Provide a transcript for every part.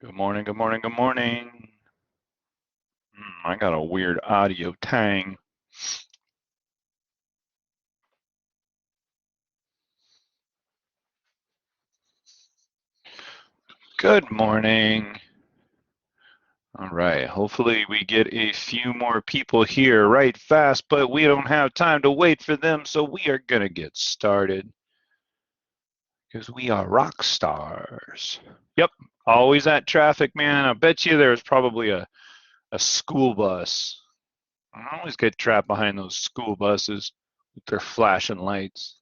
Good morning, good morning, good morning. I got a weird audio tang. Good morning. All right, hopefully we get a few more people here right fast, but we don't have time to wait for them, so we are gonna get started because we are rock stars. Yep, always at traffic, man. I bet you there's probably a school bus. I always get trapped behind those school buses with their flashing lights.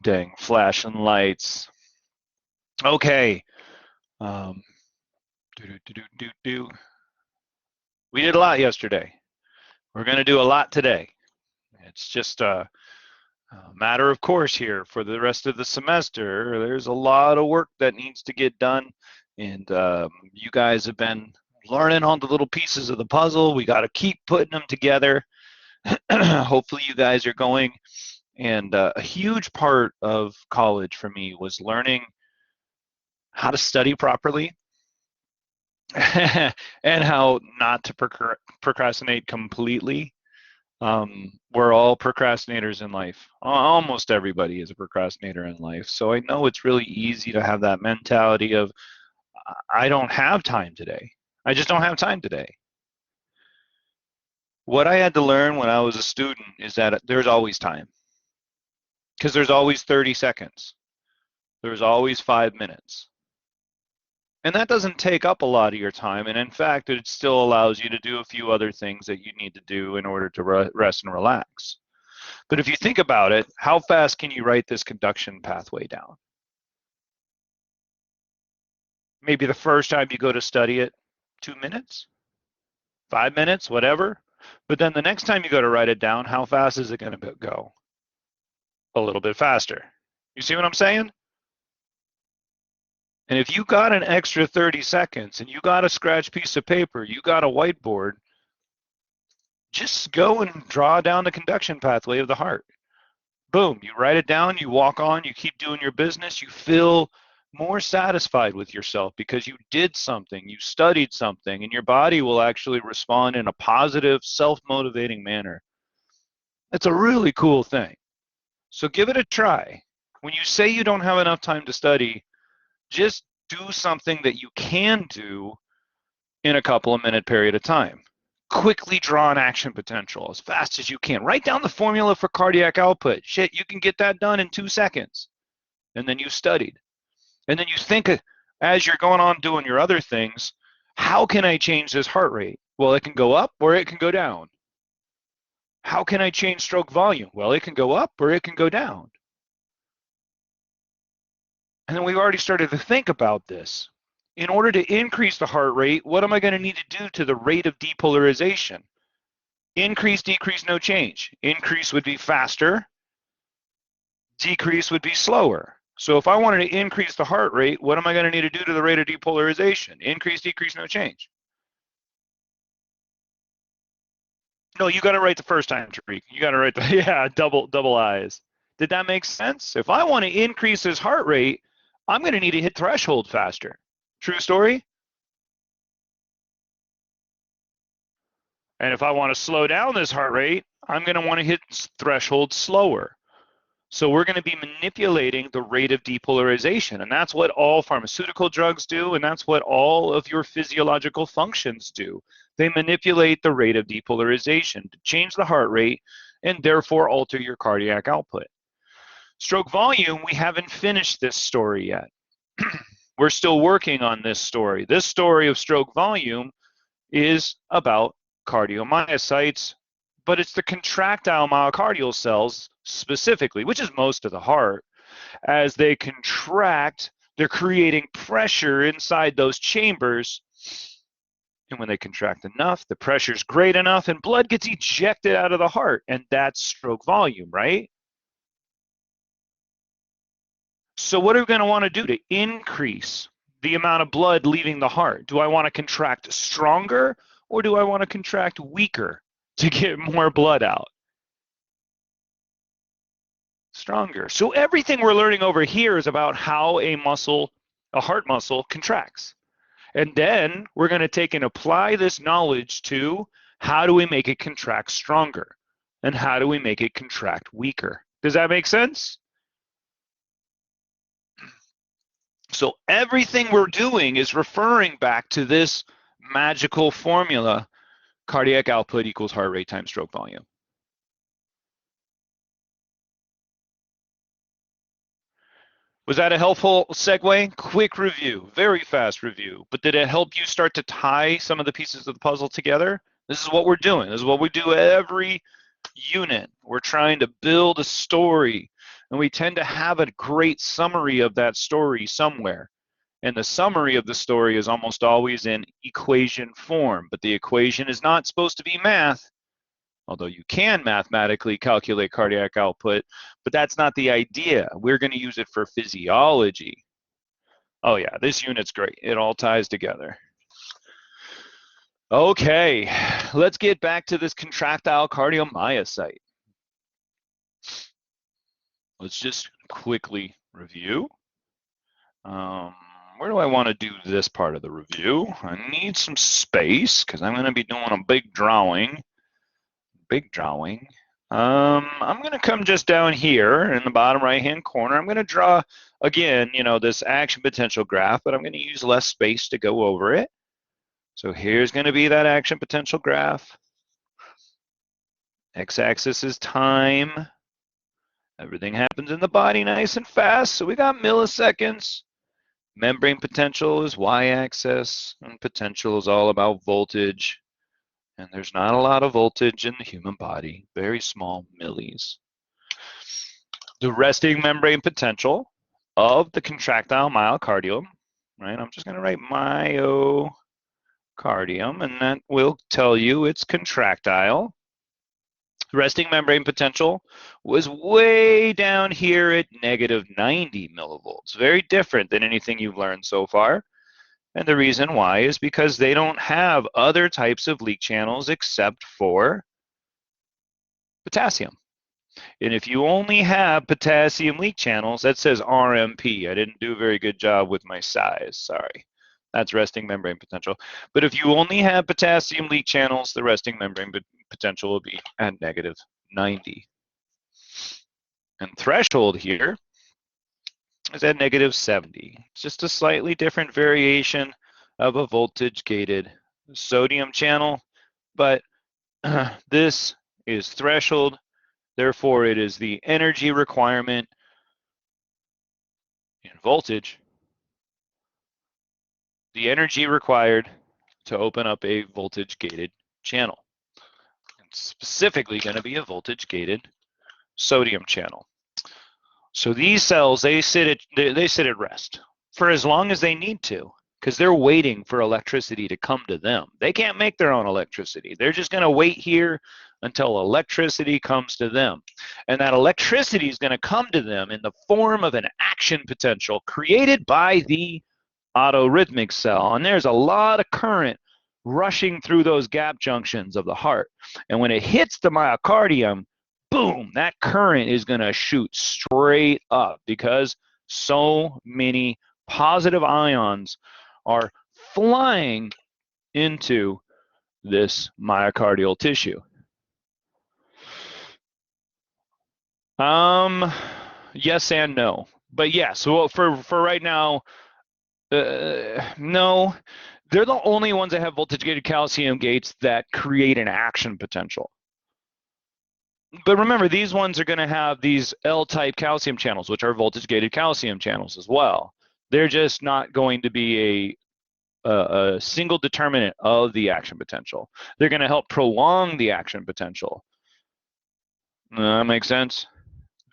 Dang, flashing lights. Okay. Um, do, do, do, do, do. We did a lot yesterday. We're going to do a lot today. It's just a matter of course here for the rest of the semester. There's a lot of work that needs to get done, and you guys have been learning on the little pieces of the puzzle. We got to keep putting them together. Hopefully, you guys are going. And a huge part of college for me was learning how to study properly and how not to procrastinate completely. We're all procrastinators in life. Almost everybody is a procrastinator in life. So I know it's really easy to have that mentality of, I don't have time today. I just don't have time today. What I had to learn when I was a student is that there's always time because there's always 30 seconds. There's always 5 minutes. And that doesn't take up a lot of your time. And in fact, it still allows you to do a few other things that you need to do in order to rest and relax. But if you think about it, how fast can you write this conduction pathway down? Maybe the first time you go to study it, 2 minutes, 5 minutes, whatever. But then the next time you go to write it down, how fast is it going to go? A little bit faster. You see what I'm saying? And if you got an extra 30 seconds and you got a scratch piece of paper, you got a whiteboard, just go and draw down the conduction pathway of the heart. Boom, you write it down, you walk on, you keep doing your business, you feel more satisfied with yourself because you did something, you studied something, and your body will actually respond in a positive, self-motivating manner. It's a really cool thing. So give it a try. When you say you don't have enough time to study, just do something that you can do in a couple of minute period of time. Quickly draw an action potential as fast as you can. Write down the formula for cardiac output. Shit, you can get that done in 2 seconds. And then you studied. And then you think as you're going on doing your other things, how can I change this heart rate? Well, it can go up or it can go down. How can I change stroke volume? Well, it can go up or it can go down. And then we've already started to think about this. In order to increase the heart rate, what am I going to need to do to the rate of depolarization? Increase, decrease, no change. Increase would be faster. Decrease would be slower. So if I wanted to increase the heart rate, what am I going to need to do to the rate of depolarization? Increase, decrease, no change. No, you got it right the first time, Tariq. You got it right. Yeah, double eyes. Did that make sense? If I want to increase his heart rate, I'm going to need to hit threshold faster. True story? And if I want to slow down this heart rate, I'm going to want to hit threshold slower. So we're going to be manipulating the rate of depolarization. And that's what all pharmaceutical drugs do, and that's what all of your physiological functions do. They manipulate the rate of depolarization to change the heart rate and therefore alter your cardiac output. Stroke volume, we haven't finished this story yet. We're still working on this story. This story of stroke volume is about cardiomyocytes, but it's the contractile myocardial cells specifically, which is most of the heart. As they contract, they're creating pressure inside those chambers. And when they contract enough, the pressure's great enough, and blood gets ejected out of the heart. And that's stroke volume, right? So what are we going to want to do to increase the amount of blood leaving the heart? Do I want to contract stronger, or do I want to contract weaker to get more blood out? stronger. So everything we're learning over here is about how a heart muscle contracts. And then we're going to take and apply this knowledge to how do we make it contract stronger and how do we make it contract weaker. Does that make sense? So everything we're doing is referring back to this magical formula, cardiac output equals heart rate times stroke volume. Was that a helpful segue? Quick review, very fast review, but did it help you start to tie some of the pieces of the puzzle together? This is what we're doing. This is what we do every unit. We're trying to build a story, and we tend to have a great summary of that story somewhere. And the summary of the story is almost always in equation form, but the equation is not supposed to be math, although you can mathematically calculate cardiac output, but that's not the idea. We're going to use it for physiology. Oh yeah, this unit's great. It all ties together. Okay, let's get back to this contractile cardiomyocyte. Let's just quickly review. Where do I want to do this part of the review? I need some space because I'm going to be doing a big drawing. I'm going to come just down here in the bottom right-hand corner. I'm going to draw, again, this action potential graph, but I'm going to use less space to go over it. So here's going to be that action potential graph. X-axis is time. Everything happens in the body nice and fast, so we got milliseconds. Membrane potential is y-axis, and potential is all about voltage. And there's not a lot of voltage in the human body, very small millis. The resting membrane potential of the contractile myocardium, right? I'm just going to write myocardium, and that will tell you it's contractile. The resting membrane potential was way down here at negative 90 millivolts. Very different than anything you've learned so far. And the reason why is because they don't have other types of leak channels except for potassium. And if you only have potassium leak channels, that says RMP. I didn't do a very good job with my size, sorry. That's resting membrane potential. But if you only have potassium leak channels, the resting membrane potential will be at negative 90. And threshold here is at negative 70. It's just a slightly different variation of a voltage-gated sodium channel, but this is threshold, therefore it is the energy requirement in voltage, the energy required to open up a voltage-gated channel. It's specifically going to be a voltage-gated sodium channel. So these cells, they sit at rest for as long as they need to, because they're waiting for electricity to come to them. They can't make their own electricity. They're just going to wait here until electricity comes to them. And that electricity is going to come to them in the form of an action potential created by the autorhythmic cell. And there's a lot of current rushing through those gap junctions of the heart. And when it hits the myocardium, boom, that current is going to shoot straight up because so many positive ions are flying into this myocardial tissue. Yes and no. But yes, so for right now, no. They're the only ones that have voltage-gated calcium gates that create an action potential. But remember, these ones are going to have these L-type calcium channels, which are voltage-gated calcium channels as well. They're just not going to be a single determinant of the action potential. They're going to help prolong the action potential. That makes sense?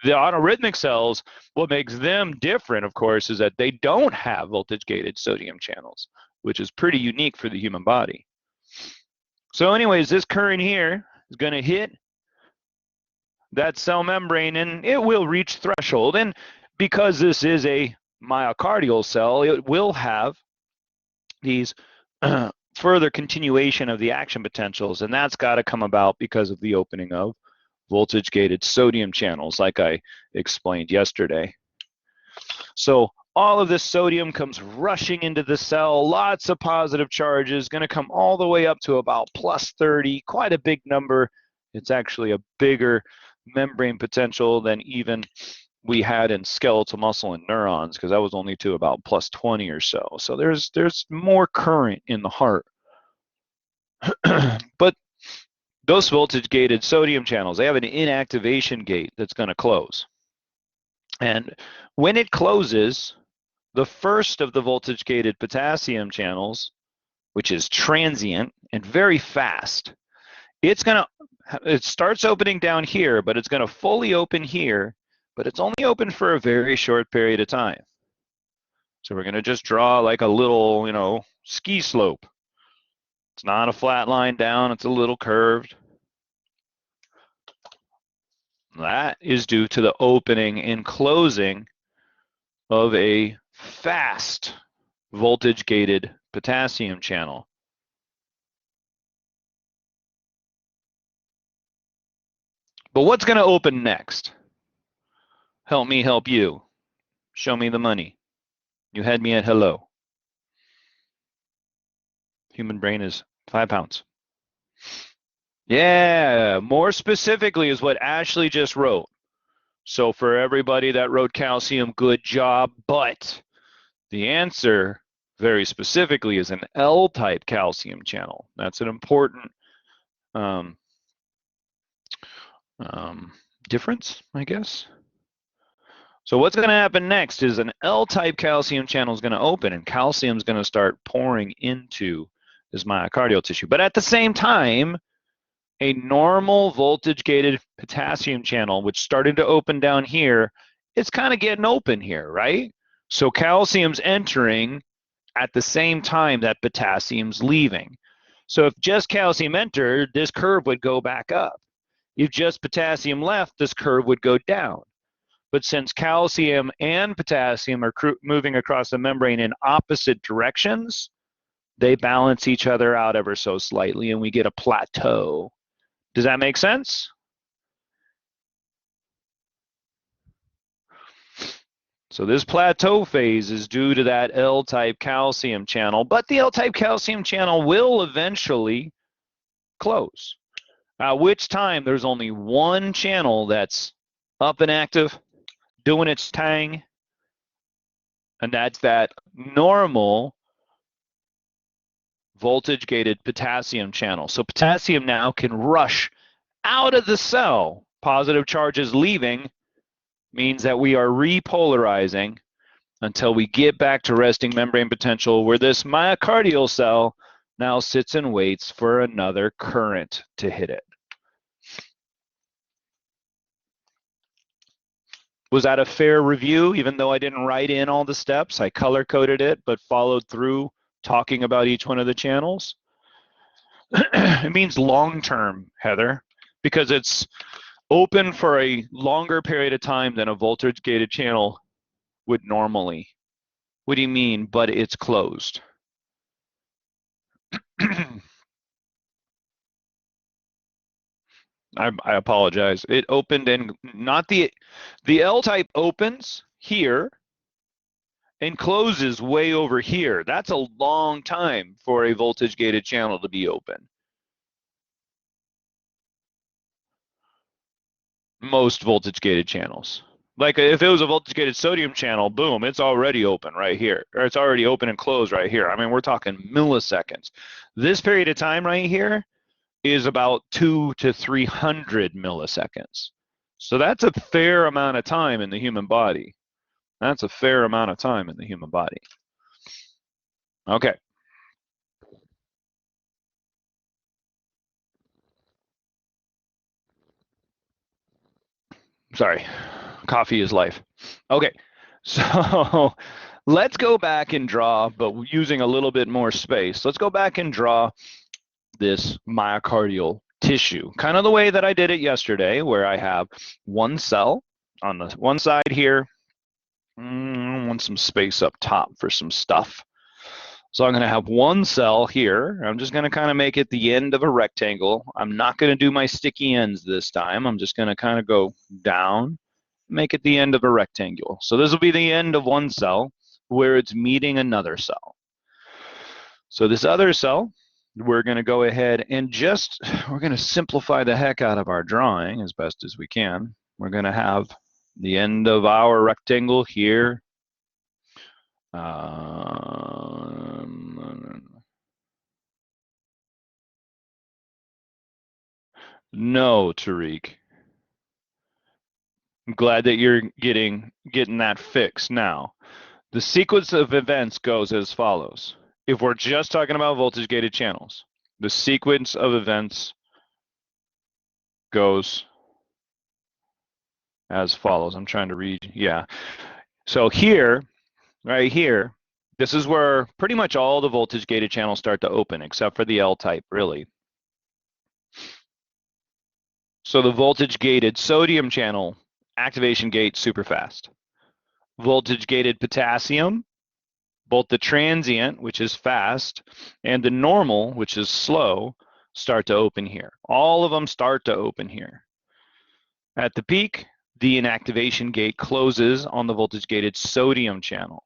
The autorhythmic cells, what makes them different, of course, is that they don't have voltage-gated sodium channels, which is pretty unique for the human body. So anyways, this current here is going to hit that cell membrane and it will reach threshold. And because this is a myocardial cell, it will have these further continuation of the action potentials, and that's got to come about because of the opening of voltage-gated sodium channels, like I explained yesterday. So all of this sodium comes rushing into the cell, lots of positive charges, going to come all the way up to about plus 30, quite a big number. It's actually a bigger membrane potential than even we had in skeletal muscle and neurons, because that was only to about plus 20 or so. So there's more current in the heart. But those voltage-gated sodium channels, they have an inactivation gate that's going to close. And when it closes, the first of the voltage-gated potassium channels, which is transient and very fast, it starts opening down here, but it's going to fully open here, but it's only open for a very short period of time. So we're going to just draw like a little, ski slope. It's not a flat line down, it's a little curved. That is due to the opening and closing of a fast voltage-gated potassium channel. But what's going to open next? Help me help you. Show me the money. You had me at hello. Human brain is 5 pounds. Yeah, more specifically is what Ashley just wrote. So for everybody that wrote calcium, good job. But the answer, very specifically, is an L-type calcium channel. That's an important difference, I guess. So what's going to happen next is an L-type calcium channel is going to open, and calcium is going to start pouring into this myocardial tissue. But at the same time, a normal voltage-gated potassium channel, which started to open down here, it's kind of getting open here, right? So calcium's entering at the same time that potassium's leaving. So if just calcium entered, this curve would go back up. If just potassium left, this curve would go down. But since calcium and potassium are moving across the membrane in opposite directions, they balance each other out ever so slightly, and we get a plateau. Does that make sense? So this plateau phase is due to that L-type calcium channel, but the L-type calcium channel will eventually close. At which time there's only one channel that's up and active, doing its thing, and that's that normal voltage-gated potassium channel. So potassium now can rush out of the cell. Positive charges leaving means that we are repolarizing until we get back to resting membrane potential, where this myocardial cell now sits and waits for another current to hit it. Was that a fair review? Even though I didn't write in all the steps, I color-coded it, but followed through talking about each one of the channels. It means long-term, Heather, because it's open for a longer period of time than a voltage-gated channel would normally. What do you mean, but it's closed? I apologize. It opened and not the L-type opens here and closes way over here. That's a long time for a voltage-gated channel to be open. Most voltage-gated channels. Like if it was a voltage-gated sodium channel, boom, it's already open right here. Or it's already open and closed right here. I mean, we're talking milliseconds. This period of time right here is about 200 to 300 milliseconds. So that's a fair amount of time in the human body. That's a fair amount of time in the human body. Okay. Sorry, coffee is life. Okay, so let's go back and draw, but using a little bit more space. Let's go back and draw this myocardial tissue, kind of the way that I did it yesterday, where I have one cell on the one side here. I want some space up top for some stuff. So I'm going to have one cell here. I'm just going to kind of make it the end of a rectangle. I'm not going to do my sticky ends this time. I'm just going to kind of go down, make it the end of a rectangle. So this will be the end of one cell where it's meeting another cell. So this other cell, we're going to go ahead and we're going to simplify the heck out of our drawing as best as we can. We're going to have the end of our rectangle here. No, Tariq. I'm glad that you're getting that fixed now. The sequence of events goes as follows. If we're just talking about voltage gated channels, the sequence of events goes as follows. I'm trying to read. Yeah. So here, right here, this is where pretty much all the voltage gated channels start to open, except for the L type, really. So the voltage gated sodium channel activation gate super fast. Voltage gated potassium, both the transient, which is fast, and the normal, which is slow, start to open here. All of them start to open here. At the peak, the inactivation gate closes on the voltage gated sodium channel.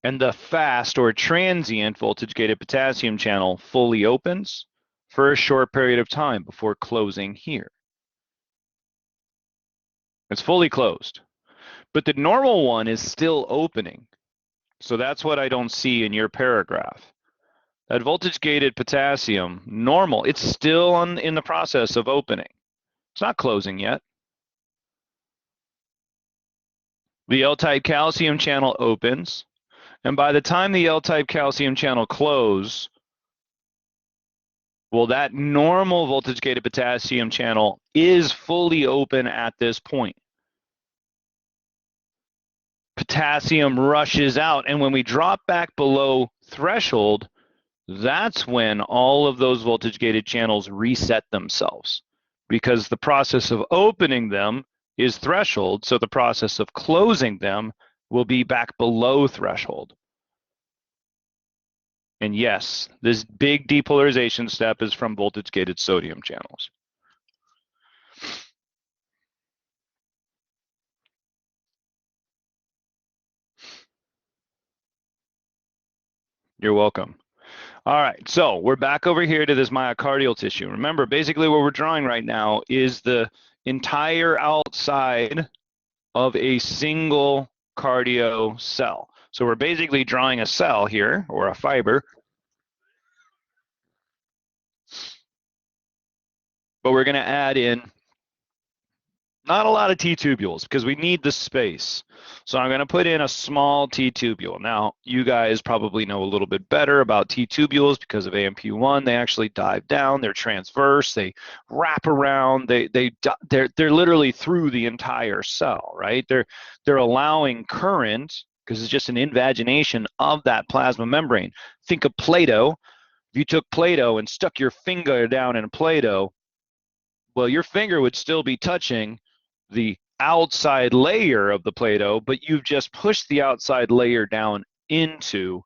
And the fast or transient voltage gated potassium channel fully opens for a short period of time before closing here. It's fully closed, but the normal one is still opening. So that's what I don't see in your paragraph. That voltage gated potassium, normal, it's still in the process of opening. It's not closing yet. The L-type calcium channel opens, and by the time the L-type calcium channel closes, well, that normal voltage gated potassium channel is fully open at this point. Potassium rushes out, and when we drop back below threshold, that's when all of those voltage gated channels reset themselves, because the process of opening them is threshold, so the process of closing them will be back below threshold. And yes, this big depolarization step is from voltage gated sodium channels. You're welcome. All right, so we're back over here to this myocardial tissue. Remember, basically what we're drawing right now is the entire outside of a single cardio cell. So we're basically drawing a cell here, or a fiber, but we're going to add in not a lot of T-tubules because we need the space. So I'm going to put in a small T-tubule. Now, you guys probably know a little bit better about T-tubules because of AMP1. They actually dive down, they're transverse, they wrap around, they're literally through the entire cell, right? They're allowing current, because it's just an invagination of that plasma membrane. Think of Play-Doh. If you took Play-Doh and stuck your finger down in Play-Doh, well, your finger would still be touching the outside layer of the Play-Doh, but you've just pushed the outside layer down into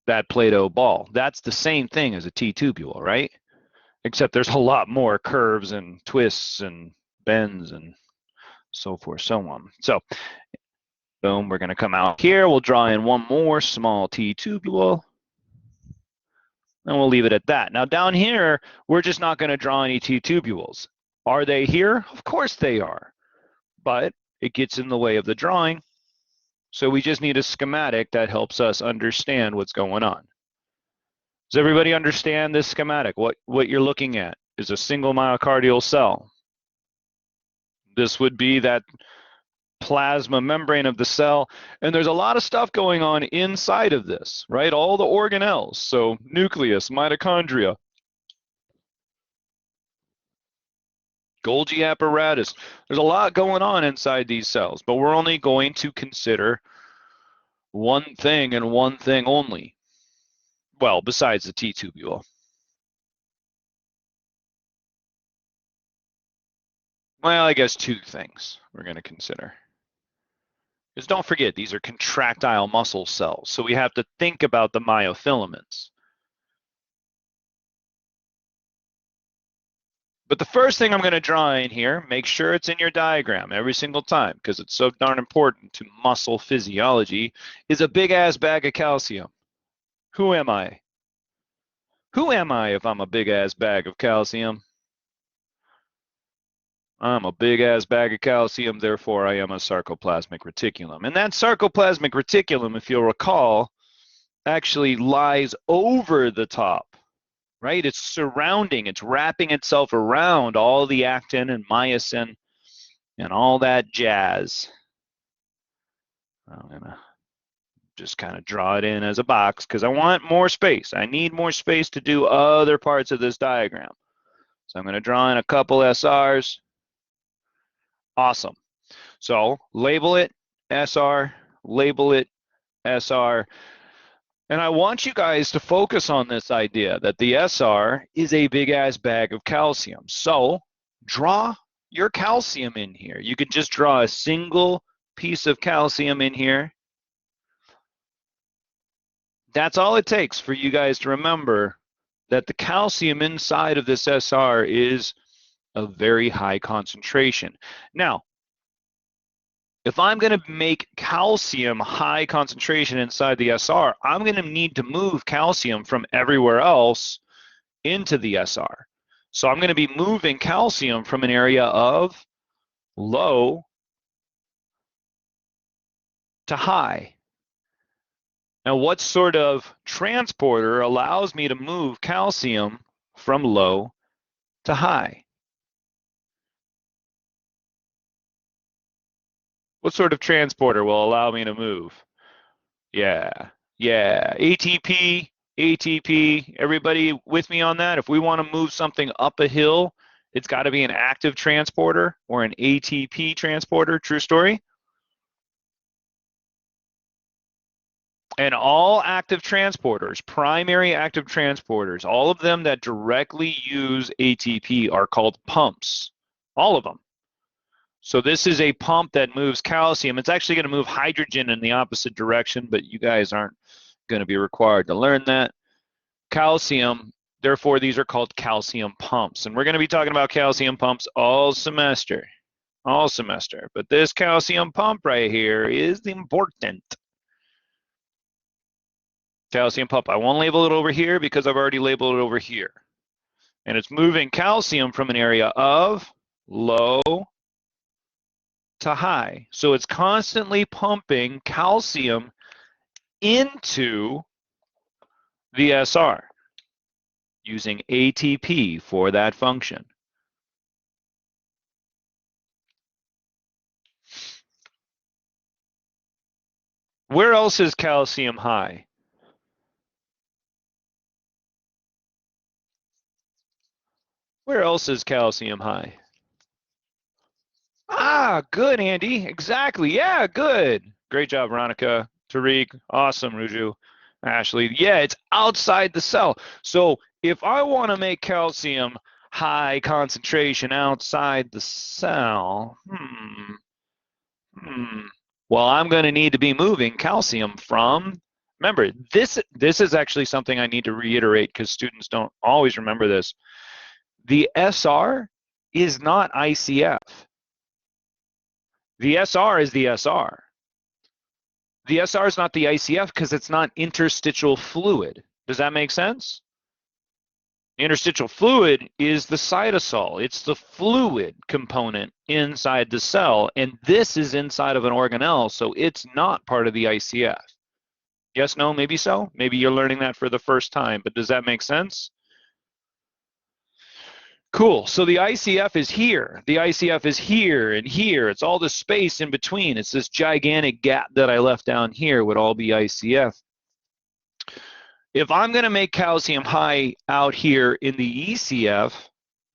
that Play-Doh ball. That's the same thing as a T-tubule, right? Except there's a lot more curves and twists and bends and so forth, so on. So, boom, we're going to come out here. We'll draw in one more small T-tubule, and we'll leave it at that. Now, down here, we're just not going to draw any T-tubules. Are they here? Of course they are, but it gets in the way of the drawing. So we just need a schematic that helps us understand what's going on. Does everybody understand this schematic? What you're looking at is a single myocardial cell. This would be that plasma membrane of the cell, and there's a lot of stuff going on inside of this, right? All the organelles, so nucleus, mitochondria, Golgi apparatus. There's a lot going on inside these cells, but we're only going to consider one thing and one thing only. Well, besides the T-tubule. Well, I guess two things we're going to consider. is don't forget, these are contractile muscle cells. So we have to think about the myofilaments. But the first thing I'm going to draw in here, make sure it's in your diagram every single time because it's so darn important to muscle physiology, is a big-ass bag of calcium. Who am I? Who am I if I'm a big-ass bag of calcium? I'm a big-ass bag of calcium, therefore I am a sarcoplasmic reticulum. And that sarcoplasmic reticulum, if you'll recall, actually lies over the top. Right? It's surrounding, it's wrapping itself around all the actin and myosin and all that jazz. I'm going to just kind of draw it in as a box because I want more space. I need more space to do other parts of this diagram. So I'm going to draw in a couple SRs. Awesome. So label it SR, label it SR. And I want you guys to focus on this idea that the SR is a big-ass bag of calcium. So draw your calcium in here. You can just draw a single piece of calcium in here. That's all it takes for you guys to remember that the calcium inside of this SR is a very high concentration. Now, if I'm going to make calcium high concentration inside the SR, I'm going to need to move calcium from everywhere else into the SR. So I'm going to be moving calcium from an area of low to high. Now, what sort of transporter allows me to move calcium from low to high? What sort of transporter will allow me to move? Yeah, ATP, everybody with me on that? If we want to move something up a hill, it's got to be an active transporter or an ATP transporter, true story? And all active transporters, primary active transporters, all of them that directly use ATP are called pumps, all of them. So this is a pump that moves calcium. It's actually going to move hydrogen in the opposite direction, but you guys aren't going to be required to learn that. Calcium, therefore these are called calcium pumps. And we're going to be talking about calcium pumps all semester. But this calcium pump right here is important. Calcium pump. I won't label it over here because I've already labeled it over here. And it's moving calcium from an area of low to high. So it's constantly pumping calcium into the SR using ATP for that function. Where else is calcium high? Where else is calcium high? Ah, good, Andy. Exactly. Yeah, good. Great job, Veronica. Tariq. Awesome, Ruju. Ashley. Yeah, it's outside the cell. So if I want to make calcium high concentration outside the cell, well, I'm going to need to be moving calcium from, remember, this is actually something I need to reiterate because students don't always remember this. The SR is not ICF. The SR is the SR. The SR is not the ICF because it's not interstitial fluid. Does that make sense? Interstitial fluid is the cytosol. It's the fluid component inside the cell, and this is inside of an organelle, so it's not part of the ICF. Yes, no, maybe so? Maybe you're learning that for the first time, but does that make sense? Cool. So the ICF is here. The ICF is here and here. It's all the space in between. It's this gigantic gap that I left down here would all be ICF. If I'm going to make calcium high out here in the ECF,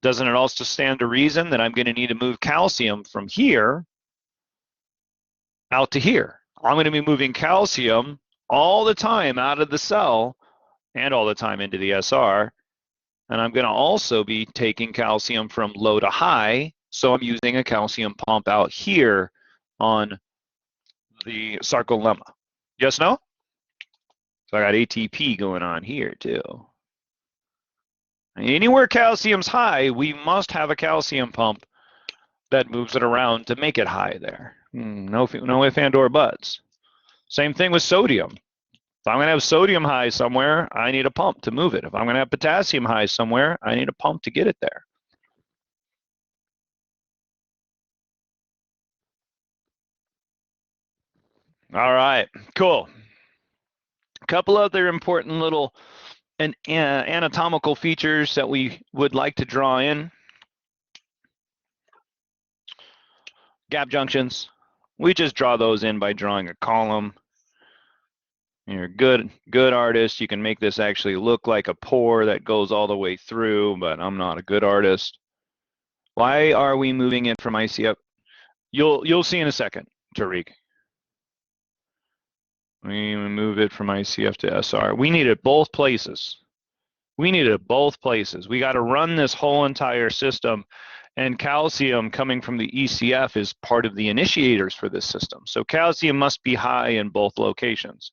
doesn't it also stand to reason that I'm going to need to move calcium from here out to here? I'm going to be moving calcium all the time out of the cell and all the time into the SR. And I'm going to also be taking calcium from low to high. So I'm using a calcium pump out here on the sarcolemma. Yes, no? So I got ATP going on here too. Anywhere calcium's high, we must have a calcium pump that moves it around to make it high there. No if and or buts. Same thing with sodium. If I'm going to have sodium high somewhere, I need a pump to move it. If I'm going to have potassium high somewhere, I need a pump to get it there. All right, cool. A couple other important little anatomical features that we would like to draw in. Gap junctions. We just draw those in by drawing a column. You're a good artist. You can make this actually look like a pore that goes all the way through, but I'm not a good artist. Why are we moving it from ICF? You'll see in a second, Tariq. We move it from ICF to SR. We need it both places. We need it both places. We got to run this whole entire system, and calcium coming from the ECF is part of the initiators for this system. So calcium must be high in both locations.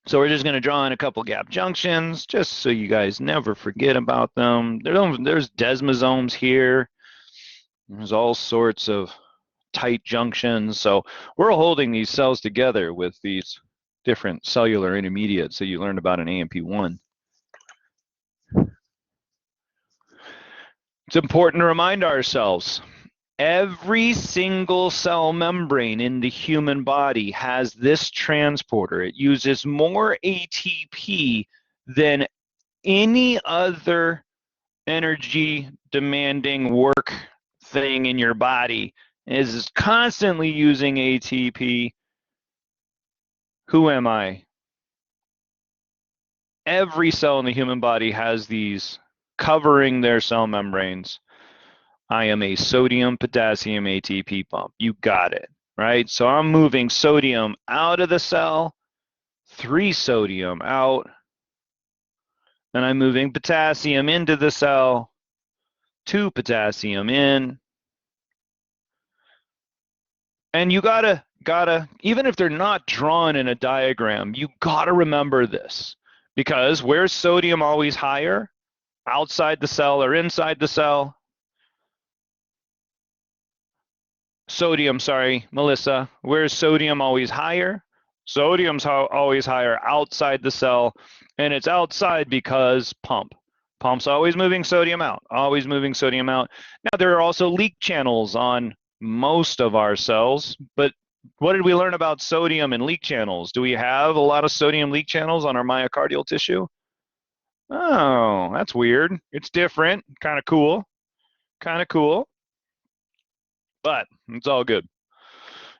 So we're just going to draw in a couple gap junctions just so you guys never forget about them. There's desmosomes here. There's all sorts of tight junctions. So we're holding these cells together with these different cellular intermediates that you learned about in AMP1. It's important to remind ourselves, every single cell membrane in the human body has this transporter. It uses more ATP than any other energy demanding work thing in your body. It is constantly using ATP. Who am I? Every cell in the human body has these covering their cell membranes. I am a sodium potassium ATP pump. You got it, right? So I'm moving sodium out of the cell, 3 sodium out, and I'm moving potassium into the cell, 2 potassium in. And you gotta, even if they're not drawn in a diagram, you gotta remember this, because where's sodium always higher? Outside the cell or inside the cell? Sodium, sorry, Melissa, where's sodium always higher? Sodium's always higher outside the cell, and it's outside because pump. Pump's always moving sodium out, always moving sodium out. Now, there are also leak channels on most of our cells, but what did we learn about sodium and leak channels? Do we have a lot of sodium leak channels on our myocardial tissue? Oh, that's weird. It's different, kind of cool, but it's all good.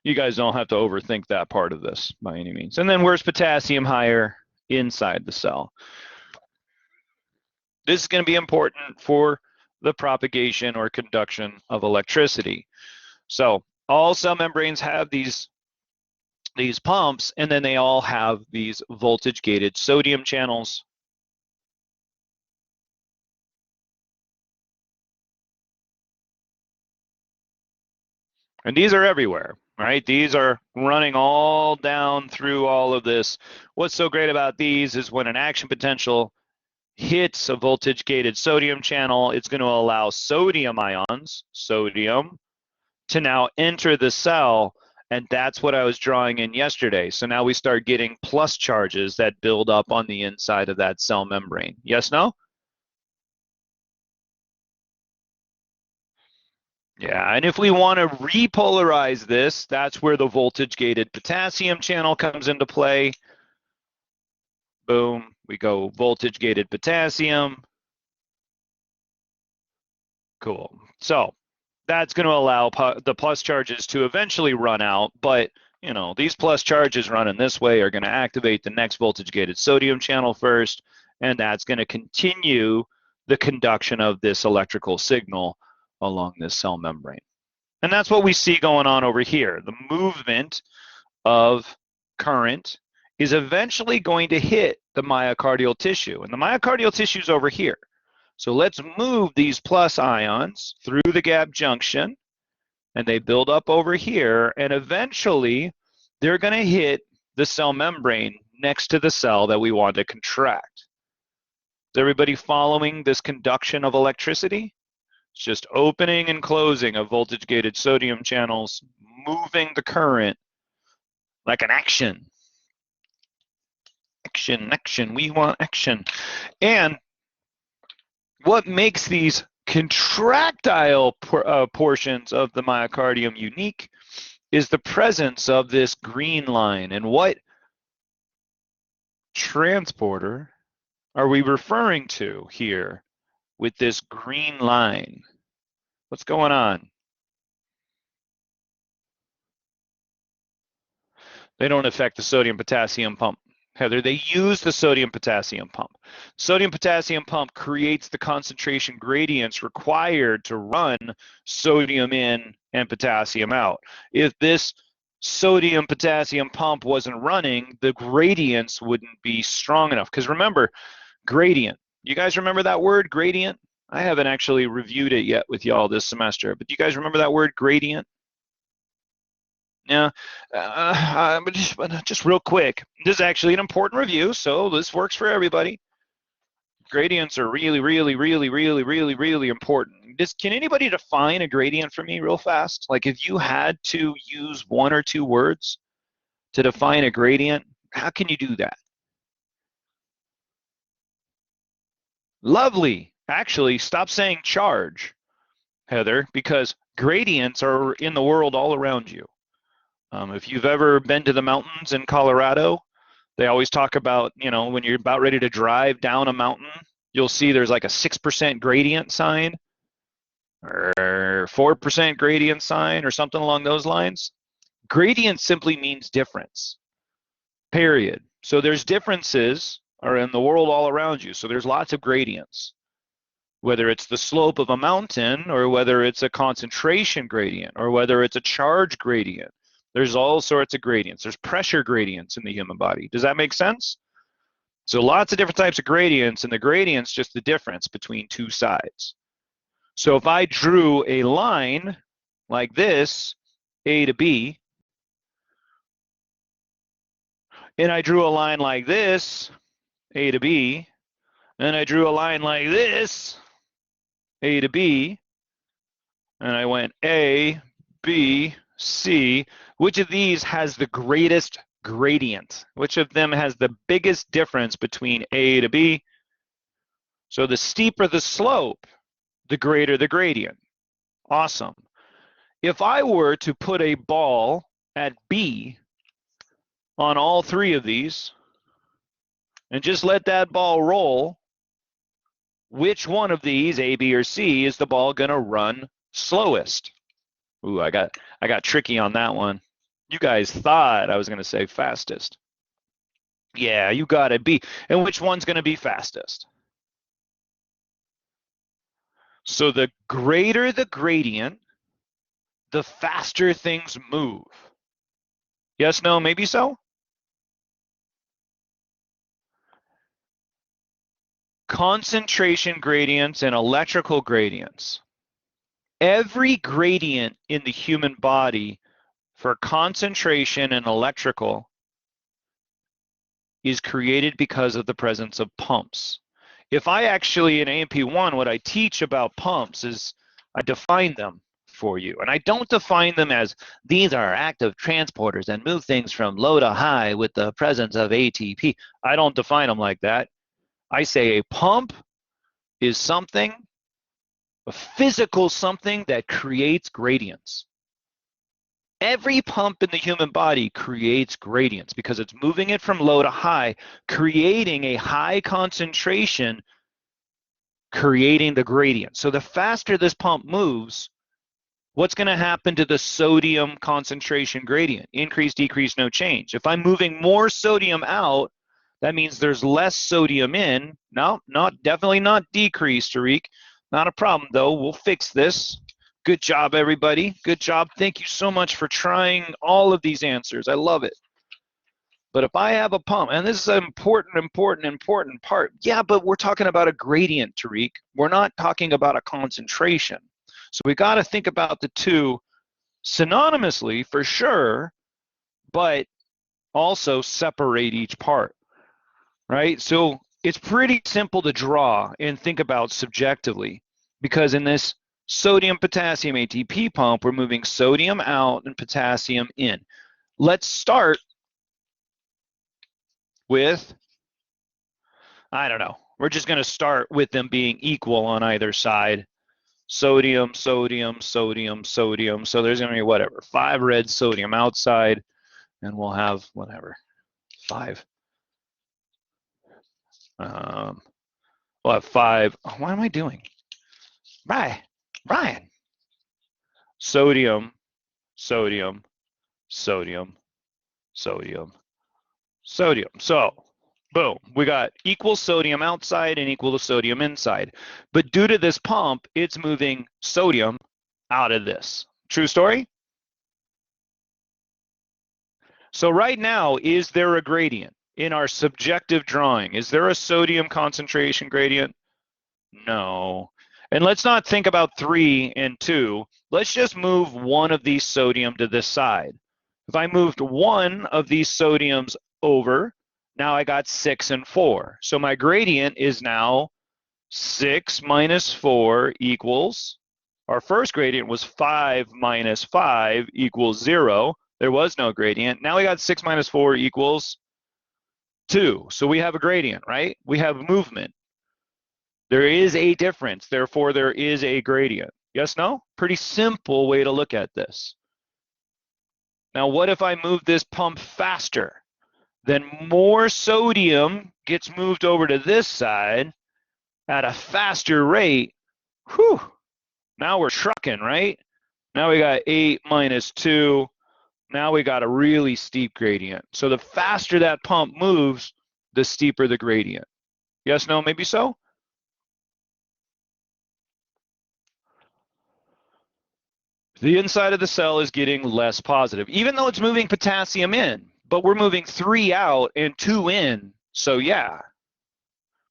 You guys don't have to overthink that part of this by any means. And then where's potassium higher? Inside the cell. This is going to be important for the propagation or conduction of electricity. So all cell membranes have these pumps, and then they all have these voltage-gated sodium channels. And these are everywhere, right? These are running all down through all of this. What's so great about these is when an action potential hits a voltage-gated sodium channel, it's going to allow sodium ions, sodium, to now enter the cell, and that's what I was drawing in yesterday. So now we start getting plus charges that build up on the inside of that cell membrane. Yes, no? Yeah, and if we want to repolarize this, that's where the voltage-gated potassium channel comes into play. Boom, we go voltage-gated potassium. Cool. So that's going to allow the plus charges to eventually run out, but you know, these plus charges running this way are going to activate the next voltage-gated sodium channel first, and that's going to continue the conduction of this electrical signal along this cell membrane. And that's what we see going on over here. The movement of current is eventually going to hit the myocardial tissue, and the myocardial tissue is over here. So let's move these plus ions through the gap junction, and they build up over here, and eventually they're going to hit the cell membrane next to the cell that we want to contract. Is everybody following this conduction of electricity? It's just opening and closing of voltage-gated sodium channels, moving the current like an action. Action, we want action. And what makes these contractile portions of the myocardium unique is the presence of this green line. And what transporter are we referring to here with this green line? What's going on? They don't affect the sodium-potassium pump. Heather, they use the sodium-potassium pump. Sodium-potassium pump creates the concentration gradients required to run sodium in and potassium out. If this sodium-potassium pump wasn't running, the gradients wouldn't be strong enough. Because remember, gradient. You guys remember that word, gradient? I haven't actually reviewed it yet with y'all this semester, but do you guys remember that word, gradient? Yeah, just real quick, this is actually an important review, so this works for everybody. Gradients are really, really, really, really, really, really important. Can anybody define a gradient for me real fast? Like if you had to use 1 or 2 words to define a gradient, how can you do that? Lovely. Actually, stop saying charge, Heather, because gradients are in the world all around you. If you've ever been to the mountains in Colorado, they always talk about, you know, when you're about ready to drive down a mountain, you'll see there's like a 6% gradient sign or 4% gradient sign or something along those lines. Gradient simply means difference, period. So there's differences are in the world all around you. So there's lots of gradients, whether it's the slope of a mountain or whether it's a concentration gradient or whether it's a charge gradient. There's all sorts of gradients. There's pressure gradients in the human body. Does that make sense? So lots of different types of gradients, and the gradient's just the difference between 2 sides. So if I drew a line like this, A to B, and I drew a line like this, A to B, and I drew a line like this, A to B, and I went A, B, C, which of these has the greatest gradient? Which of them has the biggest difference between A to B? So the steeper the slope, the greater the gradient. Awesome. If I were to put a ball at B on all 3 of these and just let that ball roll, which one of these, A, B, or C, is the ball going to run slowest? Ooh, I got tricky on that one. You guys thought I was going to say fastest. Yeah, you got it. B. And which one's going to be fastest? So the greater the gradient, the faster things move. Yes, no, maybe so? Concentration gradients and electrical gradients. Every gradient in the human body for concentration and electrical is created because of the presence of pumps. If I actually, in A&P1, what I teach about pumps is I define them for you. And I don't define them as these are active transporters and move things from low to high with the presence of ATP. I don't define them like that. I say a pump is something, a physical something that creates gradients. Every pump in the human body creates gradients because it's moving it from low to high, creating a high concentration, creating the gradient. So the faster this pump moves, what's going to happen to the sodium concentration gradient? Increase, decrease, no change. If I'm moving more sodium out, that means there's less sodium in. No, definitely not decrease, Tariq. Not a problem, though. We'll fix this. Good job, everybody. Good job. Thank you so much for trying all of these answers. I love it. But if I have a pump, and this is an important part. Yeah, but we're talking about a gradient, Tariq. We're not talking about a concentration. So we got to think about the two synonymously for sure, but also separate each part, right? So it's pretty simple to draw and think about subjectively, because in this sodium potassium ATP pump, we're moving sodium out and potassium in. Let's start with, I don't know, we're just going to start with them being equal on either side. Sodium, sodium, sodium, sodium. So there's going to be whatever, 5 red sodium outside, and we'll have whatever, 5. We'll have 5. Oh, what am I doing? Brian. Sodium, sodium, sodium, sodium, sodium. So, boom, we got equal sodium outside and equal to sodium inside. But due to this pump, it's moving sodium out of this. True story? So right now, is there a gradient in our subjective drawing? Is there a sodium concentration gradient? No. And let's not think about 3 and 2. Let's just move one of these sodium to this side. If I moved one of these sodiums over, now I got 6 and 4. So my gradient is now 6 minus 4 equals, our first gradient was 5 minus 5 equals 0. There was no gradient. Now we got 6 minus 4 equals 2. So we have a gradient, right? We have movement. There is a difference, therefore there is a gradient. Yes, no? Pretty simple way to look at this. Now what if I move this pump faster? Then more sodium gets moved over to this side at a faster rate. Whew, now we're trucking, right? Now we got 8 minus 2. Now we got a really steep gradient. So the faster that pump moves, the steeper the gradient. Yes, no, maybe so? The inside of the cell is getting less positive, even though it's moving potassium in, but we're moving 3 out and 2 in, so yeah.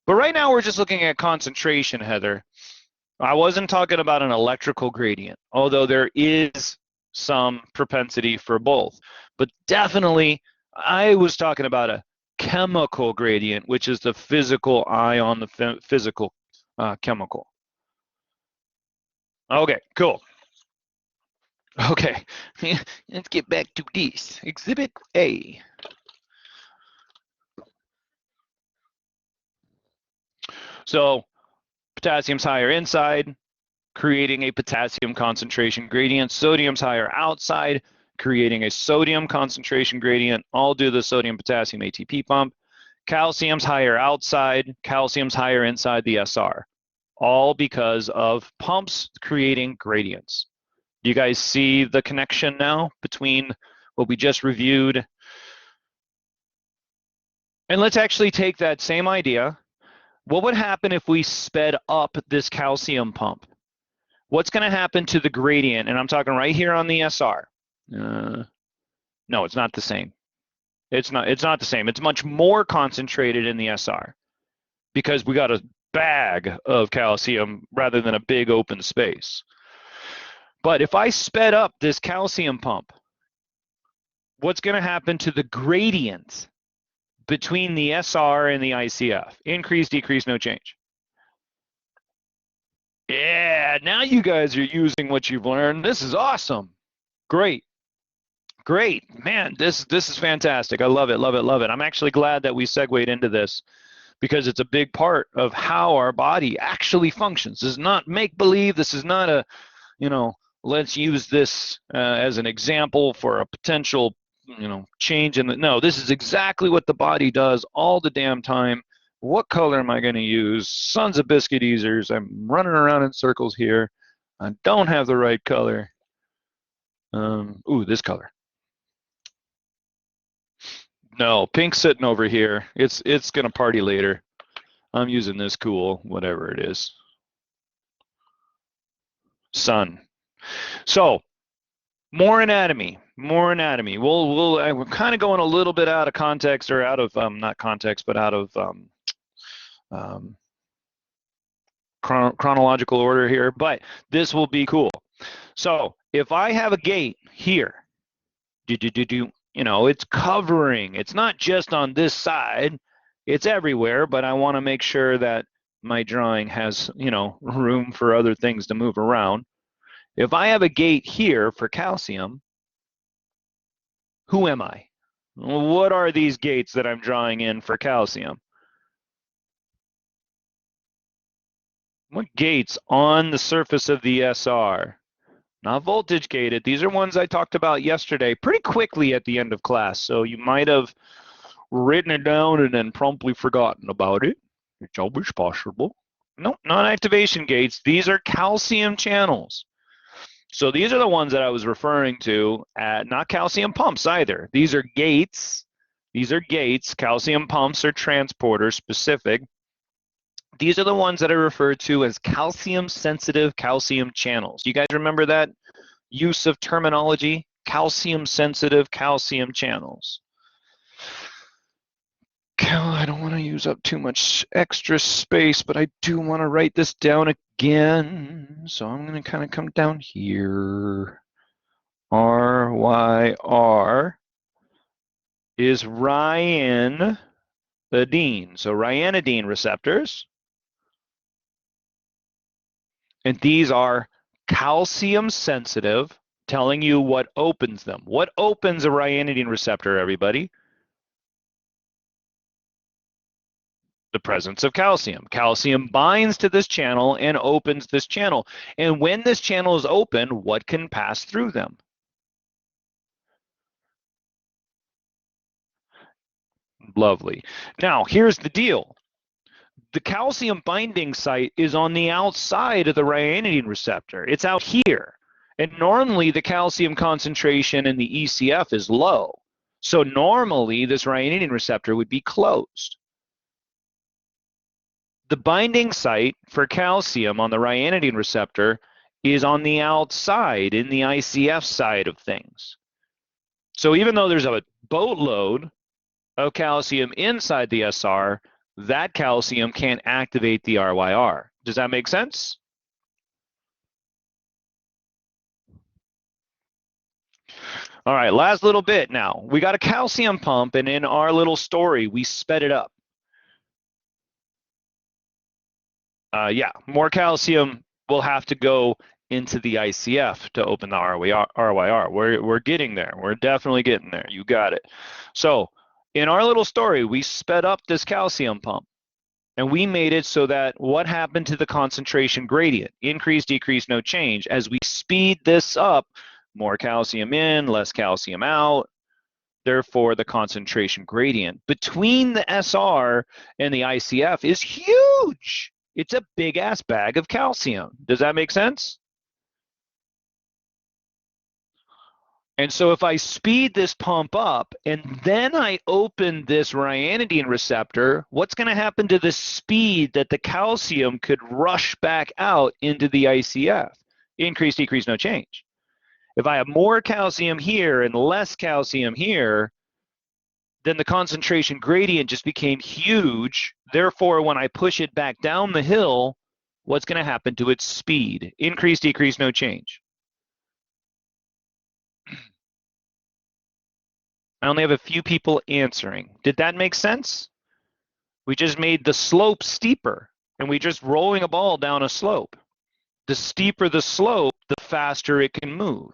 But right now we're just looking at concentration, Heather. I wasn't talking about an electrical gradient, although there is some propensity for both. But definitely, I was talking about a chemical gradient, which is the physical eye on the physical chemical. Okay, cool. Okay, let's get back to this. Exhibit A. So potassium's higher inside, creating a potassium concentration gradient. Sodium's higher outside, creating a sodium concentration gradient, all due to the sodium-potassium ATP pump. Calcium's higher outside, calcium's higher inside the SR, all because of pumps creating gradients. Do you guys see the connection now between what we just reviewed? And let's actually take that same idea. What would happen if we sped up this calcium pump? What's going to happen to the gradient? And I'm talking right here on the SR. No, it's not the same. It's not the same. It's much more concentrated in the SR because we got a bag of calcium rather than a big open space. But if I sped up this calcium pump, what's going to happen to the gradient between the SR and the ICF? Increase, decrease, no change. Yeah, now you guys are using what you've learned. This is awesome. Great. Great. Man, this is fantastic. I love it, love it, love it. I'm actually glad that we segued into this because it's a big part of how our body actually functions. This is not make-believe. This is not a, let's use this as an example for a potential, change in the, no, this is exactly what the body does all the damn time. What color am I going to use? Sons of biscuit easers. I'm running around in circles here. I don't have the right color. Ooh, this color. No, pink's sitting over here. It's going to party later. I'm using this cool, whatever it is. Sun. So, more anatomy. We're kind of going a little bit out of context, or out of not context, but out of chronological order here. But this will be cool. So if I have a gate here, you know, it's covering. It's not just on this side. It's everywhere, but I want to make sure that my drawing has, you know, room for other things to move around. If I have a gate here for calcium, who am I? What are these gates that I'm drawing in for calcium? What gates on the surface of the SR? Not voltage gated. These are ones I talked about yesterday pretty quickly at the end of class. So you might have written it down and then promptly forgotten about it. It's always possible. No, non-activation gates. These are calcium channels. So these are the ones that I was referring to, not calcium pumps either. These are gates. These are gates. Calcium pumps are transporters specific. These are the ones that I refer to as calcium-sensitive calcium channels. You guys remember that use of terminology? Calcium-sensitive calcium channels. I don't want to use up too much extra space, but I do want to write this down again. So I'm going to kind of come down here. RYR is ryanidine. So ryanidine receptors. And these are calcium sensitive, telling you what opens them. What opens a ryanidine receptor, everybody? The presence of calcium. Calcium binds to this channel and opens this channel. And when this channel is open, what can pass through them? Lovely. Now, here's the deal. The calcium binding site is on the outside of the ryanidine receptor. It's out here. And normally the calcium concentration in the ECF is low. So normally this ryanidine receptor would be closed. The binding site for calcium on the ryanidine receptor is on the outside in the ICF side of things. So even though there's a boatload of calcium inside the SR, that calcium can't activate the RYR. Does that make sense? All right, last little bit now. We got a calcium pump, and in our little story, we sped it up. Yeah, more calcium will have to go into the ICF to open the RYR. We're getting there. We're definitely getting there. You got it. So in our little story, we sped up this calcium pump. And we made it so that what happened to the concentration gradient? Increase, decrease, no change. As we speed this up, more calcium in, less calcium out. Therefore, the concentration gradient between the SR and the ICF is huge. It's a big ass bag of calcium. Does that make sense? And so if I speed this pump up and then I open this ryanidine receptor, what's going to happen to the speed that the calcium could rush back out into the ICF? Increase, decrease, no change. If I have more calcium here and less calcium here, then the concentration gradient just became huge. Therefore, when I push it back down the hill, what's going to happen to its speed? Increase, decrease, no change. I only have a few people answering. Did that make sense? We just made the slope steeper, and we just rolling a ball down a slope. The steeper the slope, the faster it can move.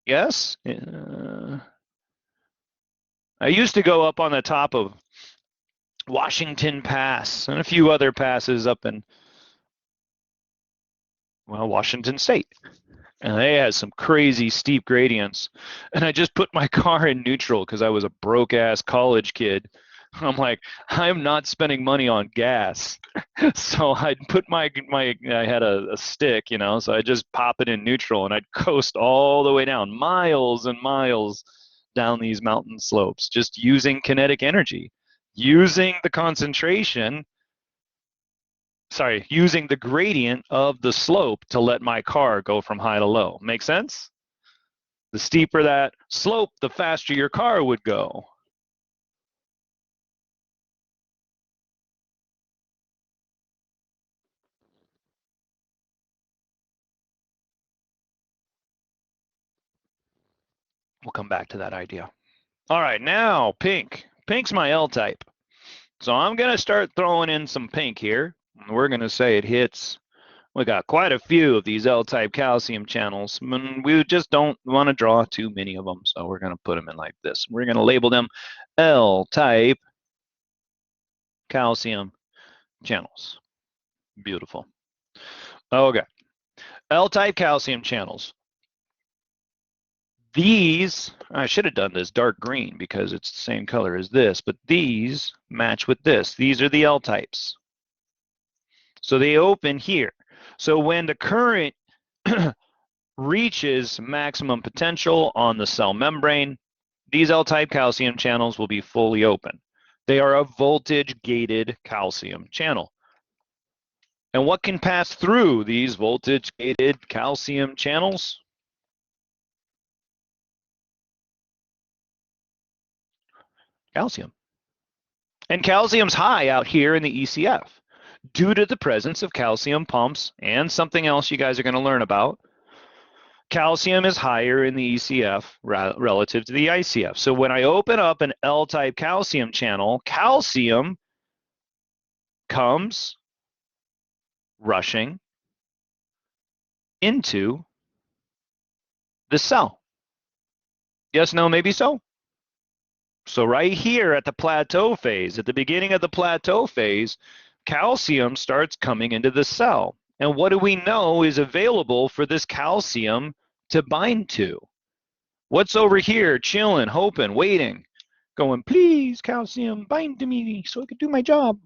Yes? I used to go up on the top of Washington Pass and a few other passes up in, well, Washington State. And they had some crazy steep gradients. And I just put my car in neutral because I was a broke ass college kid. I'm like, I'm not spending money on gas. So I'd put I had a stick, you know, so I just pop it in neutral and I'd coast all the way down, miles and miles down these mountain slopes, just using kinetic energy, using the concentration, using the gradient of the slope to let my car go from high to low. Make sense? The steeper that slope, the faster your car would go. We'll come back to that idea. All right, now pink. Pink's my L-type. So I'm going to start throwing in some pink here. We're going to say it hits. We got quite a few of these L-type calcium channels. We just don't want to draw too many of them, so we're going to put them in like this. We're going to label them L-type calcium channels. Beautiful. Okay. L-type calcium channels. These, I should have done this dark green because it's the same color as this, but these match with this. These are the L-types. So they open here. So when the current reaches maximum potential on the cell membrane, these L-type calcium channels will be fully open. They are a voltage-gated calcium channel. And what can pass through these voltage-gated calcium channels? Calcium. And calcium's high out here in the ECF due to the presence of calcium pumps and something else you guys are going to learn about. Calcium is higher in the ECF relative to the ICF. So when I open up an L-type calcium channel, calcium comes rushing into the cell. Yes, no, maybe so. So right here at the plateau phase, at the beginning of the plateau phase, calcium starts coming into the cell. And what do we know is available for this calcium to bind to? What's over here chilling, hoping, waiting, going, please, calcium, bind to me so I can do my job?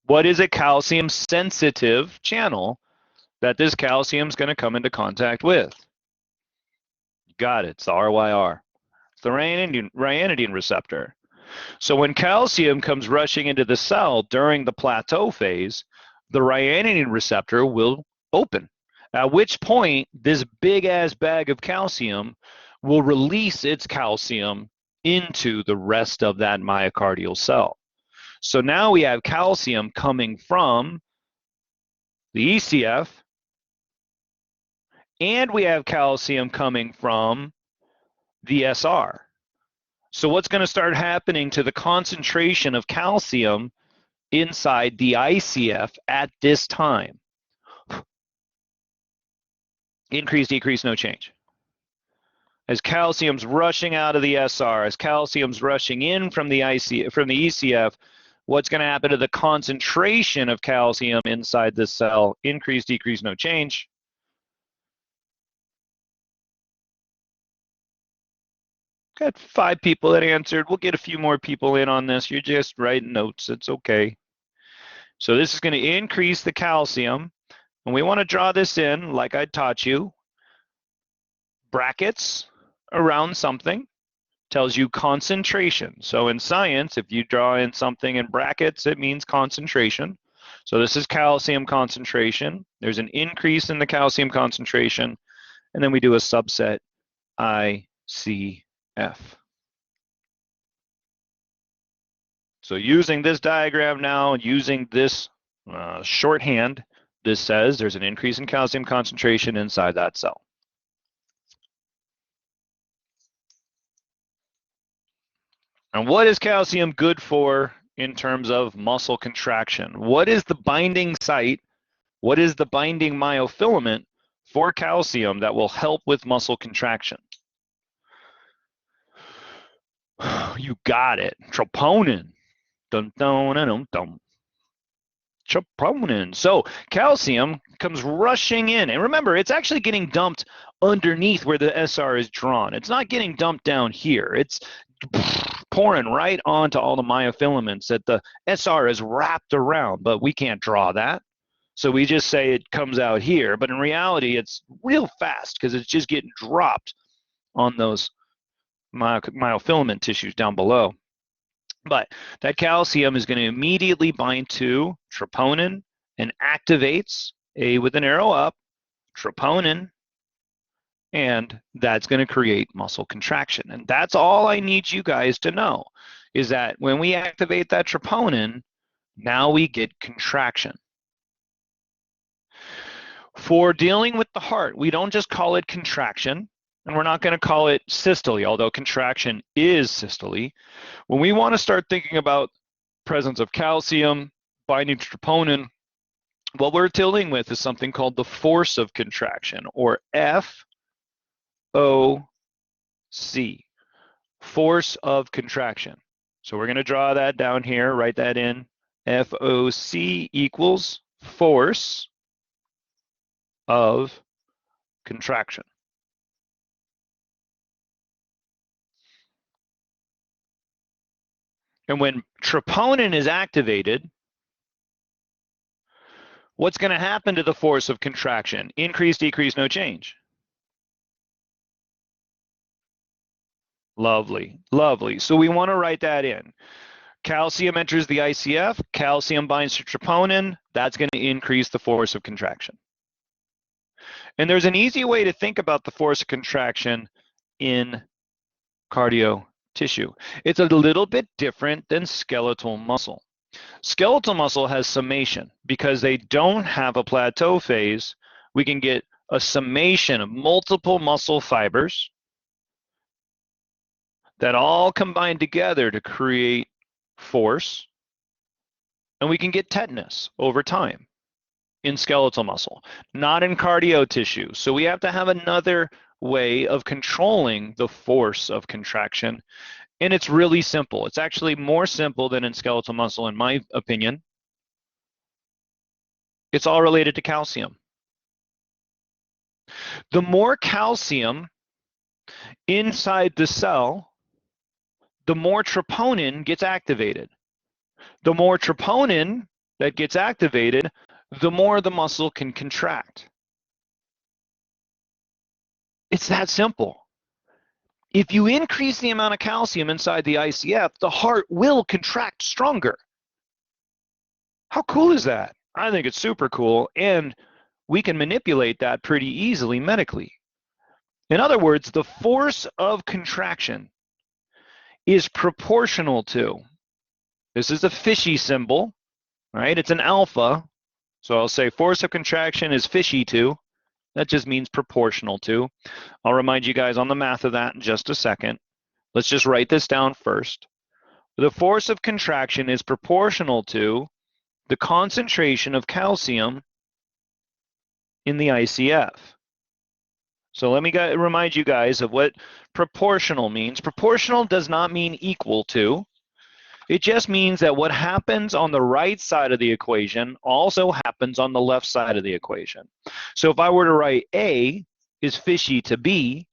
What is a calcium sensitive channel that this calcium is going to come into contact with? Got it. It's the RYR. It's the ryanodine receptor. So when calcium comes rushing into the cell during the plateau phase, the ryanodine receptor will open, at which point this big-ass bag of calcium will release its calcium into the rest of that myocardial cell. So now we have calcium coming from the ECF, and we have calcium coming from the SR. So what's going to start happening to the concentration of calcium inside the ICF at this time? Increase, decrease, no change. As calcium's rushing out of the SR, as calcium's rushing in from the ECF, what's going to happen to the concentration of calcium inside this cell? Increase, decrease, no change. Got 5 people that answered. We'll get a few more people in on this. You're just writing notes. It's okay. So this is going to increase the calcium. And we want to draw this in like I taught you. Brackets around something tells you concentration. So in science, if you draw in something in brackets, it means concentration. So this is calcium concentration. There's an increase in the calcium concentration. And then we do a subset ICF. So using this diagram now, using this shorthand, this says there's an increase in calcium concentration inside that cell. And what is calcium good for in terms of muscle contraction? What is the binding site? What is the binding myofilament for calcium that will help with muscle contraction? You got it. Troponin. Dun, dun, dun, dun, dun. Troponin. So calcium comes rushing in. And remember, it's actually getting dumped underneath where the SR is drawn. It's not getting dumped down here. It's pouring right onto all the myofilaments that the SR is wrapped around, but we can't draw that. So we just say it comes out here. But in reality, it's real fast because it's just getting dropped on those myofilament tissues down below. But that calcium is going to immediately bind to troponin and activates A with an arrow up, troponin, and that's going to create muscle contraction. And that's all I need you guys to know, is that when we activate that troponin, now we get contraction. For dealing with the heart, we don't just call it contraction, and we're not going to call it systole, although contraction is systole. When we want to start thinking about presence of calcium, binding to troponin, what we're dealing with is something called the force of contraction, or FOC, force of contraction. So we're going to draw that down here, write that in. FOC equals force of contraction. And when troponin is activated, what's going to happen to the force of contraction? Increase, decrease, no change. Lovely, lovely. So we want to write that in. Calcium enters the ICF, calcium binds to troponin, that's going to increase the force of contraction. And there's an easy way to think about the force of contraction in cardio tissue. It's a little bit different than skeletal muscle. Skeletal muscle has summation. Because they don't have a plateau phase, we can get a summation of multiple muscle fibers that all combine together to create force, and we can get tetanus over time in skeletal muscle, not in cardio tissue. So we have to have another way of controlling the force of contraction, and it's really simple. It's actually more simple than in skeletal muscle, in my opinion. It's all related to calcium. The more calcium inside the cell, the more troponin gets activated. The more troponin that gets activated, the more the muscle can contract. It's that simple. If you increase the amount of calcium inside the ICF, the heart will contract stronger. How cool is that? I think it's super cool, and we can manipulate that pretty easily medically. In other words, the force of contraction is proportional to, this is a fishy symbol, right? It's an alpha. So I'll say force of contraction is fishy to. That just means proportional to. I'll remind you guys on the math of that in just a second. Let's just write this down first. The force of contraction is proportional to the concentration of calcium in the ICF. So let me remind you guys of what proportional means. Proportional does not mean equal to. It just means that what happens on the right side of the equation also happens on the left side of the equation. So if I were to write A is fishy to B,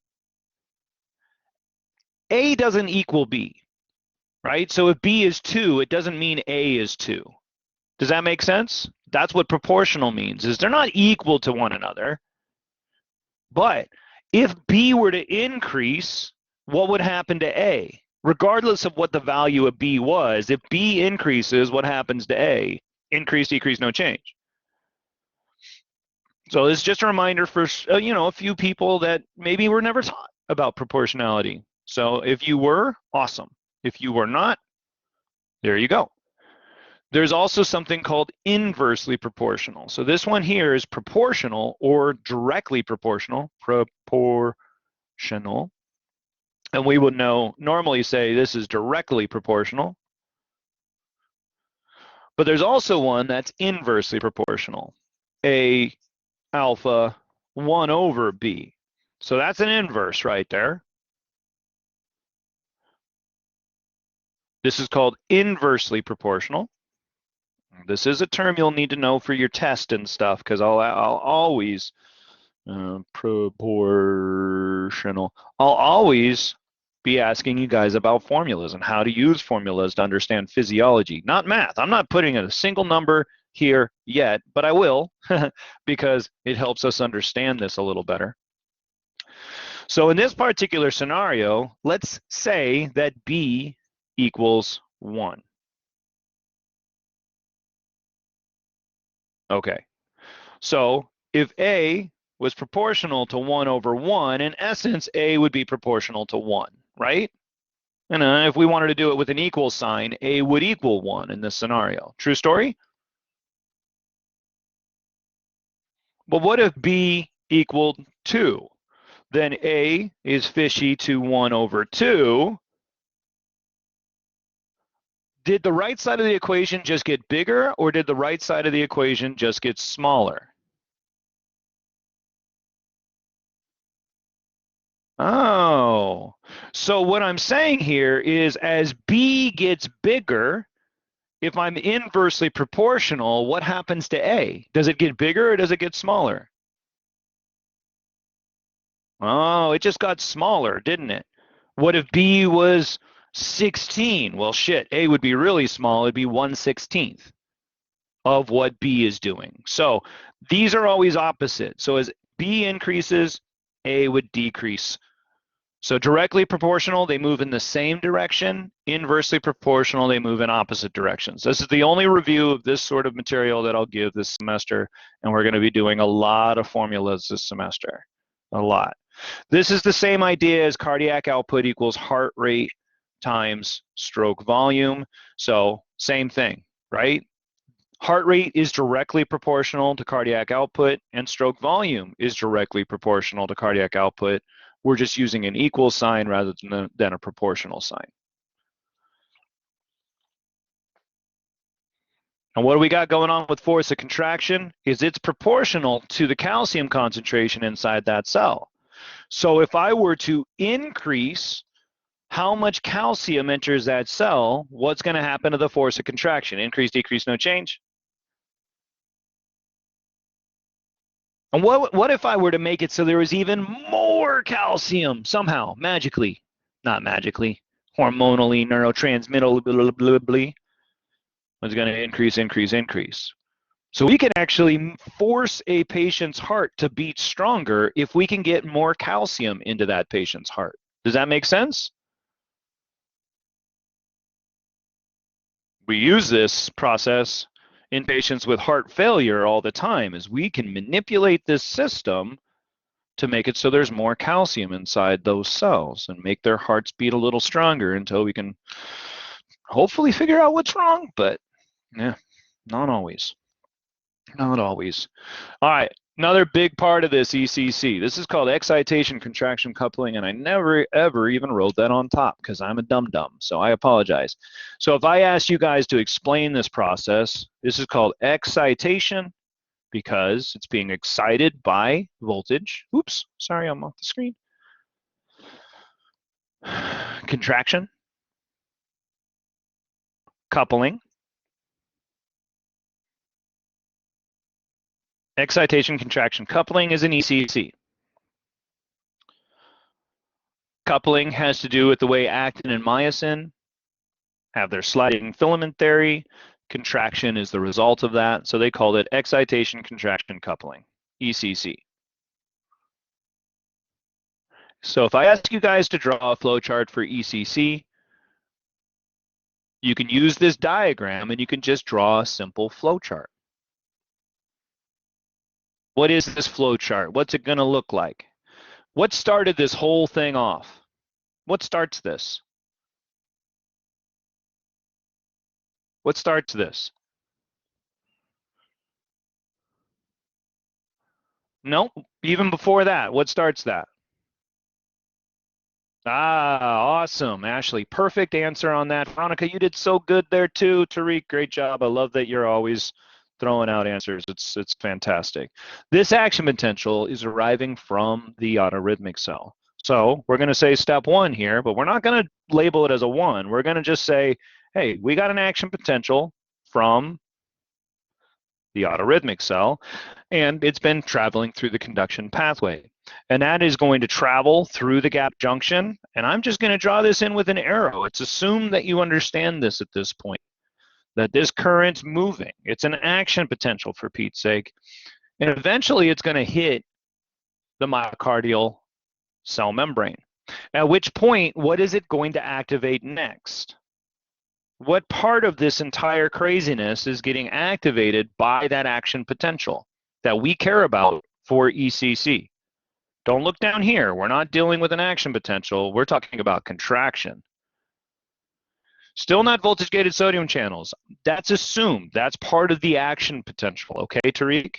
A doesn't equal B, right? So if B is 2, it doesn't mean A is 2. Does that make sense? That's what proportional means, is they're not equal to one another. But if B were to increase, what would happen to A? Regardless of what the value of B was, if B increases, what happens to A? Increase, decrease, no change. So this is just a reminder for a few people that maybe were never taught about proportionality. So if you were, awesome. If you were not, there you go. There's also something called inversely proportional. So this one here is proportional or directly proportional, and we would normally say this is directly proportional. But there's also one that's inversely proportional, A alpha 1 over B. So that's an inverse right there. This is called inversely proportional. This is a term you'll need to know for your test and stuff, because I'll always proportional. I'll always be asking you guys about formulas and how to use formulas to understand physiology, not math. I'm not putting a single number here yet, but I will because it helps us understand this a little better. So in this particular scenario, let's say that B equals 1. Okay, so if A was proportional to 1 over 1, in essence, A would be proportional to 1, right? And if we wanted to do it with an equal sign, A would equal 1 in this scenario. True story? But what if B equaled 2? Then A is fishy to 1 over 2. Did the right side of the equation just get bigger, or did the right side of the equation just get smaller? Oh, so what I'm saying here is as B gets bigger, if I'm inversely proportional, what happens to A? Does it get bigger or does it get smaller? Oh, it just got smaller, didn't it? What if B was 16? Well, shit, A would be really small. It'd be 1/16 of what B is doing. So these are always opposite. So as B increases, A would decrease. So directly proportional, they move in the same direction. Inversely proportional, they move in opposite directions. This is the only review of this sort of material that I'll give this semester, and we're going to be doing a lot of formulas this semester, a lot. This is the same idea as cardiac output equals heart rate times stroke volume. So same thing, right? Heart rate is directly proportional to cardiac output, and stroke volume is directly proportional to cardiac output. We're just using an equal sign rather than a proportional sign. And what do we got going on with force of contraction? Is it's proportional to the calcium concentration inside that cell. So if I were to increase how much calcium enters that cell, what's going to happen to the force of contraction? Increase, decrease, no change? And what if I were to make it so there was even more calcium somehow, magically, not magically, hormonally, neurotransmittably, it's going to increase, increase, increase. So we can actually force a patient's heart to beat stronger if we can get more calcium into that patient's heart. Does that make sense? We use this process in patients with heart failure all the time, is we can manipulate this system to make it so there's more calcium inside those cells and make their hearts beat a little stronger until we can hopefully figure out what's wrong, but yeah, not always. Not always. All right, another big part of this ECC. This is called excitation contraction coupling, and I never ever even wrote that on top because I'm a dum-dum, so I apologize. So if I asked you guys to explain this process, this is called excitation because it's being excited by voltage. Oops, sorry, I'm off the screen. Contraction, coupling, excitation, contraction, coupling is an ECC. Coupling has to do with the way actin and myosin have their sliding filament theory. Contraction is the result of that, so they called it excitation, contraction, coupling, ECC. So if I ask you guys to draw a flowchart for ECC, you can use this diagram and you can just draw a simple flowchart. What is this flowchart? What's it going to look like? What started this whole thing off? What starts this? What starts this? No, even before that. What starts that? Ah, awesome, Ashley. Perfect answer on that. Veronica, you did so good there too. Tariq, great job. I love that you're always throwing out answers. It's fantastic. This action potential is arriving from the autorhythmic cell. So we're going to say step 1 here, but we're not going to label it as a 1. We're going to just say, hey, we got an action potential from the autorhythmic cell, and it's been traveling through the conduction pathway. And that is going to travel through the gap junction, and I'm just going to draw this in with an arrow. It's assumed that you understand this at this point, that this current's moving. It's an action potential, for Pete's sake. And eventually it's going to hit the myocardial cell membrane. At which point, what is it going to activate next? What part of this entire craziness is getting activated by that action potential that we care about for ECC? Don't look down here. We're not dealing with an action potential. We're talking about contraction. Still not voltage-gated sodium channels. That's assumed. That's part of the action potential. Okay, Tariq?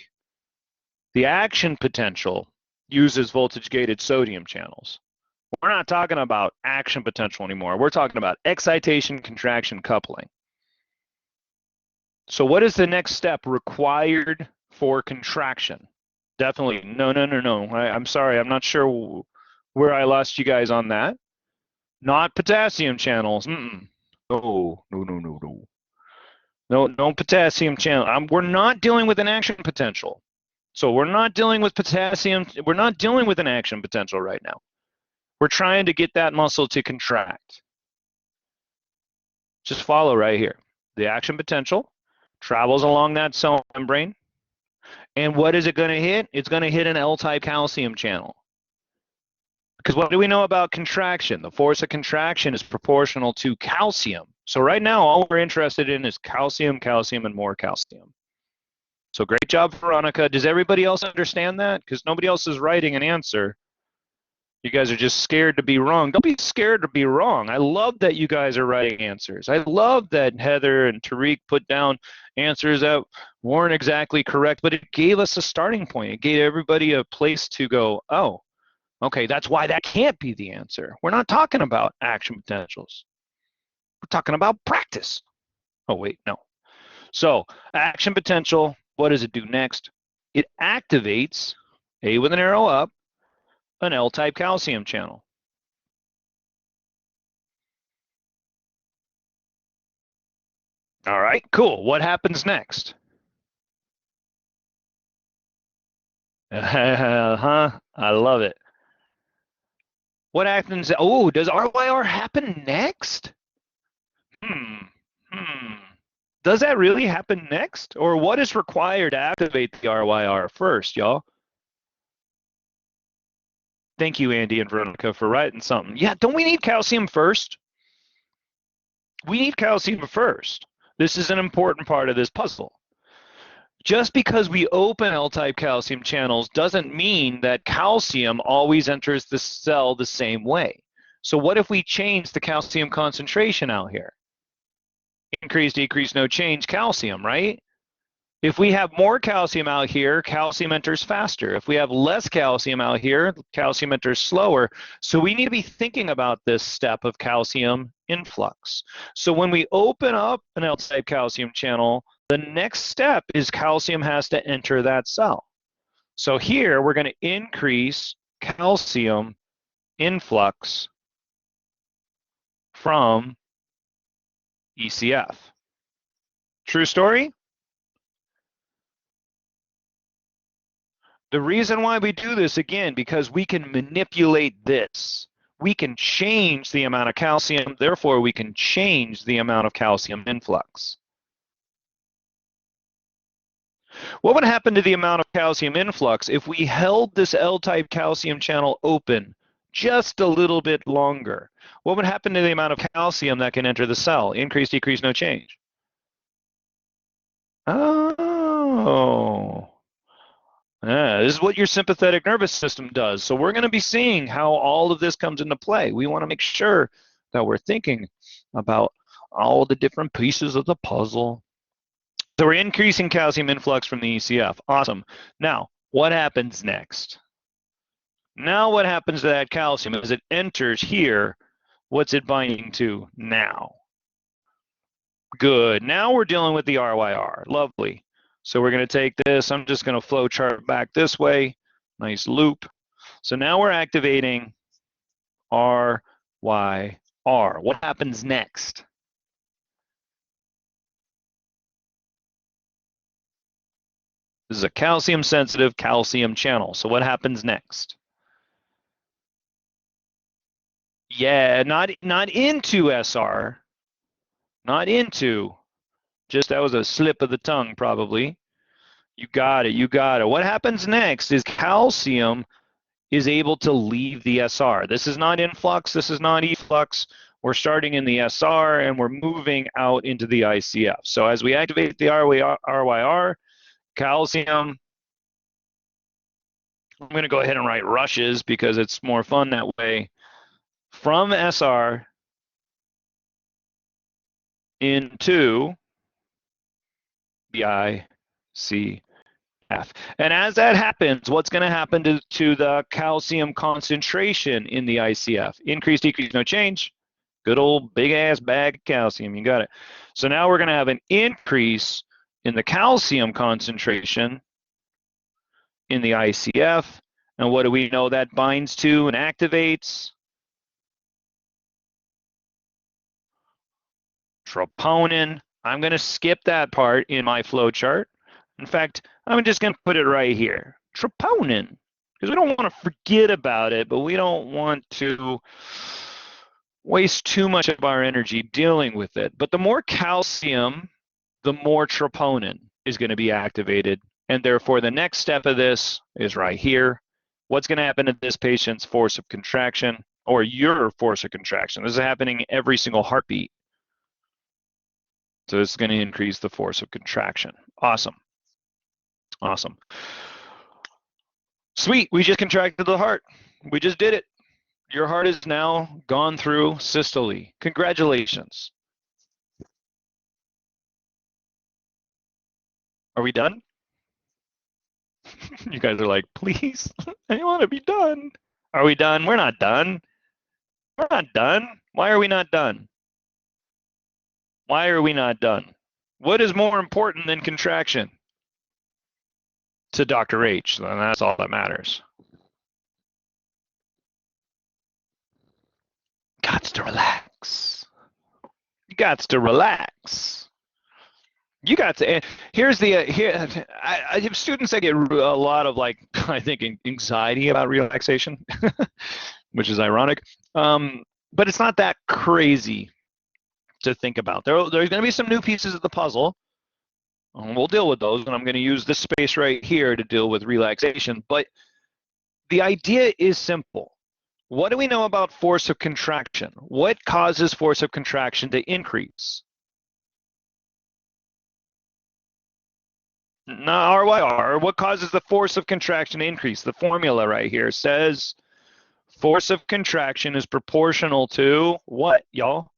The action potential uses voltage-gated sodium channels. We're not talking about action potential anymore. We're talking about excitation, contraction, coupling. So what is the next step required for contraction? Definitely, no. I'm sorry, I'm not sure where I lost you guys on that. Not potassium channels. No. No potassium channel. We're not dealing with an action potential. So we're not dealing with potassium. We're not dealing with an action potential right now. We're trying to get that muscle to contract. Just follow right here. The action potential travels along that cell membrane. And what is it going to hit? It's going to hit an L-type calcium channel. Because what do we know about contraction? The force of contraction is proportional to calcium. So right now, all we're interested in is calcium, calcium, and more calcium. So great job, Veronica. Does everybody else understand that? Because nobody else is writing an answer. You guys are just scared to be wrong. Don't be scared to be wrong. I love that you guys are writing answers. I love that Heather and Tariq put down answers that weren't exactly correct, but it gave us a starting point. It gave everybody a place to go, oh, okay, that's why that can't be the answer. We're not talking about action potentials. We're talking about practice. Oh, wait, no. So action potential, what does it do next? It activates, A with an arrow up, an L-type calcium channel. All right, cool. What happens next? I love it. What happens? Oh, does RYR happen next? Does that really happen next? Or what is required to activate the RYR first, y'all? Thank you, Andy and Veronica, for writing something. Yeah, don't we need calcium first? We need calcium first. This is an important part of this puzzle. Just because we open L-type calcium channels doesn't mean that calcium always enters the cell the same way. So what if we change the calcium concentration out here? Increase, decrease, no change, calcium, right? If we have more calcium out here, calcium enters faster. If we have less calcium out here, calcium enters slower. So we need to be thinking about this step of calcium influx. So when we open up an L-type calcium channel, the next step is calcium has to enter that cell. So here we're going to increase calcium influx from ECF. True story? The reason why we do this, again, because we can manipulate this. We can change the amount of calcium, therefore we can change the amount of calcium influx. What would happen to the amount of calcium influx if we held this L-type calcium channel open just a little bit longer? What would happen to the amount of calcium that can enter the cell? Increase, decrease, no change. Oh. Yeah, this is what your sympathetic nervous system does. So we're going to be seeing how all of this comes into play. We want to make sure that we're thinking about all the different pieces of the puzzle. So we're increasing calcium influx from the ECF. Awesome. Now, what happens next? Now what happens to that calcium as it enters here? What's it binding to now? Good. Now we're dealing with the RYR. Lovely. So we're going to take this. I'm just going to flow chart back this way. Nice loop. So now we're activating RYR. What happens next? This is a calcium-sensitive calcium channel. So what happens next? Yeah, not into SR. Not into. Just that was a slip of the tongue, probably. You got it. You got it. What happens next is calcium is able to leave the SR. This is not influx. This is not efflux. We're starting in the SR and we're moving out into the ICF. So as we activate the RYR, calcium, I'm going to go ahead and write rushes because it's more fun that way. From SR into the ICF. And as that happens, what's going to happen to the calcium concentration in the ICF? Increase, decrease, no change. Good old big ass bag of calcium. You got it. So now we're going to have an increase in the calcium concentration in the ICF. And what do we know that binds to and activates? Troponin. I'm going to skip that part in my flow chart. In fact, I'm just going to put it right here. Troponin. Because we don't want to forget about it, but we don't want to waste too much of our energy dealing with it. But the more calcium, the more troponin is going to be activated. And therefore, the next step of this is right here. What's going to happen to this patient's force of contraction, or your force of contraction? This is happening every single heartbeat. So it's going to increase the force of contraction. Awesome. Awesome. Sweet, we just contracted the heart. We just did it. Your heart is now gone through systole. Congratulations. Are we done? You guys are like, please, I want to be done. Are we done? We're not done. We're not done. Why are we not done? Why are we not done? What is more important than contraction? To Dr. H, then that's all that matters. Gots to relax. You got to relax. You got to. Here's the I have students that get a lot of, like, I think, anxiety about relaxation, which is ironic. But it's not that crazy to think about. There's going to be some new pieces of the puzzle. We'll deal with those, and I'm going to use this space right here to deal with relaxation. But the idea is simple. What do we know about force of contraction? What causes force of contraction to increase? No, RYR. What causes the force of contraction to increase? The formula right here says force of contraction is proportional to what, y'all?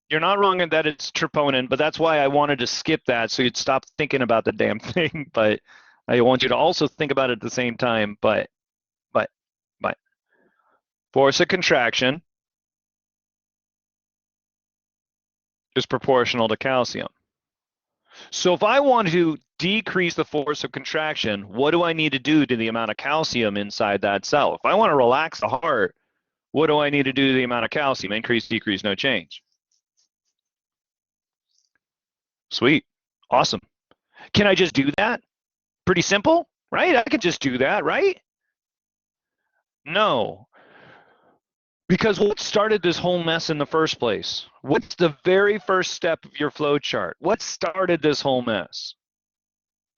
You're not wrong in that it's troponin, but that's why I wanted to skip that so you'd stop thinking about the damn thing. But I want you to also think about it at the same time. But force of contraction is proportional to calcium. So if I want to decrease the force of contraction, what do I need to do to the amount of calcium inside that cell? If I want to relax the heart, what do I need to do to the amount of calcium? Increase, decrease, no change. Sweet. Awesome. Can I just do that? Pretty simple, right? I could just do that, right? No. Because what started this whole mess in the first place? What's the very first step of your flow chart? What started this whole mess?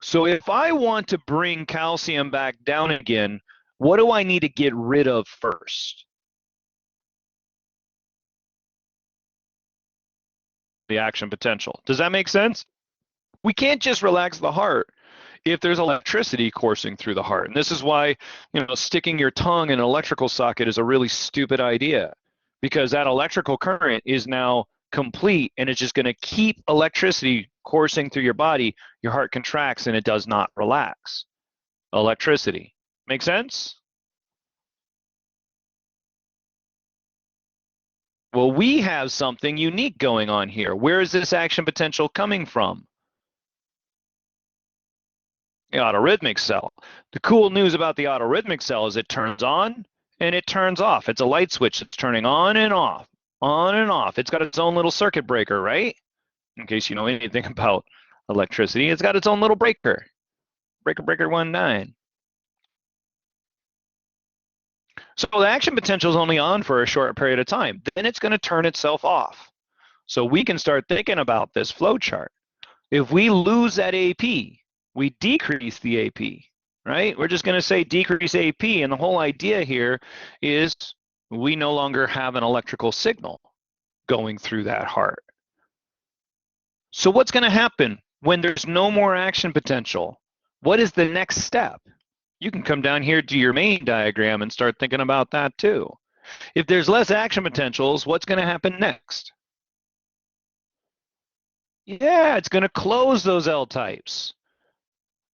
So if I want to bring calcium back down again, what do I need to get rid of first? The action potential. Does that make sense? We can't just relax the heart if there's electricity coursing through the heart. And this is why, sticking your tongue in an electrical socket is a really stupid idea, because that electrical current is now complete and it's just going to keep electricity coursing through your body. Your heart contracts and it does not relax. Electricity. Make sense? Well, we have something unique going on here. Where is this action potential coming from? The autorhythmic cell. The cool news about the autorhythmic cell is it turns on and it turns off. It's a light switch that's turning on and off, on and off. It's got its own little circuit breaker, right? In case you know anything about electricity, it's got its own little breaker. Breaker 19. So the action potential is only on for a short period of time. Then it's going to turn itself off. So we can start thinking about this flow chart. If we lose that AP, we decrease the AP, right? We're just going to say decrease AP, and the whole idea here is we no longer have an electrical signal going through that heart. So what's going to happen when there's no more action potential? What is the next step? You can come down here to your main diagram and start thinking about that too. If there's less action potentials, what's going to happen next? Yeah, it's going to close those L types.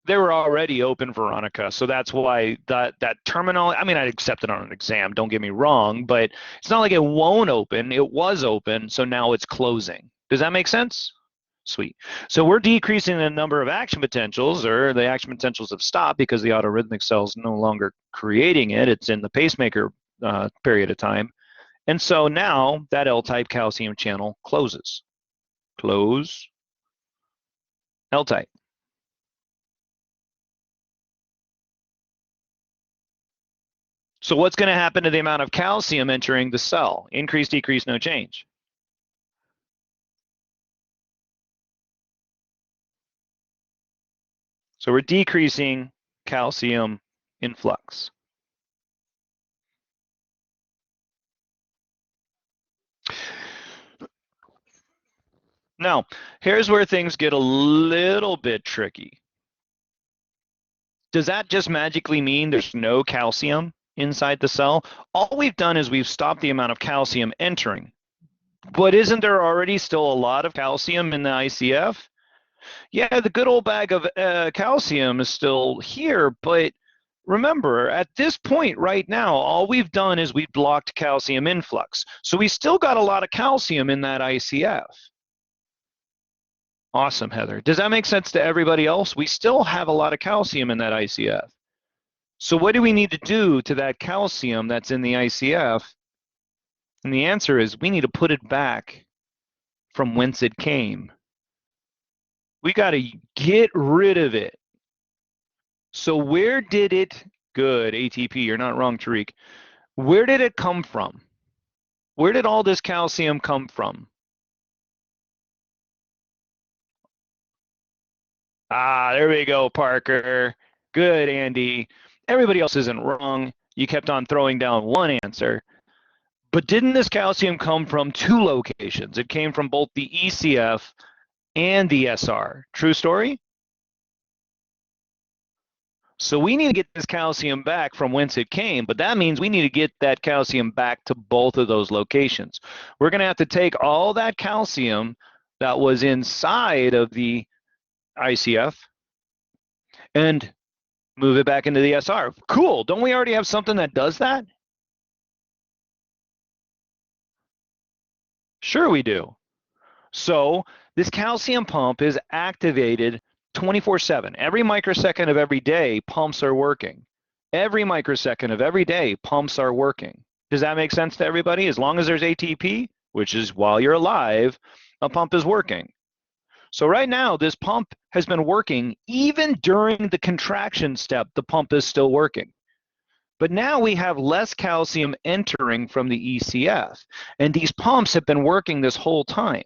They were already open, Veronica. So that's why that terminal, I mean, I'd accept it on an exam, don't get me wrong, but it's not like it won't open. It was open, so now it's closing. Does that make sense? Sweet. So we're decreasing the number of action potentials, or the action potentials have stopped because the autorhythmic cell is no longer creating it. It's in the pacemaker period of time. And so now that L-type calcium channel closes. Close. L-type. So what's going to happen to the amount of calcium entering the cell? Increase, decrease, no change. So we're decreasing calcium influx. Now, here's where things get a little bit tricky. Does that just magically mean there's no calcium inside the cell? All we've done is we've stopped the amount of calcium entering. But isn't there already still a lot of calcium in the ICF? Yeah, the good old bag of calcium is still here, but remember, at this point right now, all we've done is we've blocked calcium influx. So we still got a lot of calcium in that ICF. Awesome, Heather. Does that make sense to everybody else? We still have a lot of calcium in that ICF. So what do we need to do to that calcium that's in the ICF? And the answer is we need to put it back from whence it came. We got to get rid of it. So where did it, good, ATP, you're not wrong, Tariq. Where did it come from? Where did all this calcium come from? Ah, there we go, Parker. Good, Andy. Everybody else isn't wrong. You kept on throwing down one answer. But didn't this calcium come from two locations? It came from both the ECF and the SR. True story? So we need to get this calcium back from whence it came, but that means we need to get that calcium back to both of those locations. We're going to have to take all that calcium that was inside of the ICF and move it back into the SR. Cool. Don't we already have something that does that? Sure we do. So this calcium pump is activated 24/7. Every microsecond of every day, pumps are working. Every microsecond of every day, pumps are working. Does that make sense to everybody? As long as there's ATP, which is while you're alive, a pump is working. So right now, this pump has been working even during the contraction step, the pump is still working. But now we have less calcium entering from the ECF, and these pumps have been working this whole time.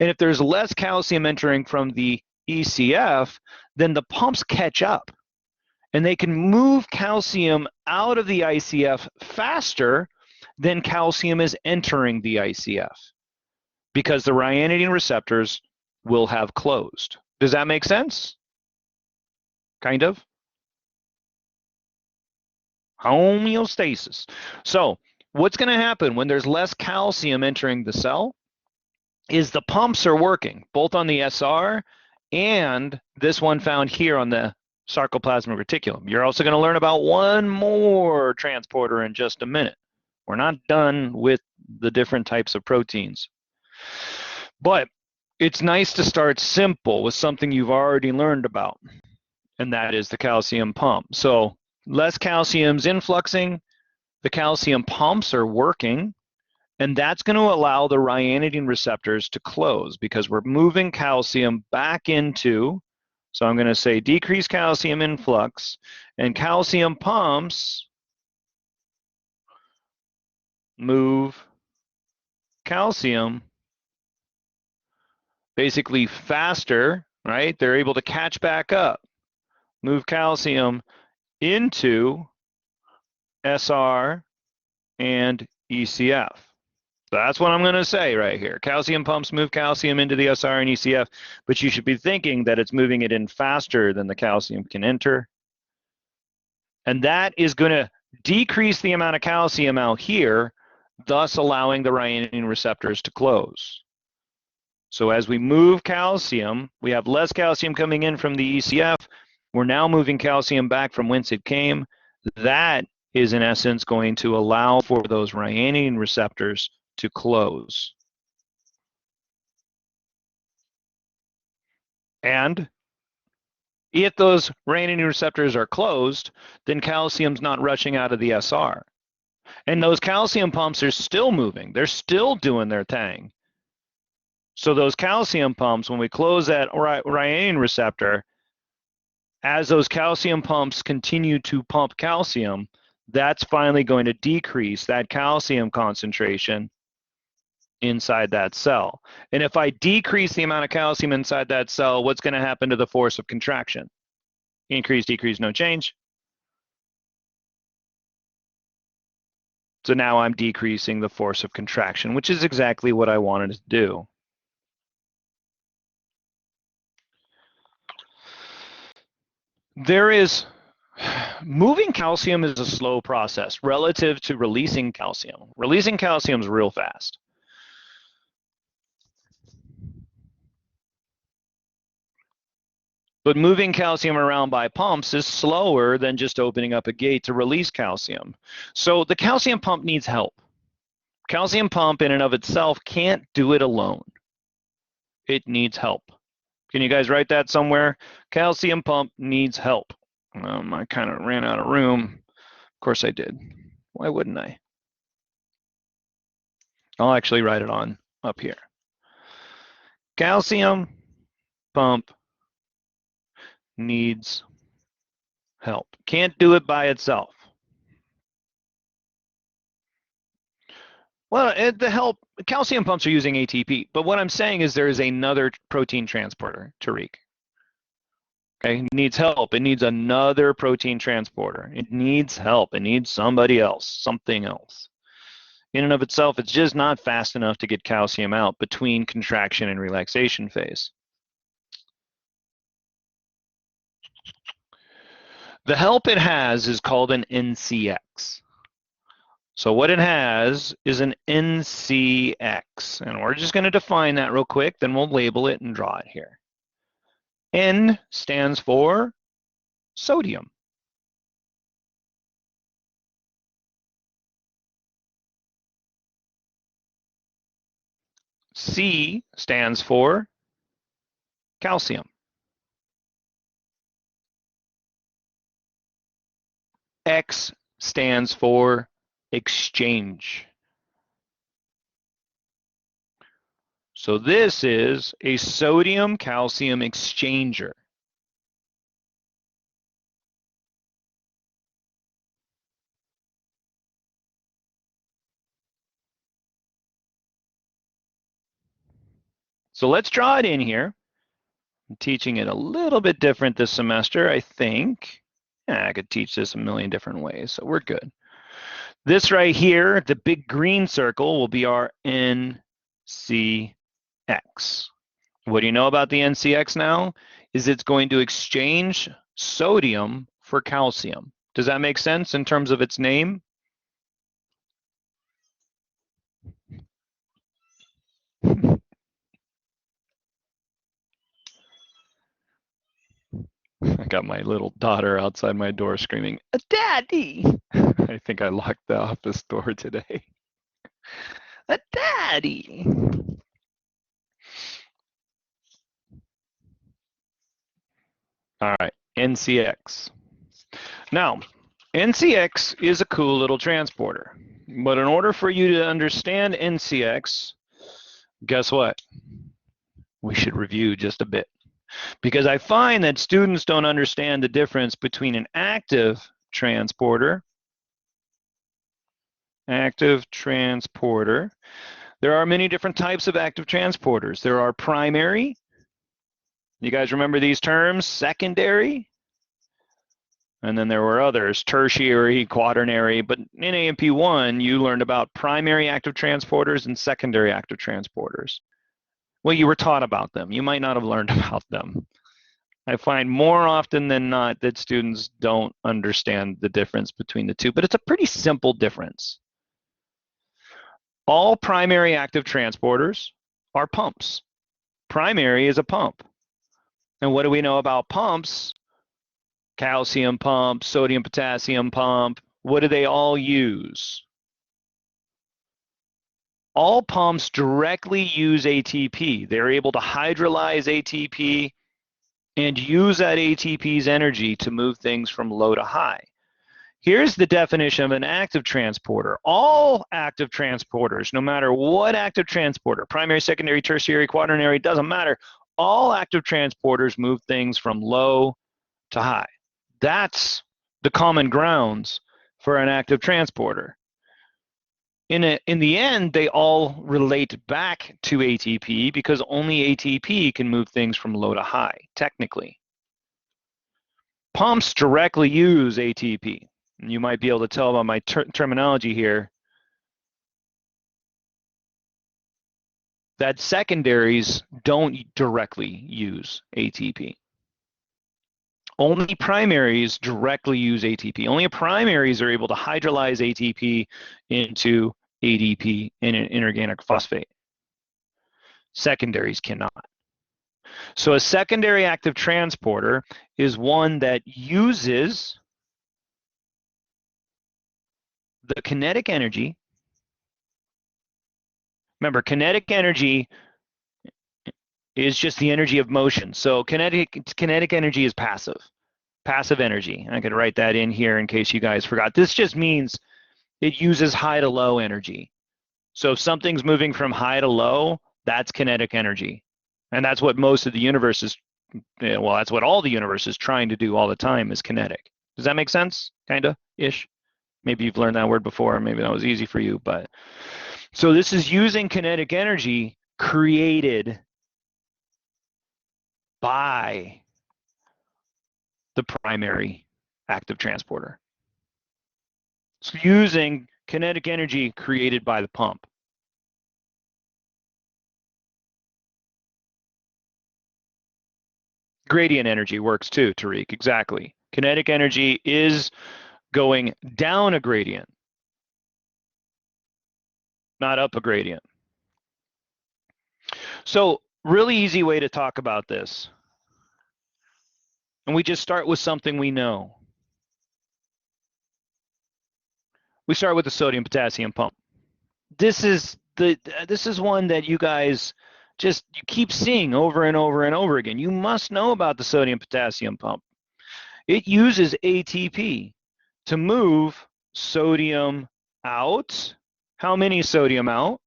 And if there's less calcium entering from the ECF, then the pumps catch up, and they can move calcium out of the ICF faster than calcium is entering the ICF, because the ryanodine receptors will have closed. Does that make sense? Kind of. Homeostasis. So what's going to happen when there's less calcium entering the cell is the pumps are working, both on the SR and this one found here on the sarcoplasmic reticulum. You're also going to learn about one more transporter in just a minute. We're not done with the different types of proteins. But it's nice to start simple with something you've already learned about, and that is the calcium pump. So less calcium's influxing, the calcium pumps are working, and that's going to allow the ryanodine receptors to close because we're moving calcium back into, so I'm going to say decrease calcium influx, and calcium pumps move calcium basically faster, right? They're able to catch back up, move calcium into SR and ECF. So that's what I'm going to say right here. Calcium pumps move calcium into the SR and ECF, but you should be thinking that it's moving it in faster than the calcium can enter. And that is going to decrease the amount of calcium out here, thus allowing the ryanodine receptors to close. So as we move calcium, we have less calcium coming in from the ECF. We're now moving calcium back from whence it came. That is in essence going to allow for those ryanine receptors to close. And if those ryanine receptors are closed, then calcium's not rushing out of the SR. And those calcium pumps are still moving. They're still doing their thing. So those calcium pumps, when we close that ryanine receptor, as those calcium pumps continue to pump calcium, that's finally going to decrease that calcium concentration inside that cell. And if I decrease the amount of calcium inside that cell, what's going to happen to the force of contraction? Increase, decrease, no change. So now I'm decreasing the force of contraction, which is exactly what I wanted to do. Moving calcium is a slow process relative to releasing calcium. Releasing calcium is real fast. But moving calcium around by pumps is slower than just opening up a gate to release calcium. So the calcium pump needs help. Calcium pump in and of itself can't do it alone. It needs help. Can you guys write that somewhere? Calcium pump needs help. I kind of ran out of room. Of course I did. Why wouldn't I? I'll actually write it on up here. Calcium pump needs help. Can't do it by itself. Well, calcium pumps are using ATP, but what I'm saying is there is another protein transporter, Tariq. Okay, it needs help. It needs another protein transporter. It needs help. It needs somebody else, something else. In and of itself, it's just not fast enough to get calcium out between contraction and relaxation phase. The help it has is called an NCX. So what it has is an NCX, and we're just going to define that real quick, then we'll label it and draw it here. N stands for sodium. C stands for calcium. X stands for exchange. So this is a sodium-calcium exchanger. So let's draw it in here. I'm teaching it a little bit different this semester, I think. Yeah, I could teach this a million different ways, so we're good. This right here, the big green circle, will be our NCX. What do you know about the NCX now? Is it's going to exchange sodium for calcium. Does that make sense in terms of its name? I got my little daughter outside my door screaming, "Daddy!" I think I locked the office door today. A daddy! All right, NCX. Now, NCX is a cool little transporter, but in order for you to understand NCX, guess what? We should review just a bit, because I find that students don't understand the difference between an active transporter. Active transporter. There are many different types of active transporters. There are primary. You guys remember these terms? Secondary. And then there were others, tertiary, quaternary. But in A&P1, you learned about primary active transporters and secondary active transporters. Well, you were taught about them. You might not have learned about them. I find more often than not that students don't understand the difference between the two, but it's a pretty simple difference. All primary active transporters are pumps. Primary is a pump. And what do we know about pumps? calcium pump, sodium potassium pump. What do they all use? All pumps directly use ATP. They're able to hydrolyze ATP and use that ATP's energy to move things from low to high. Here's the definition of an active transporter. All active transporters, no matter what active transporter, primary, secondary, tertiary, quaternary, doesn't matter. All active transporters move things from low to high. That's the common grounds for an active transporter. In the end, they all relate back to ATP because only ATP can move things from low to high, technically. Pumps directly use ATP. You might be able to tell by my terminology here that secondaries don't directly use ATP. Only primaries directly use ATP. Only primaries are able to hydrolyze ATP into ADP in an inorganic phosphate. Secondaries cannot. So a secondary active transporter is one that uses the kinetic energy. Remember, kinetic energy is just the energy of motion. So kinetic energy is passive energy. I could write that in here in case you guys forgot. This just means it uses high to low energy. So if something's moving from high to low, that's kinetic energy. And that's what most of the universe is, well, that's what all the universe is trying to do all the time is kinetic. Does that make sense? Kinda, ish? Maybe you've learned that word before, maybe that was easy for you, but. So this is using kinetic energy created by the primary active transporter. So using kinetic energy created by the pump. Gradient energy works too, Tariq, exactly. Kinetic energy is going down a gradient, not up a gradient. So really easy way to talk about this. And we just start with something we know. We start with the sodium potassium pump. This is one that you guys you keep seeing over and over and over again. You must know about the sodium potassium pump. It uses ATP to move sodium out. How many sodium out?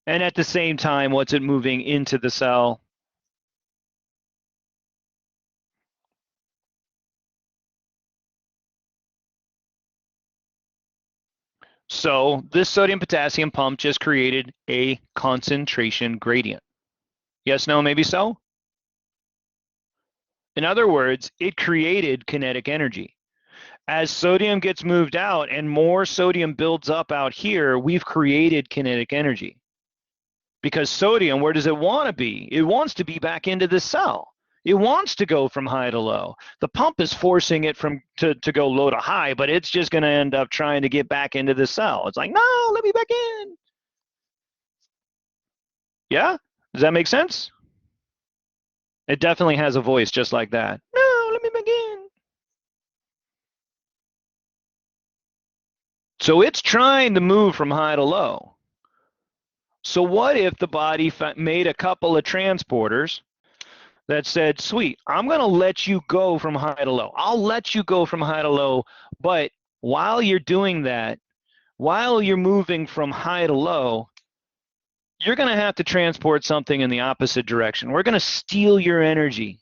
And at the same time, what's it moving into the cell? So this sodium potassium pump just created a concentration gradient. Yes, no, maybe so? In other words, it created kinetic energy. As sodium gets moved out and more sodium builds up out here, we've created kinetic energy. Because sodium, where does it want to be? It wants to be back into the cell. It wants to go from high to low. The pump is forcing it to go low to high, but it's just going to end up trying to get back into the cell. It's like, no, let me back in. Yeah? Does that make sense? It definitely has a voice just like that. No, let me back in. So it's trying to move from high to low. So what if the body made a couple of transporters that said, sweet, I'm going to let you go from high to low. I'll let you go from high to low, but while you're doing that, while you're moving from high to low, you're going to have to transport something in the opposite direction. We're going to steal your energy,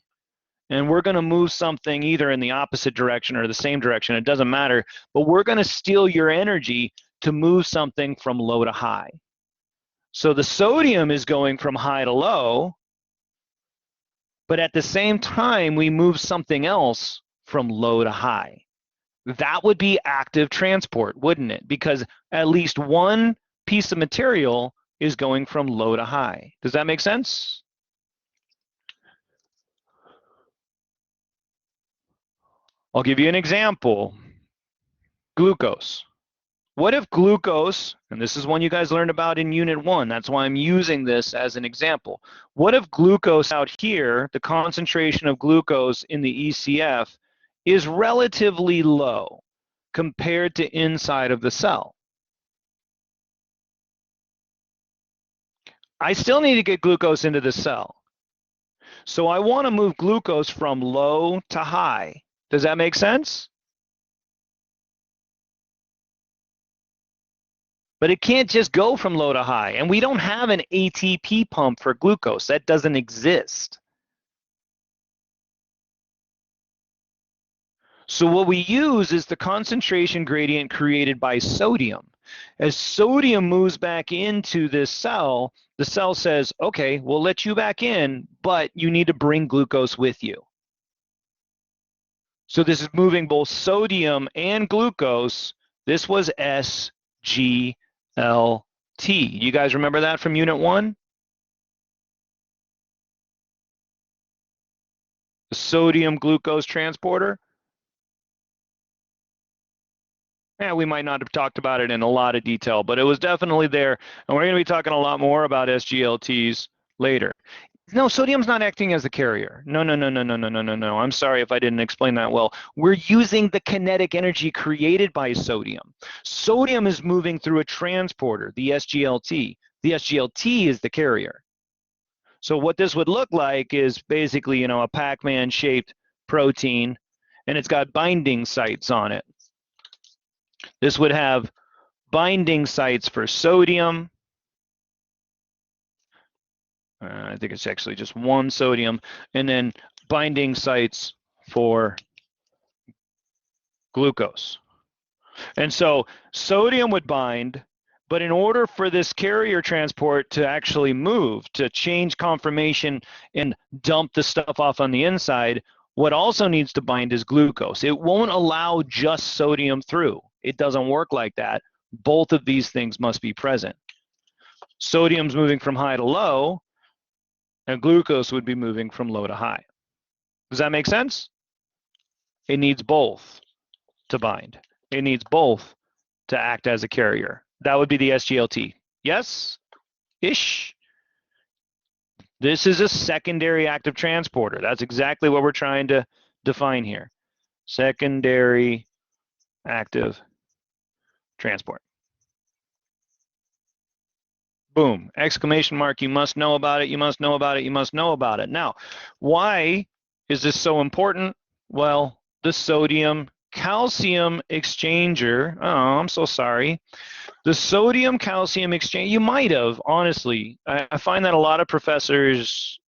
and we're going to move something either in the opposite direction or the same direction. It doesn't matter, but we're going to steal your energy to move something from low to high. So the sodium is going from high to low, but at the same time, we move something else from low to high. That would be active transport, wouldn't it? Because at least one piece of material is going from low to high. Does that make sense? I'll give you an example. Glucose. What if glucose, and this is one you guys learned about in Unit 1, that's why I'm using this as an example. What if glucose out here, the concentration of glucose in the ECF, is relatively low compared to inside of the cell? I still need to get glucose into the cell. So I want to move glucose from low to high. Does that make sense? But it can't just go from low to high. And we don't have an ATP pump for glucose. That doesn't exist. So what we use is the concentration gradient created by sodium. As sodium moves back into this cell, the cell says, okay, we'll let you back in, but you need to bring glucose with you. So this is moving both sodium and glucose. This was SGLT. You guys remember that from Unit 1? The sodium glucose transporter. Yeah, we might not have talked about it in a lot of detail, but it was definitely there. And we're going to be talking a lot more about SGLTs later. No, sodium's not acting as the carrier. No. I'm sorry if I didn't explain that well. We're using the kinetic energy created by sodium. Sodium is moving through a transporter, the SGLT. The SGLT is the carrier. So what this would look like is basically, a Pac-Man shaped protein, and it's got binding sites on it. This would have binding sites for sodium. I think it's actually just one sodium, and then binding sites for glucose. And so sodium would bind, but in order for this carrier transport to actually move, to change conformation and dump the stuff off on the inside, what also needs to bind is glucose. It won't allow just sodium through. It doesn't work like that. Both of these things must be present. Sodium's moving from high to low, and glucose would be moving from low to high. Does that make sense? It needs both to bind. It needs both to act as a carrier. That would be the SGLT. Yes? Ish? This is a secondary active transporter. That's exactly what we're trying to define here. Secondary active transport. Boom, exclamation mark, you must know about it, you must know about it, you must know about it. Now, why is this so important? Well, the sodium calcium exchanger, oh, I'm so sorry. The sodium calcium exchange, you might have, honestly, I find that a lot of professors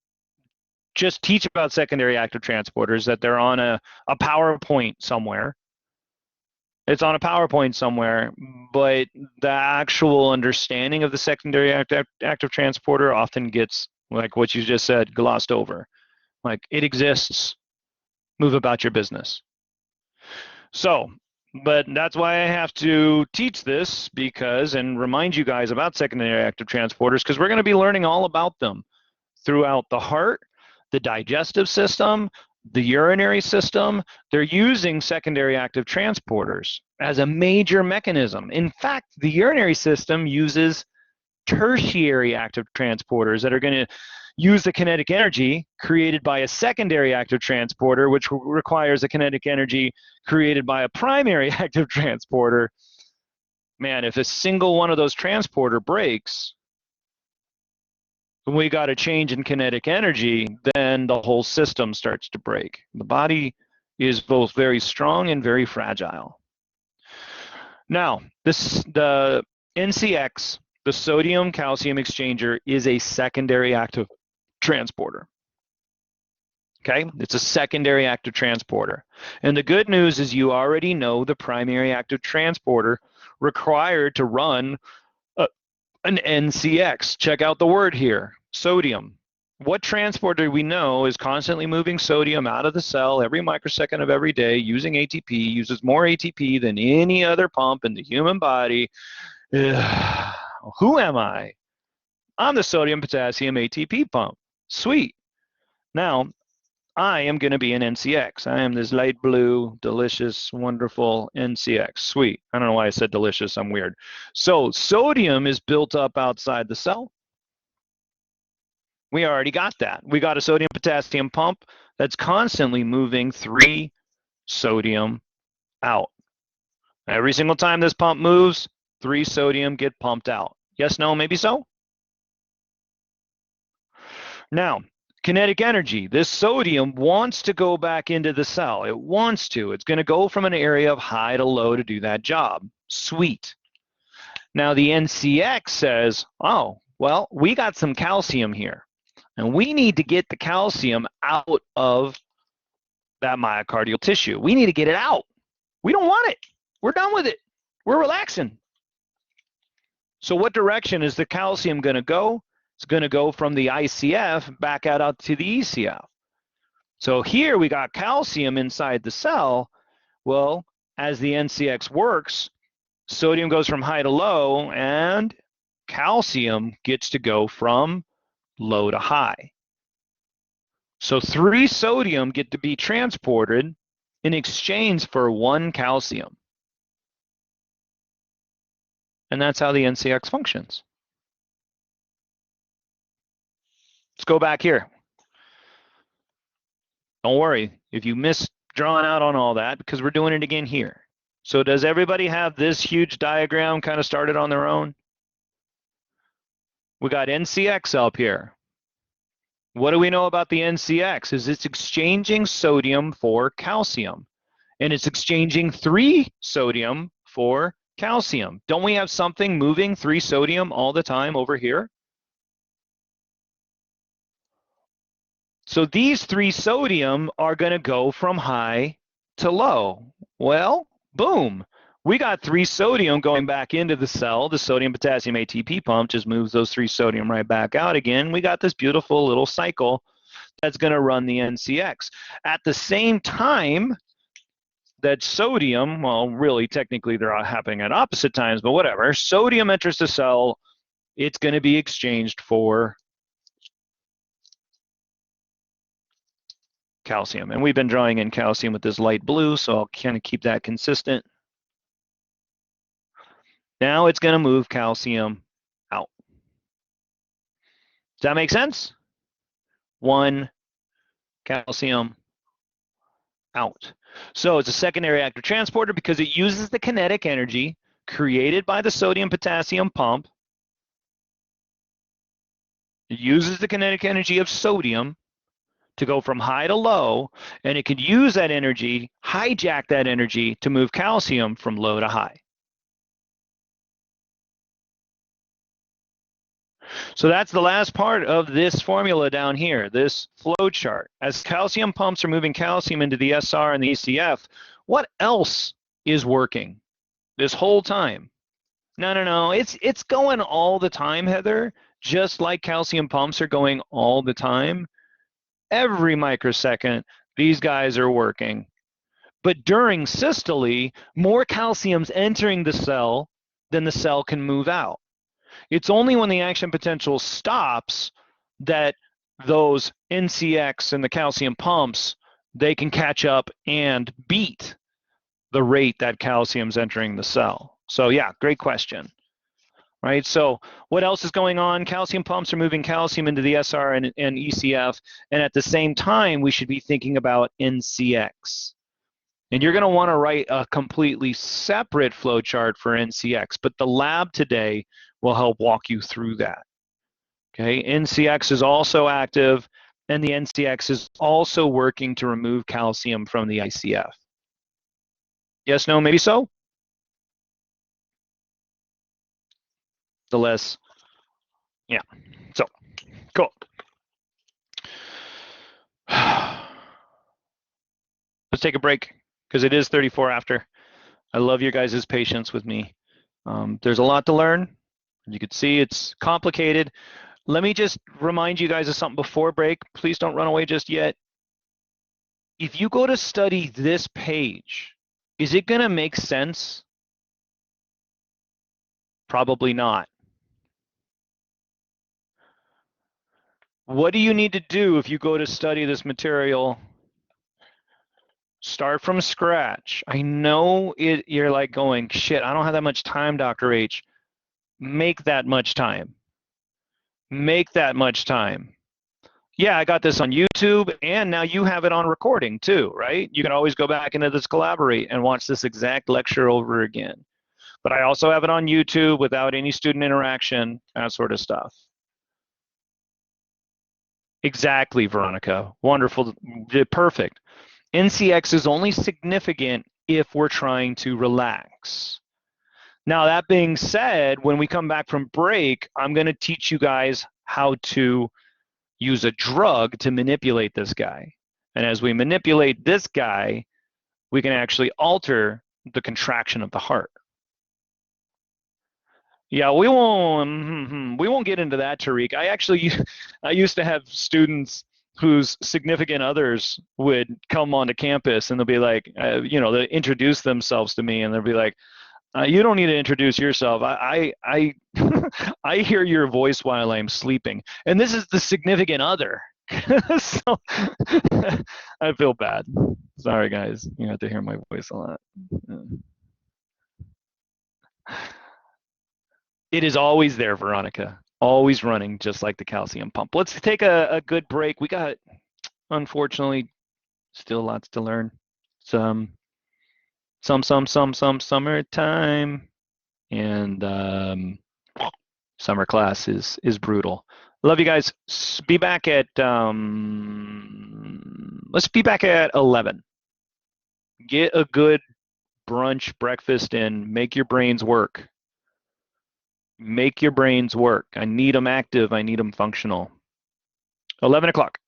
just teach about secondary active transporters, that they're on a PowerPoint somewhere. It's on a PowerPoint somewhere, but the actual understanding of the secondary active transporter often gets, like what you just said, glossed over. Like, it exists, move about your business. So, but that's why I have to teach this and remind you guys about secondary active transporters, because we're going to be learning all about them throughout the heart, the digestive system, the urinary system. They're using secondary active transporters as a major mechanism. In fact, the urinary system uses tertiary active transporters that are going to use the kinetic energy created by a secondary active transporter, which requires a kinetic energy created by a primary active transporter. Man, if a single one of those transporter breaks, when we got a change in kinetic energy, then the whole system starts to break. The body is both very strong and very fragile. Now, the NCX, the sodium calcium exchanger, is a secondary active transporter. Okay, it's a secondary active transporter. And the good news is you already know the primary active transporter required to run an NCX. Check out the word here, sodium. What transporter do we know is constantly moving sodium out of the cell every microsecond of every day using ATP, uses more ATP than any other pump in the human body? Who am I? I'm the sodium potassium ATP pump. Sweet. Now, I am going to be an NCX. I am this light blue, delicious, wonderful NCX. Sweet. I don't know why I said delicious. I'm weird. So sodium is built up outside the cell. We already got that. We got a sodium-potassium pump that's constantly moving 3 sodium out. Every single time this pump moves, 3 sodium get pumped out. Yes, no, maybe so? Now, kinetic energy. This sodium wants to go back into the cell. It wants to. It's going to go from an area of high to low to do that job. Sweet. Now, the NCX says, oh, well, we got some calcium here, and we need to get the calcium out of that myocardial tissue. We need to get it out. We don't want it. We're done with it. We're relaxing. So what direction is the calcium going to go? It's going to go from the ICF back out to the ECF. So here we got calcium inside the cell. Well, as the NCX works, sodium goes from high to low, and calcium gets to go from low to high. So 3 sodium get to be transported in exchange for 1 calcium. And that's how the NCX functions. Let's go back here. Don't worry if you missed drawing out on all that, because we're doing it again here. So does everybody have this huge diagram kind of started on their own? We got NCX up here. What do we know about the NCX? Is it's exchanging sodium for calcium, and it's exchanging 3 sodium for calcium. Don't we have something moving 3 sodium all the time over here? So these 3 sodium are going to go from high to low. Well, boom. We got 3 sodium going back into the cell. The sodium potassium ATP pump just moves those 3 sodium right back out again. We got this beautiful little cycle that's going to run the NCX. At the same time that sodium, well, really technically they're happening at opposite times, but whatever. Sodium enters the cell. It's going to be exchanged for calcium. And we've been drawing in calcium with this light blue, so I'll kind of keep that consistent. Now it's going to move calcium out. Does that make sense? 1 calcium out. So it's a secondary active transporter because it uses the kinetic energy created by the sodium-potassium pump. It uses the kinetic energy of sodium to go from high to low, and it could use that energy, hijack that energy to move calcium from low to high. So that's the last part of this formula down here, this flow chart. As calcium pumps are moving calcium into the SR and the ECF, what else is working this whole time? No, it's going all the time, Heather, just like calcium pumps are going all the time. Every microsecond, these guys are working. But during systole, more calcium's entering the cell than the cell can move out. It's only when the action potential stops that those NCX and the calcium pumps, they can catch up and beat the rate that calcium's entering the cell. So yeah, great question. Right, so what else is going on? Calcium pumps are moving calcium into the SR and ECF, and at the same time, we should be thinking about NCX. And you're going to want to write a completely separate flow chart for NCX, but the lab today will help walk you through that. Okay, NCX is also active, and the NCX is also working to remove calcium from the ICF. Yes, no, maybe so? The less, yeah, so, cool. Let's take a break, because it is 34 after. I love your guys' patience with me. There's a lot to learn. You can see it's complicated. Let me just remind you guys of something before break. Please don't run away just yet. If you go to study this page, is it going to make sense? Probably not. What do you need to do if you go to study this material Start from scratch. I know it. You're like going, shit, I don't have that much time, Dr. H. Make that much time. Make that much time. Yeah, I got this on YouTube, and now you have it on recording too, right? You can always go back into this Collaborate and watch this exact lecture over again. But I also have it on YouTube without any student interaction, that sort of stuff. Exactly, Veronica. Wonderful. Perfect. NCX is only significant if we're trying to relax. Now, that being said, when we come back from break, I'm going to teach you guys how to use a drug to manipulate this guy. And as we manipulate this guy, we can actually alter the contraction of the heart. Yeah, we won't get into that, Tariq. I used to have students whose significant others would come onto campus and they'll be like, they'll introduce themselves to me and they'll be like, you don't need to introduce yourself. I I hear your voice while I'm sleeping, and this is the significant other. So I feel bad. Sorry, guys. You have to hear my voice a lot. It is always there, Veronica. Always running, just like the calcium pump. Let's take a good break. We got, unfortunately, still lots to learn. Some summertime, and summer class is brutal. Love you guys. Be back at let's be back at 11. Get a good brunch, breakfast in. Make your brains work. Make your brains work. I need them active. I need them functional. 11 o'clock.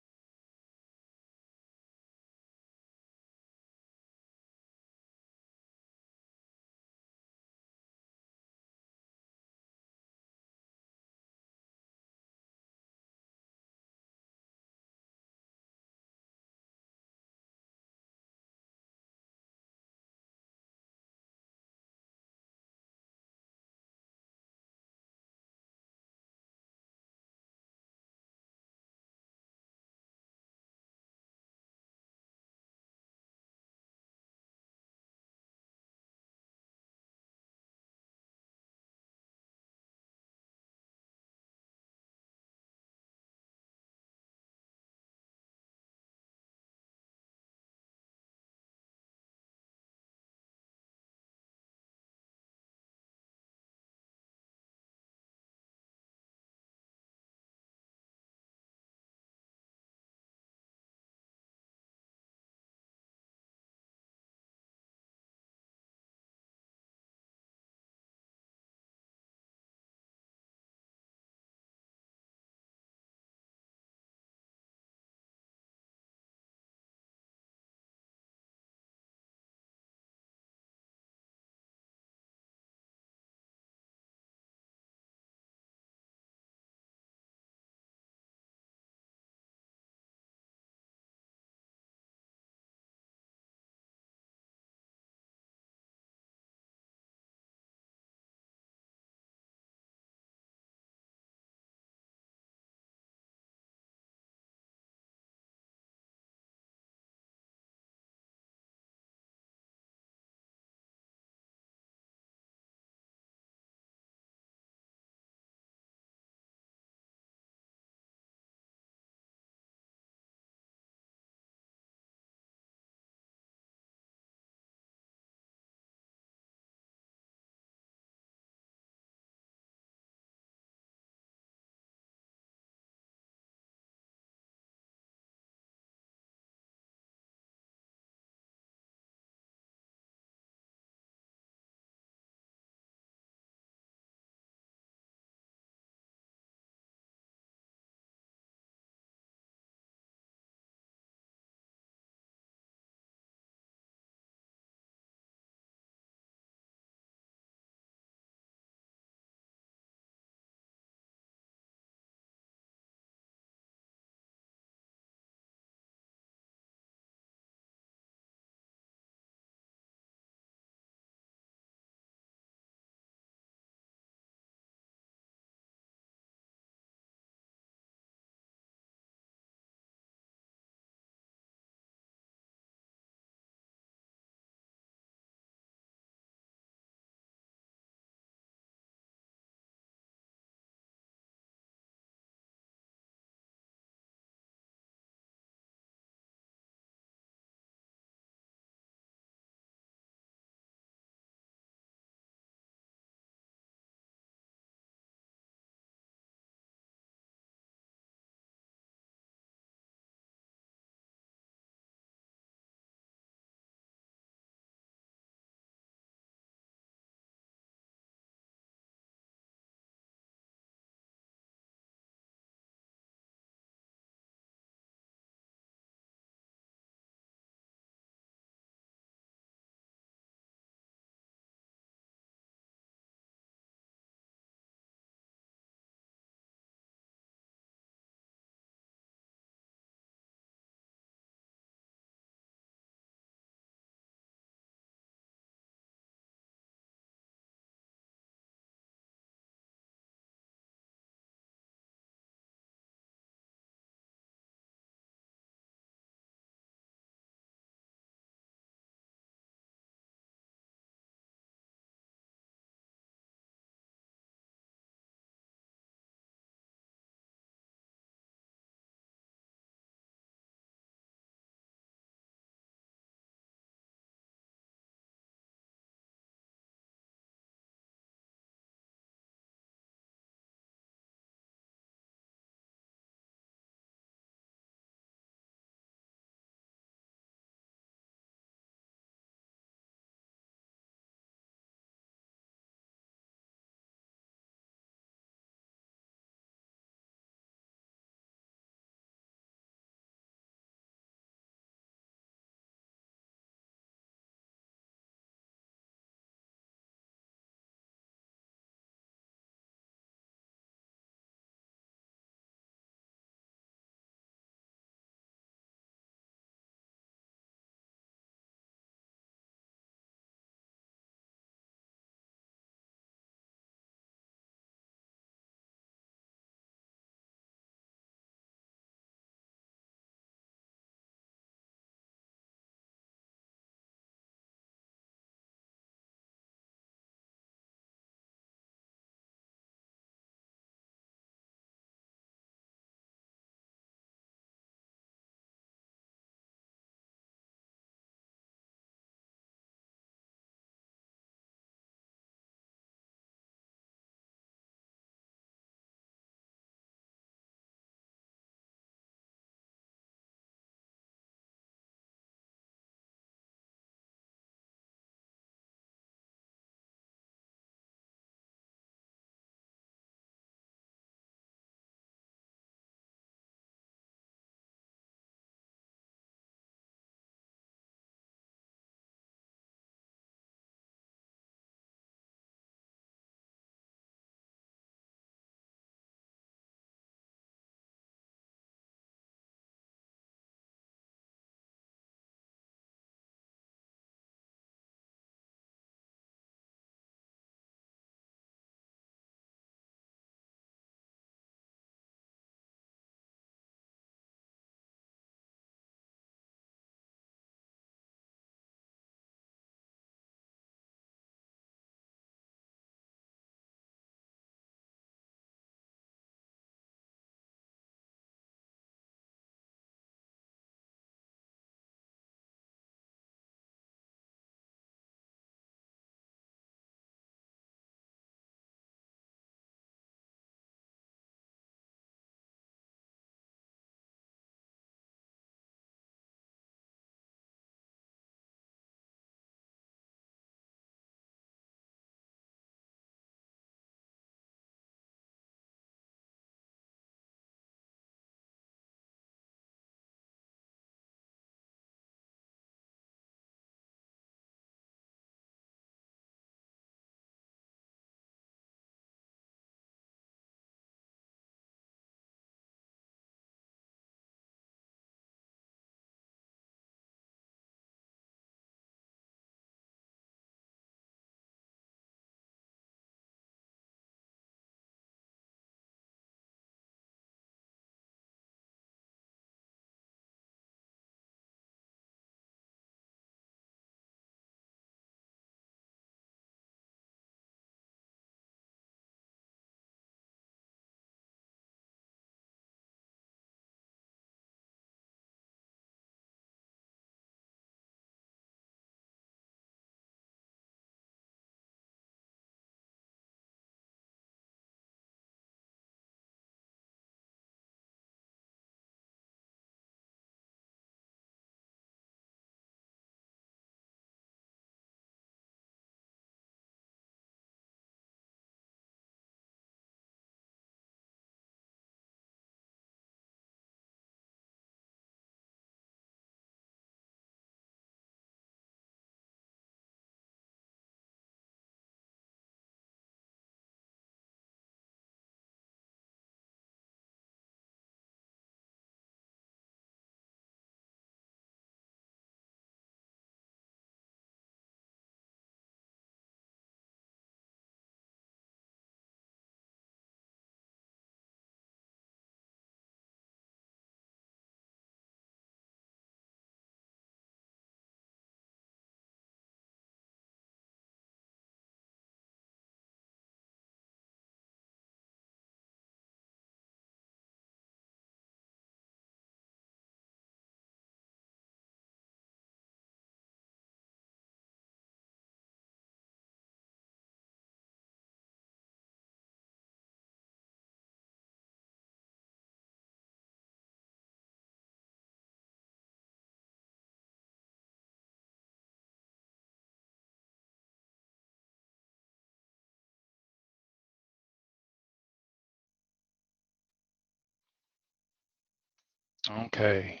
Okay.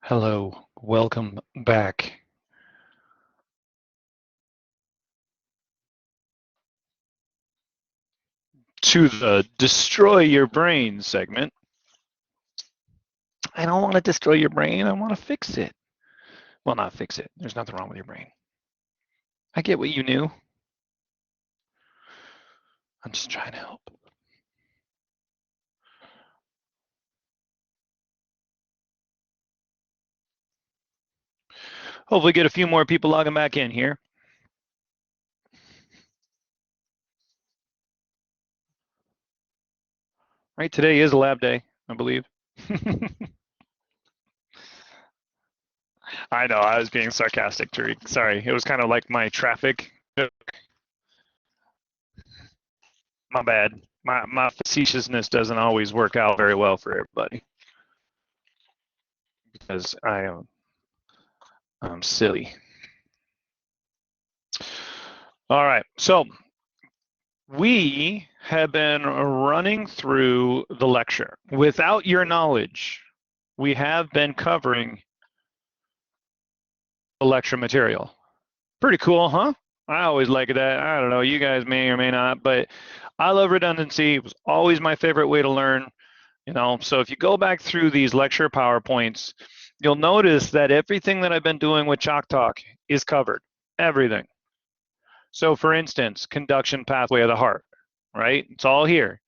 Hello, welcome back. To the Destroy Your Brain segment. I don't want to destroy your brain, I want to fix it. Well, not fix it. There's nothing wrong with your brain. I get what you knew. I'm just trying to help. Hopefully get a few more people logging back in here. Right, today is a lab day, I believe. I know, I was being sarcastic, Tariq. Sorry, it was kind of like my traffic joke. My bad. My facetiousness doesn't always work out very well for everybody. Because I'm silly. All right, so we have been running through the lecture. Without your knowledge, we have been covering the lecture material. Pretty cool, huh? I always like that. I don't know, you guys may or may not, but I love redundancy. It was always my favorite way to learn. You know, so if you go back through these lecture PowerPoints, you'll notice that everything that I've been doing with Chalk Talk is covered. Everything. So for instance, conduction pathway of the heart, right? It's all here.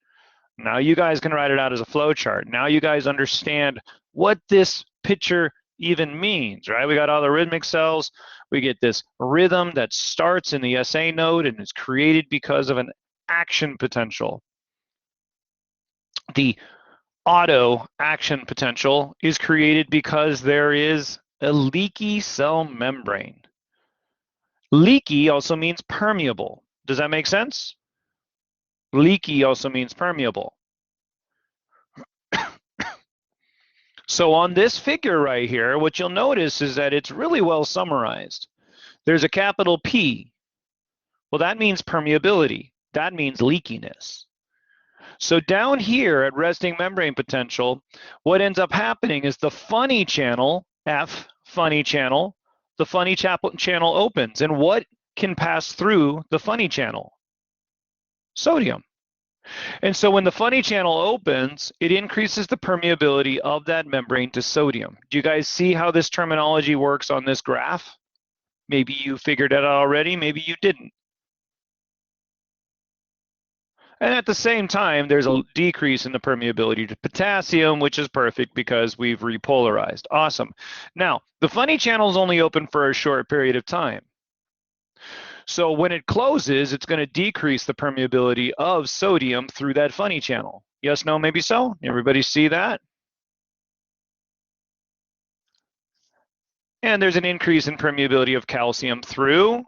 Now you guys can write it out as a flow chart. Now you guys understand what this picture even means, right? We got all the rhythmic cells. We get this rhythm that starts in the SA node and is created because of an action potential. The auto action potential is created because there is a leaky cell membrane. Leaky also means permeable. Does that make sense? Leaky also means permeable. So on this figure right here, what you'll notice is that it's really well summarized. There's a capital P. Well, that means permeability. That means leakiness. So down here at resting membrane potential, what ends up happening is the funny channel, F, funny channel, the funny channel opens. And what can pass through the funny channel? Sodium. And so when the funny channel opens, it increases the permeability of that membrane to sodium. Do you guys see how this terminology works on this graph? Maybe you figured it out already, maybe you didn't. And at the same time, there's a decrease in the permeability to potassium, which is perfect because we've repolarized. Awesome. Now, the funny channel is only open for a short period of time. So when it closes, it's going to decrease the permeability of sodium through that funny channel. Yes, no, maybe so? Everybody see that? And there's an increase in permeability of calcium through,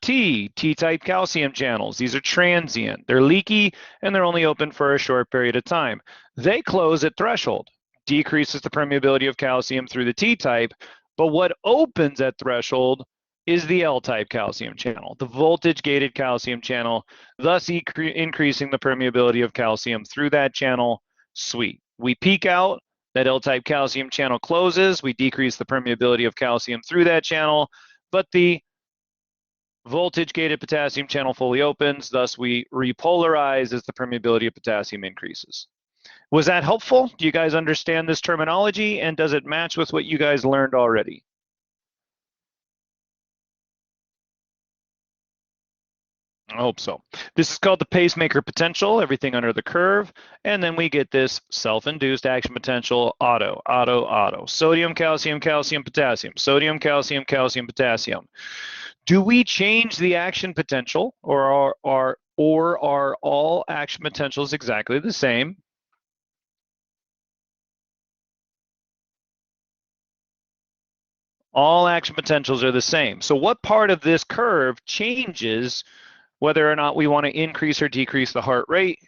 T-type calcium channels. These are transient. They're leaky, and they're only open for a short period of time. They close at threshold, decreases the permeability of calcium through the T-type, but what opens at threshold is the L-type calcium channel, the voltage-gated calcium channel, thus increasing the permeability of calcium through that channel. Sweet. We peak out, that L-type calcium channel closes, we decrease the permeability of calcium through that channel, but the voltage-gated potassium channel fully opens, thus we repolarize as the permeability of potassium increases. Was that helpful? Do you guys understand this terminology, and does it match with what you guys learned already? I hope so. This is called the pacemaker potential, everything under the curve, and then we get this self-induced action potential, auto, auto, auto. Sodium, calcium, calcium, potassium. Sodium, calcium, calcium, potassium. Do we change the action potential, or are all action potentials exactly the same? All action potentials are the same. So what part of this curve changes whether or not we want to increase or decrease the heart rate?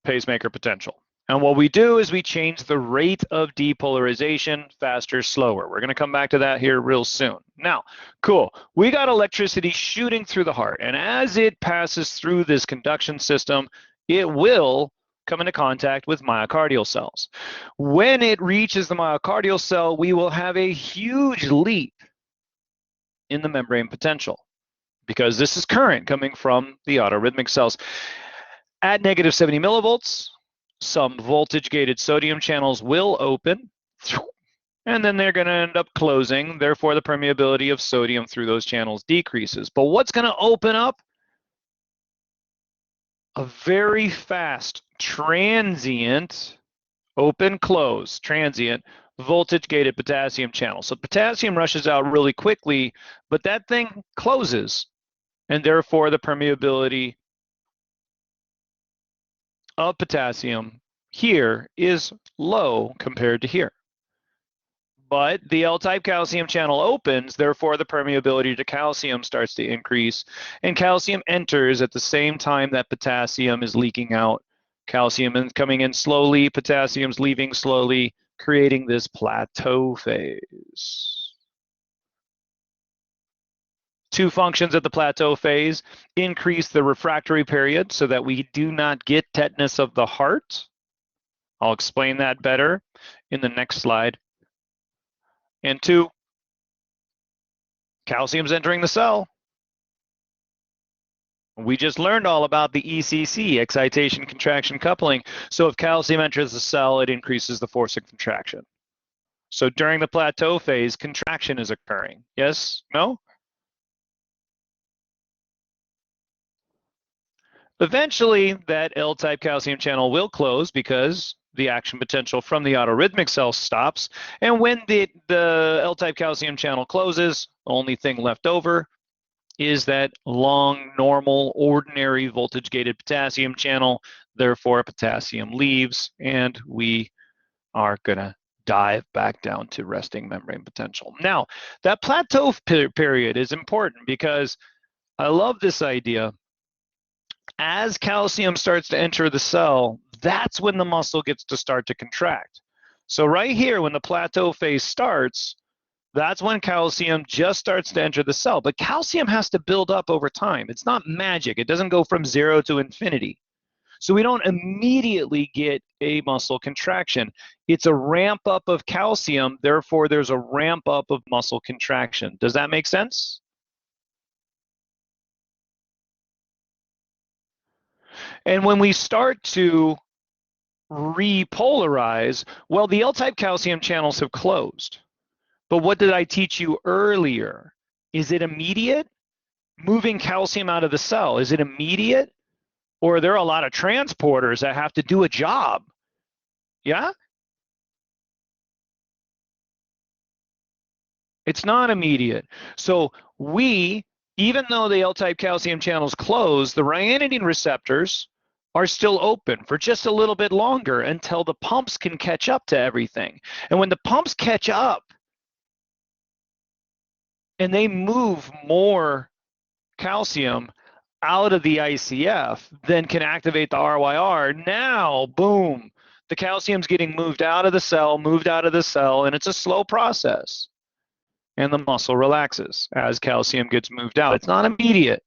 Pacemaker potential. And what we do is we change the rate of depolarization, faster, slower. We're going to come back to that here real soon. Now, cool. We got electricity shooting through the heart. And as it passes through this conduction system, it will come into contact with myocardial cells. When it reaches the myocardial cell, we will have a huge leap in the membrane potential because this is current coming from the autorhythmic cells. At negative 70 millivolts, some voltage-gated sodium channels will open, and then they're going to end up closing. Therefore, the permeability of sodium through those channels decreases. But what's going to open up? A very fast, transient, open-close, transient, voltage-gated potassium channel. So potassium rushes out really quickly, but that thing closes, and therefore the permeability of potassium here is low compared to here. But the L-type calcium channel opens, therefore the permeability to calcium starts to increase, and calcium enters at the same time that potassium is leaking out. Calcium is coming in slowly, potassium's leaving slowly, creating this plateau phase. Two functions at the plateau phase: increase the refractory period so that we do not get tetanus of the heart. I'll explain that better in the next slide. And two, calcium's entering the cell. We just learned all about the ECC, excitation, contraction, coupling. So if calcium enters the cell, it increases the force of contraction. So during the plateau phase, contraction is occurring. Yes? No? Eventually, that L-type calcium channel will close because the action potential from the autorhythmic cell stops. And when the L-type calcium channel closes, the only thing left over is that long, normal, ordinary voltage-gated potassium channel. Therefore, potassium leaves, and we are going to dive back down to resting membrane potential. Now, that plateau period is important because I love this idea. As calcium starts to enter the cell, that's when the muscle gets to start to contract. So right here, when the plateau phase starts, that's when calcium just starts to enter the cell. But calcium has to build up over time. It's not magic. It doesn't go from 0 to infinity. So we don't immediately get a muscle contraction. It's a ramp up of calcium. Therefore, there's a ramp up of muscle contraction. Does that make sense? And when we start to repolarize, well, the L-type calcium channels have closed. But what did I teach you earlier? Is it immediate? Moving calcium out of the cell, is it immediate? Or are there a lot of transporters that have to do a job? Yeah? It's not immediate. So we, even though the L-type calcium channels close, the ryanodine receptors are still open for just a little bit longer until the pumps can catch up to everything. And when the pumps catch up and they move more calcium out of the ICF, then can activate the RYR, now, boom, the calcium's getting moved out of the cell, and it's a slow process. And the muscle relaxes as calcium gets moved out. It's not immediate.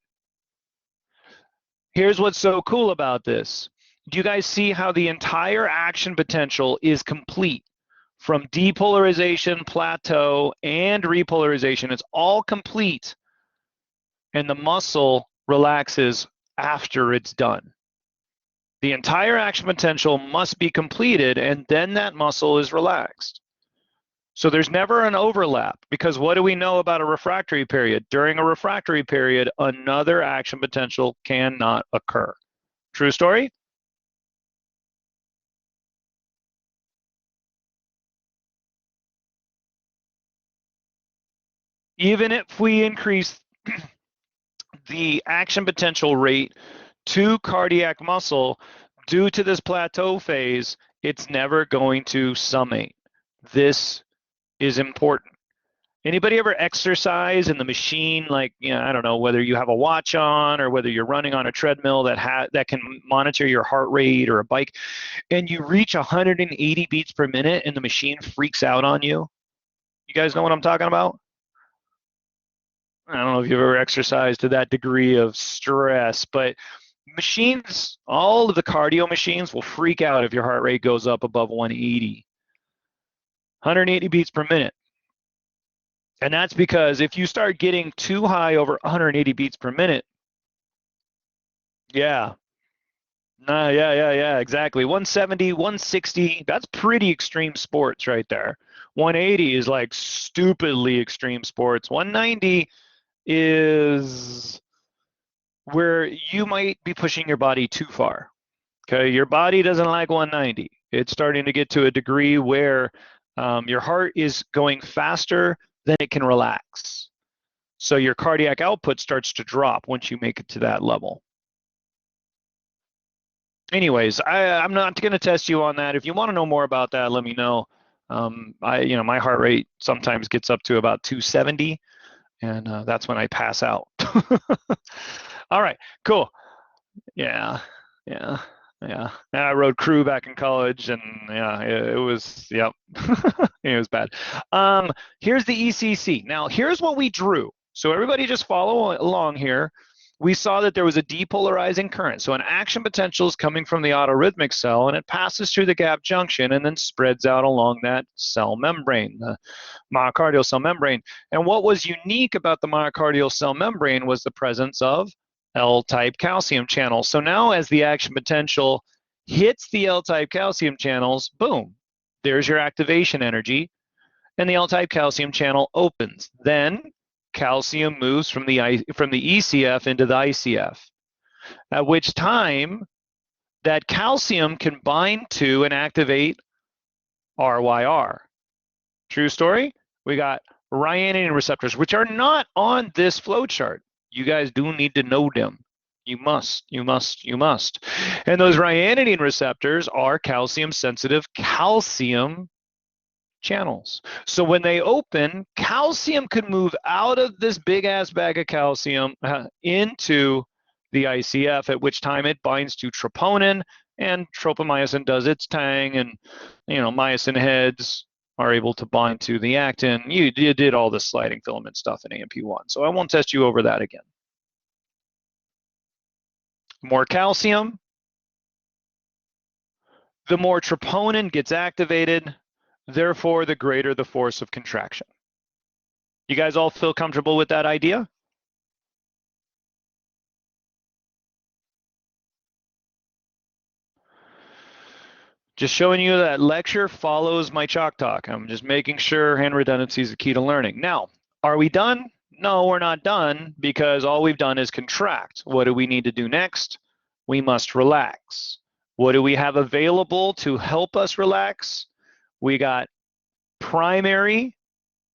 Here's what's so cool about this. Do you guys see how the entire action potential is complete? From depolarization, plateau, and repolarization, it's all complete. And the muscle relaxes after it's done. The entire action potential must be completed, and then that muscle is relaxed. So there's never an overlap, because what do we know about a refractory period? During a refractory period, another action potential cannot occur. True story? Even if we increase the action potential rate to cardiac muscle, due to this plateau phase, it's never going to summate. This is important. Anybody ever exercise in the machine, like, I don't know, whether you have a watch on or whether you're running on a treadmill that can monitor your heart rate, or a bike, and you reach 180 beats per minute and the machine freaks out on you? You guys know what I'm talking about? I don't know if you've ever exercised to that degree of stress, but Machines, all of the cardio machines will freak out if your heart rate goes up above 180. 180 beats per minute. And that's because if you start getting too high over 180 beats per minute, yeah, yeah, exactly. 170, 160, that's pretty extreme sports right there. 180 is like stupidly extreme sports. 190 is where you might be pushing your body too far. Okay, your body doesn't like 190. It's starting to get to a degree where your heart is going faster than it can relax. So your cardiac output starts to drop once you make it to that level. Anyways, I'm not going to test you on that. If you want to know more about that, let me know. My heart rate sometimes gets up to about 270, and that's when I pass out. All right, cool. Yeah. I rode crew back in college, and yeah, it was, yep, it was bad. Here's the ECC. Now, here's what we drew. So everybody just follow along here. We saw that there was a depolarizing current. So an action potential is coming from the autorhythmic cell, and it passes through the gap junction and then spreads out along that cell membrane, the myocardial cell membrane. And what was unique about the myocardial cell membrane was the presence of L-type calcium channels. So now as the action potential hits the L-type calcium channels, boom, there's your activation energy, and the L-type calcium channel opens. Then calcium moves from the ECF into the ICF, at which time that calcium can bind to and activate RYR. True story? We got ryanodine receptors, which are not on this flow chart. You guys do need to know them. You must. And those ryanodine receptors are calcium-sensitive calcium channels. So when they open, calcium could move out of this big-ass bag of calcium into the ICF, at which time it binds to troponin, and tropomyosin does its thing, and myosin heads are able to bind to the actin. You did all the sliding filament stuff in AMP1, so I won't test you over that again. More calcium, the more troponin gets activated, therefore the greater the force of contraction. You guys all feel comfortable with that idea? Just showing you that lecture follows my chalk talk. I'm just making sure hand redundancy is the key to learning. Now, are we done? No, we're not done, because all we've done is contract. What do we need to do next? We must relax. What do we have available to help us relax? We got primary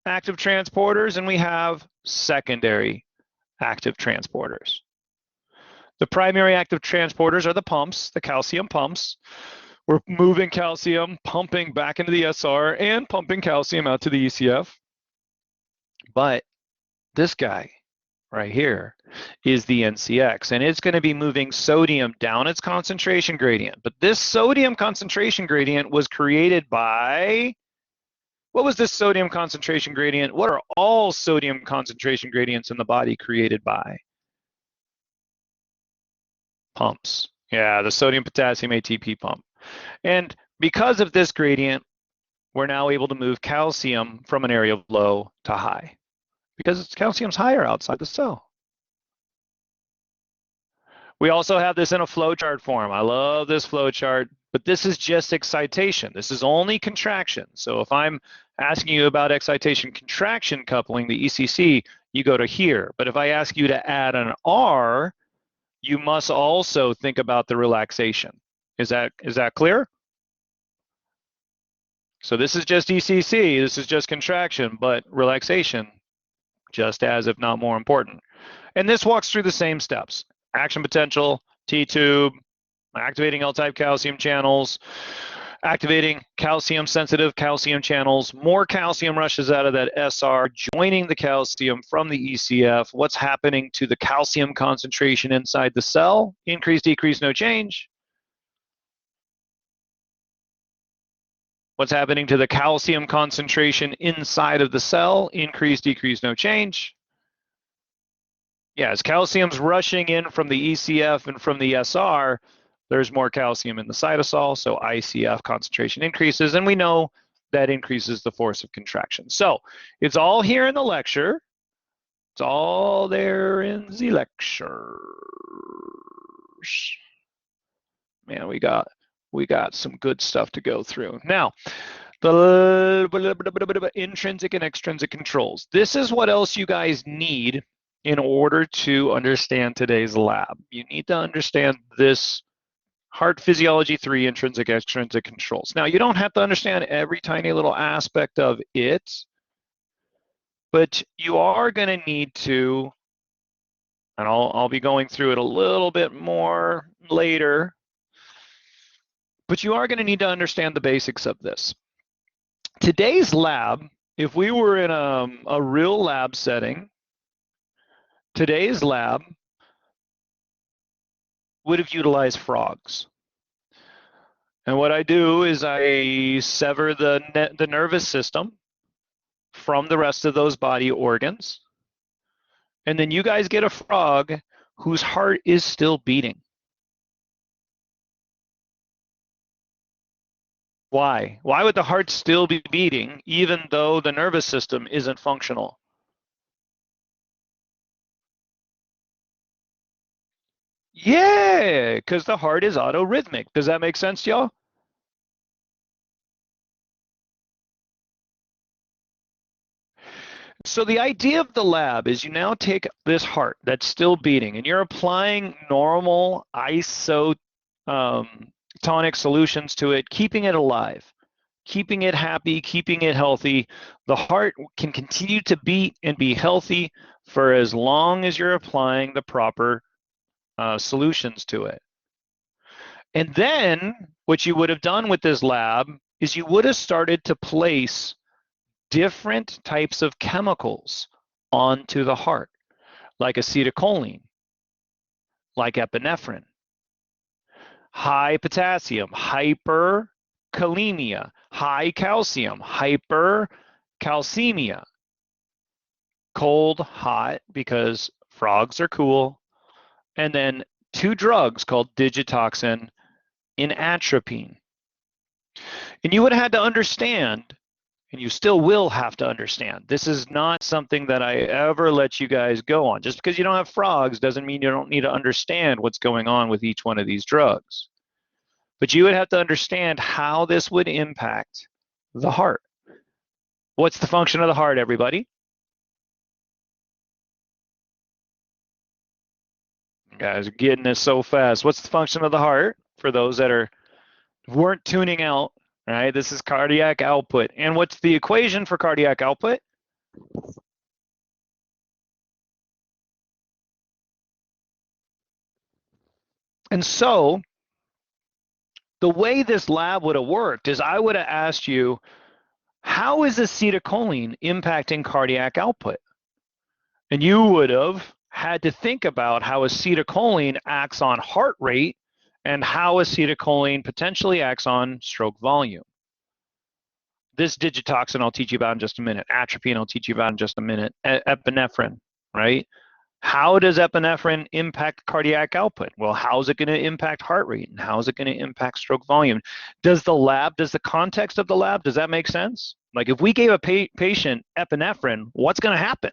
active transporters, and we have secondary active transporters. The primary active transporters are the pumps, the calcium pumps. We're moving calcium, pumping back into the SR, and pumping calcium out to the ECF. But this guy right here is the NCX, and it's going to be moving sodium down its concentration gradient. But this sodium concentration gradient was created by, what was this sodium concentration gradient? What are all sodium concentration gradients in the body created by? Pumps. Yeah, the sodium potassium ATP pump. And because of this gradient, we're now able to move calcium from an area of low to high, because calcium's higher outside the cell. We also have this in a flowchart form. I love this flowchart, but this is just excitation. This is only contraction. So if I'm asking you about excitation contraction coupling, the ECC, you go to here. But if I ask you to add an R, you must also think about the relaxation. Is that clear? So this is just ECC, this is just contraction, but relaxation, just as if not more important. And this walks through the same steps. Action potential, T-tube, activating L-type calcium channels, activating calcium-sensitive calcium channels, more calcium rushes out of that SR, joining the calcium from the ECF. What's happening to the calcium concentration inside the cell? Increase, decrease, no change. What's happening to the calcium concentration inside of the cell? Increase, decrease, no change. Yeah, as calcium's rushing in from the ECF and from the SR, there's more calcium in the cytosol, so ICF concentration increases, and we know that increases the force of contraction. So it's all here in the lecture. It's all there in the lectures. Man, we got some good stuff to go through. Now, the intrinsic and extrinsic controls. This is what else you guys need in order to understand today's lab. You need to understand this heart physiology 3 intrinsic extrinsic controls. Now, you don't have to understand every tiny little aspect of it, but you are going to need to, and I'll be going through it a little bit more later, but you are going to need to understand the basics of this. Today's lab, if we were in a real lab setting, today's lab would have utilized frogs. And what I do is I sever the nervous system from the rest of those body organs. And then you guys get a frog whose heart is still beating. Why? Why would the heart still be beating even though the nervous system isn't functional? Yeah, because the heart is autorhythmic. Does that make sense, y'all? So the idea of the lab is you now take this heart that's still beating and you're applying normal isotonic solutions to it, keeping it alive, keeping it happy, keeping it healthy. The heart can continue to beat and be healthy for as long as you're applying the proper solutions to it. And then what you would have done with this lab is you would have started to place different types of chemicals onto the heart, like acetylcholine, like epinephrine, high potassium, hyperkalemia, high calcium, hypercalcemia, cold, hot, because frogs are cool, and then 2 drugs called digitoxin and atropine. And you would have had to understand, and you still will have to understand, this is not something that I ever let you guys go on. Just because you don't have frogs doesn't mean you don't need to understand what's going on with each one of these drugs. But you would have to understand how this would impact the heart. What's the function of the heart, everybody? You guys are getting this so fast. What's the function of the heart for those that weren't tuning out? All right, this is cardiac output. And what's the equation for cardiac output? And so the way this lab would have worked is I would have asked you, how is acetylcholine impacting cardiac output? And you would have had to think about how acetylcholine acts on heart rate and how acetylcholine potentially acts on stroke volume. This digitoxin I'll teach you about in just a minute. Atropine I'll teach you about in just a minute. Epinephrine, right? How does epinephrine impact cardiac output? Well, how is it going to impact heart rate? And how is it going to impact stroke volume? Does the context of the lab, does that make sense? Like if we gave a patient epinephrine, what's going to happen?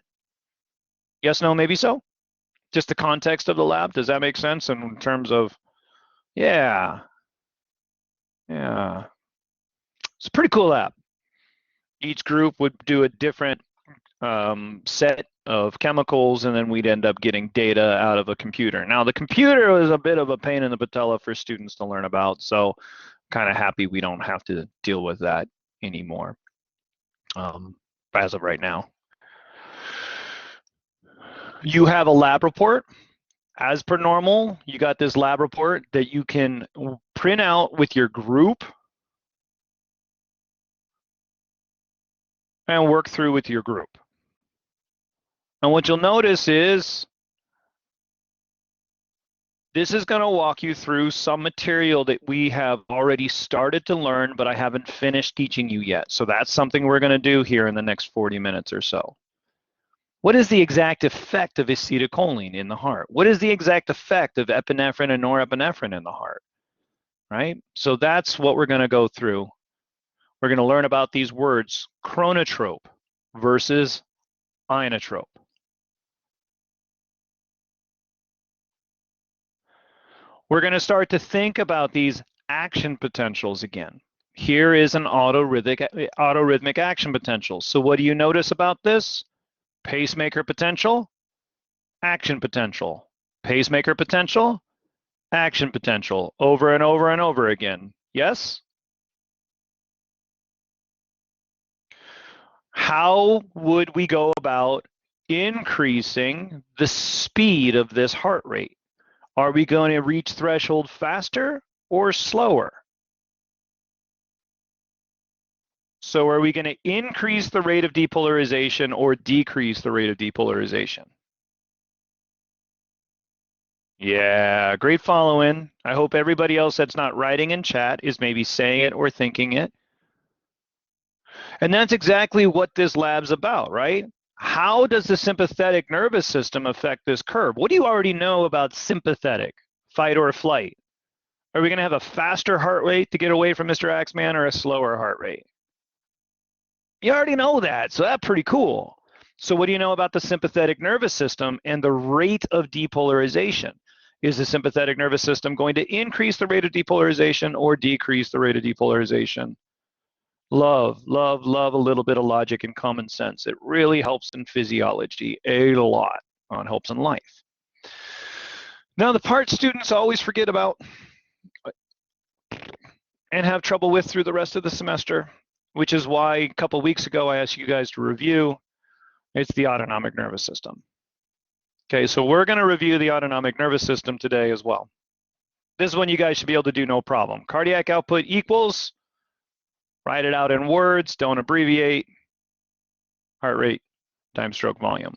Yes, no, maybe so? Just the context of the lab, does that make sense in terms of, yeah. It's a pretty cool lab. Each group would do a different set of chemicals, and then we'd end up getting data out of a computer. Now, the computer was a bit of a pain in the patella for students to learn about, so kind of happy we don't have to deal with that anymore as of right now. You have a lab report. As per normal, you got this lab report that you can print out with your group and work through with your group. And what you'll notice is this is going to walk you through some material that we have already started to learn, but I haven't finished teaching you yet. So that's something we're going to do here in the next 40 minutes or so. What is the exact effect of acetylcholine in the heart? What is the exact effect of epinephrine and norepinephrine in the heart, right? So that's what we're going to go through. We're going to learn about these words, chronotrope versus inotrope. We're going to start to think about these action potentials again. Here is an autorhythmic action potential. So what do you notice about this? Pacemaker potential, action potential, pacemaker potential, action potential, over and over and over again. Yes? How would we go about increasing the speed of this heart rate? Are we going to reach threshold faster or slower? So are we going to increase the rate of depolarization or decrease the rate of depolarization? Yeah, great following. I hope everybody else that's not writing in chat is maybe saying it or thinking it. And that's exactly what this lab's about, right? How does the sympathetic nervous system affect this curve? What do you already know about sympathetic, fight or flight? Are we going to have a faster heart rate to get away from Mr. Axeman or a slower heart rate? You already know that, so that's pretty cool. So what do you know about the sympathetic nervous system and the rate of depolarization? Is the sympathetic nervous system going to increase the rate of depolarization or decrease the rate of depolarization? Love a little bit of logic and common sense. It really helps in physiology a lot. It helps in life. Now, the part students always forget about and have trouble with through the rest of the semester, which is why a couple weeks ago I asked you guys to review, it's the autonomic nervous system. Okay, so we're going to review the autonomic nervous system today as well. This is one you guys should be able to do no problem. Cardiac output equals, write it out in words, don't abbreviate, heart rate times stroke volume.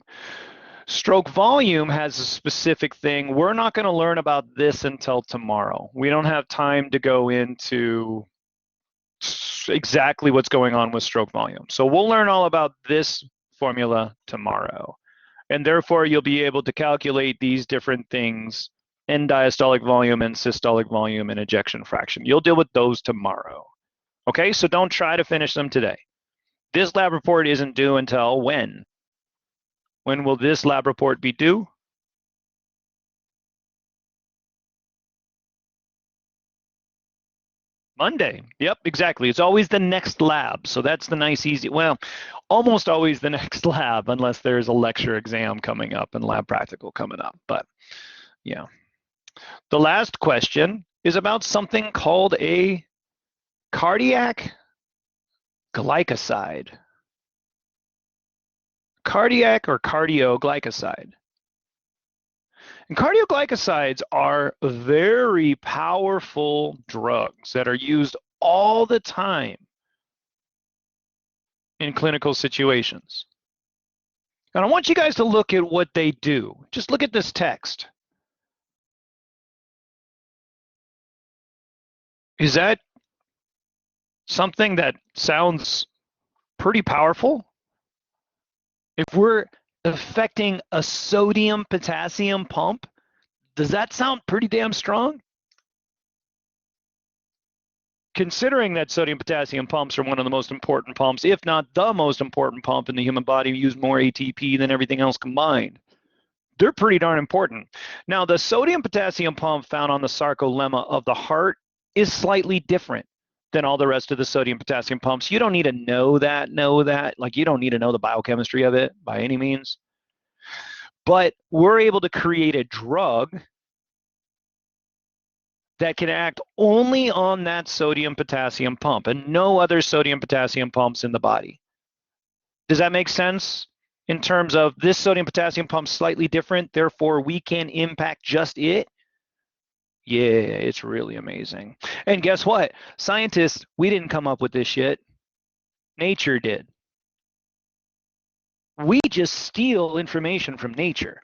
Stroke volume has a specific thing. We're not going to learn about this until tomorrow. We don't have time to go into exactly what's going on with stroke volume. So we'll learn all about this formula tomorrow. And therefore, you'll be able to calculate these different things, end diastolic volume and systolic volume and ejection fraction. You'll deal with those tomorrow. Okay, so don't try to finish them today. This lab report isn't due until when? When will this lab report be due? Monday. Yep, exactly. It's always the next lab. So that's the nice, easy, well, almost always the next lab, unless there's a lecture exam coming up and lab practical coming up. But yeah. The last question is about something called a cardiac glycoside. Cardiac or cardioglycoside. And cardioglycosides are very powerful drugs that are used all the time in clinical situations. And I want you guys to look at what they do. Just look at this text. Is that something that sounds pretty powerful? If we're affecting a sodium-potassium pump, does that sound pretty damn strong? Considering that sodium-potassium pumps are one of the most important pumps, if not the most important pump in the human body, use more ATP than everything else combined. They're pretty darn important. Now, the sodium-potassium pump found on the sarcolemma of the heart is slightly different than all the rest of the sodium-potassium pumps. You don't need to know that. Like, you don't need to know the biochemistry of it by any means. But we're able to create a drug that can act only on that sodium-potassium pump and no other sodium-potassium pumps in the body. Does that make sense? In terms of this sodium-potassium pump slightly different, therefore we can impact just it? Yeah, it's really amazing. And guess what? Scientists, we didn't come up with this shit. Nature did. We just steal information from nature.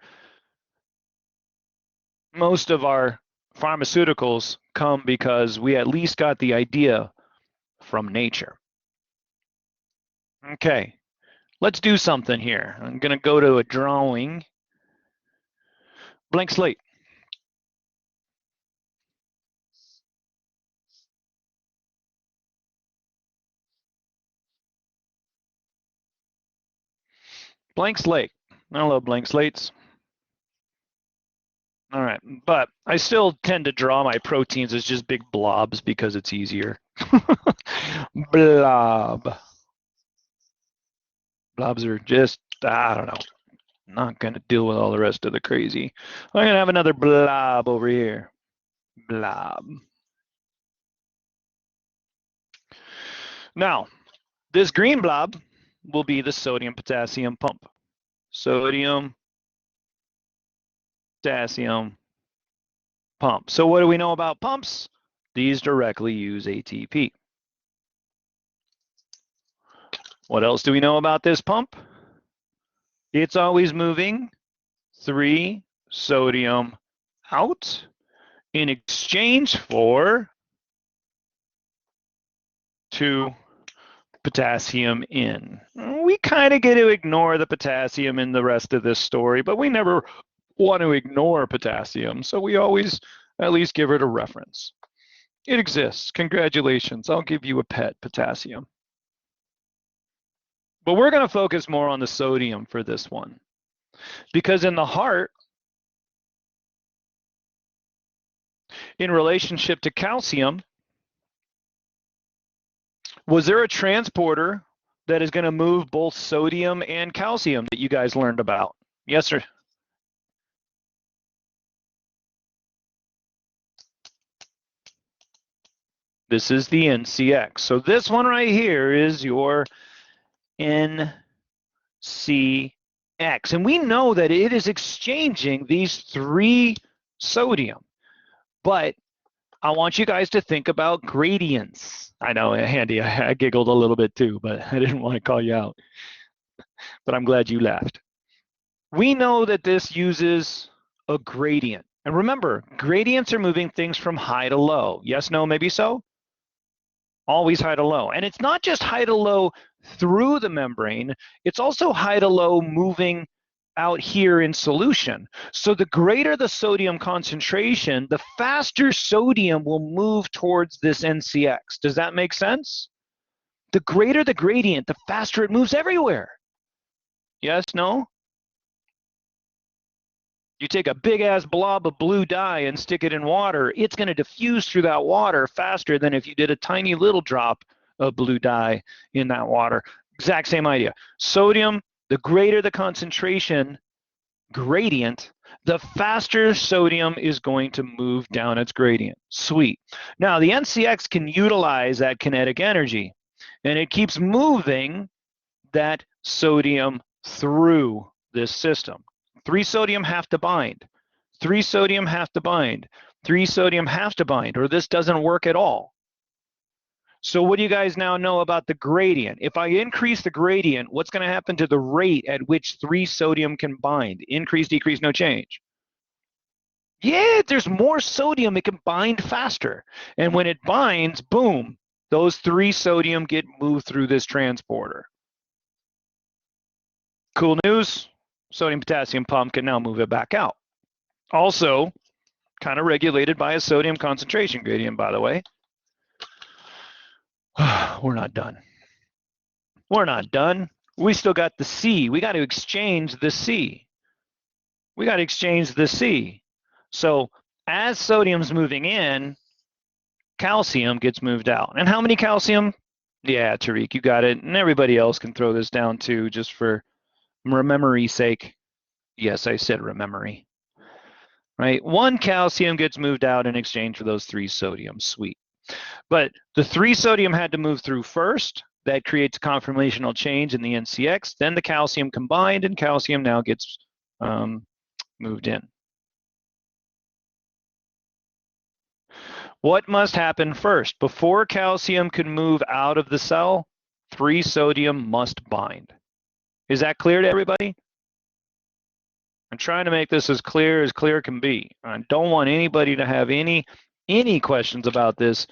Most of our pharmaceuticals come because we at least got the idea from nature. Okay, Let's do something here. I'm going to go to a drawing. Blank slate. Blank slate. I love blank slates. All right, but I still tend to draw my proteins as just big blobs because it's easier. Blob. Blobs are just, I don't know. Not going to deal with all the rest of the crazy. I'm going to have another blob over here. Blob. Now, this green blob will be the sodium-potassium pump. Sodium, potassium, pump. So what do we know about pumps? These directly use ATP. What else do we know about this pump? It's always moving 3 sodium out in exchange for 2 potassium in. We kind of get to ignore the potassium in the rest of this story, but we never want to ignore potassium, so we always at least give it a reference. It exists. Congratulations. I'll give you a pet, potassium. But we're going to focus more on the sodium for this one, because in the heart, in relationship to calcium, was there a transporter that is going to move both sodium and calcium that you guys learned about? Yes, sir. This is the NCX. So this one right here is your NCX. And we know that it is exchanging these 3 sodium. But I want you guys to think about gradients. I know, Andy, I giggled a little bit too, but I didn't want to call you out. But I'm glad you laughed. We know that this uses a gradient. And remember, gradients are moving things from high to low. Yes, no, maybe so? Always high to low. And it's not just high to low through the membrane, it's also high to low moving out here in solution. So the greater the sodium concentration, the faster sodium will move towards this NCX. Does that make sense? The greater the gradient, the faster it moves everywhere. Yes, no? You take a big ass blob of blue dye and stick it in water, it's going to diffuse through that water faster than if you did a tiny little drop of blue dye in that water. Exact same idea. Sodium, the greater the concentration gradient, the faster sodium is going to move down its gradient. Sweet. Now, the NCX can utilize that kinetic energy, and it keeps moving that sodium through this system. 3 sodium have to bind. 3 sodium have to bind. 3 sodium have to bind, or this doesn't work at all. So what do you guys now know about the gradient? If I increase the gradient, what's going to happen to the rate at which 3 sodium can bind? Increase, decrease, no change. Yeah, there's more sodium, it can bind faster. And when it binds, boom, those 3 sodium get moved through this transporter. Cool news, sodium-potassium pump can now move it back out. Also, kind of regulated by a sodium concentration gradient, by the way. We're not done. We're not done. We still got the C. We got to exchange the C. We got to exchange the C. So as sodium's moving in, calcium gets moved out. And how many calcium? Yeah, Tariq, you got it. And everybody else can throw this down too, just for memory's sake. Yes, I said memory. Right? 1 calcium gets moved out in exchange for those 3 sodium. Sweet. But the 3 sodium had to move through first. That creates a conformational change in the NCX. Then the calcium combined, and calcium now gets moved in. What must happen first? Before calcium can move out of the cell, 3 sodium must bind. Is that clear to everybody? I'm trying to make this as clear can be. I don't want anybody to have any questions about this.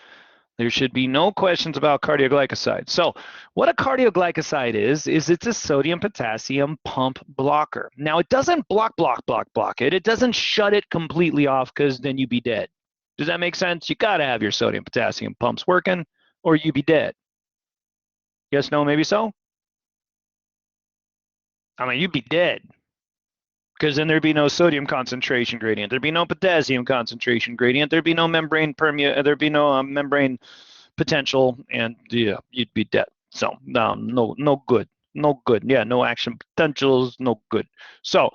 There should be no questions about cardioglycoside. So what a cardioglycoside is it's a sodium potassium pump blocker. Now it doesn't block it. It doesn't shut it completely off because then you'd be dead. Does that make sense? You got to have your sodium potassium pumps working or you'd be dead. Yes, no, maybe so? I mean, you'd be dead because then there'd be no sodium concentration gradient. There'd be no potassium concentration gradient. There'd be no membrane there'd be no membrane potential, and yeah, you'd be dead. So no good. No good. Yeah, no action potentials, no good. So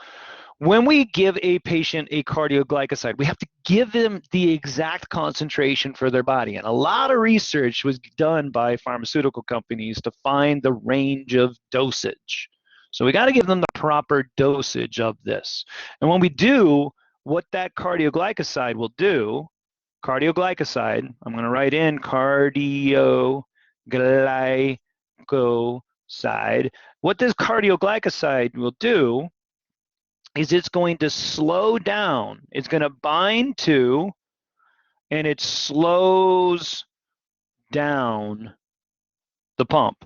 when we give a patient a cardioglycoside, we have to give them the exact concentration for their body. And a lot of research was done by pharmaceutical companies to find the range of dosage. So we got to give them the proper dosage of this. And when we do, what that cardioglycoside will do, cardioglycoside, I'm going to write in cardioglycoside. What this cardioglycoside will do is it's going to slow down. It's going to bind to, and it slows down the pump.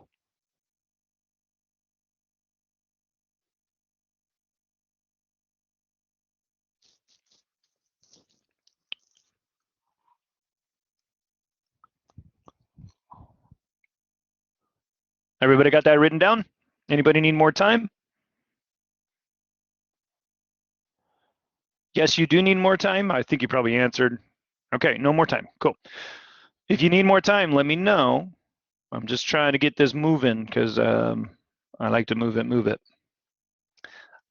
Everybody got that written down? Anybody need more time? Yes, you do need more time. I think you probably answered. Okay, no more time. Cool. If you need more time, let me know. I'm just trying to get this moving because I like to move it.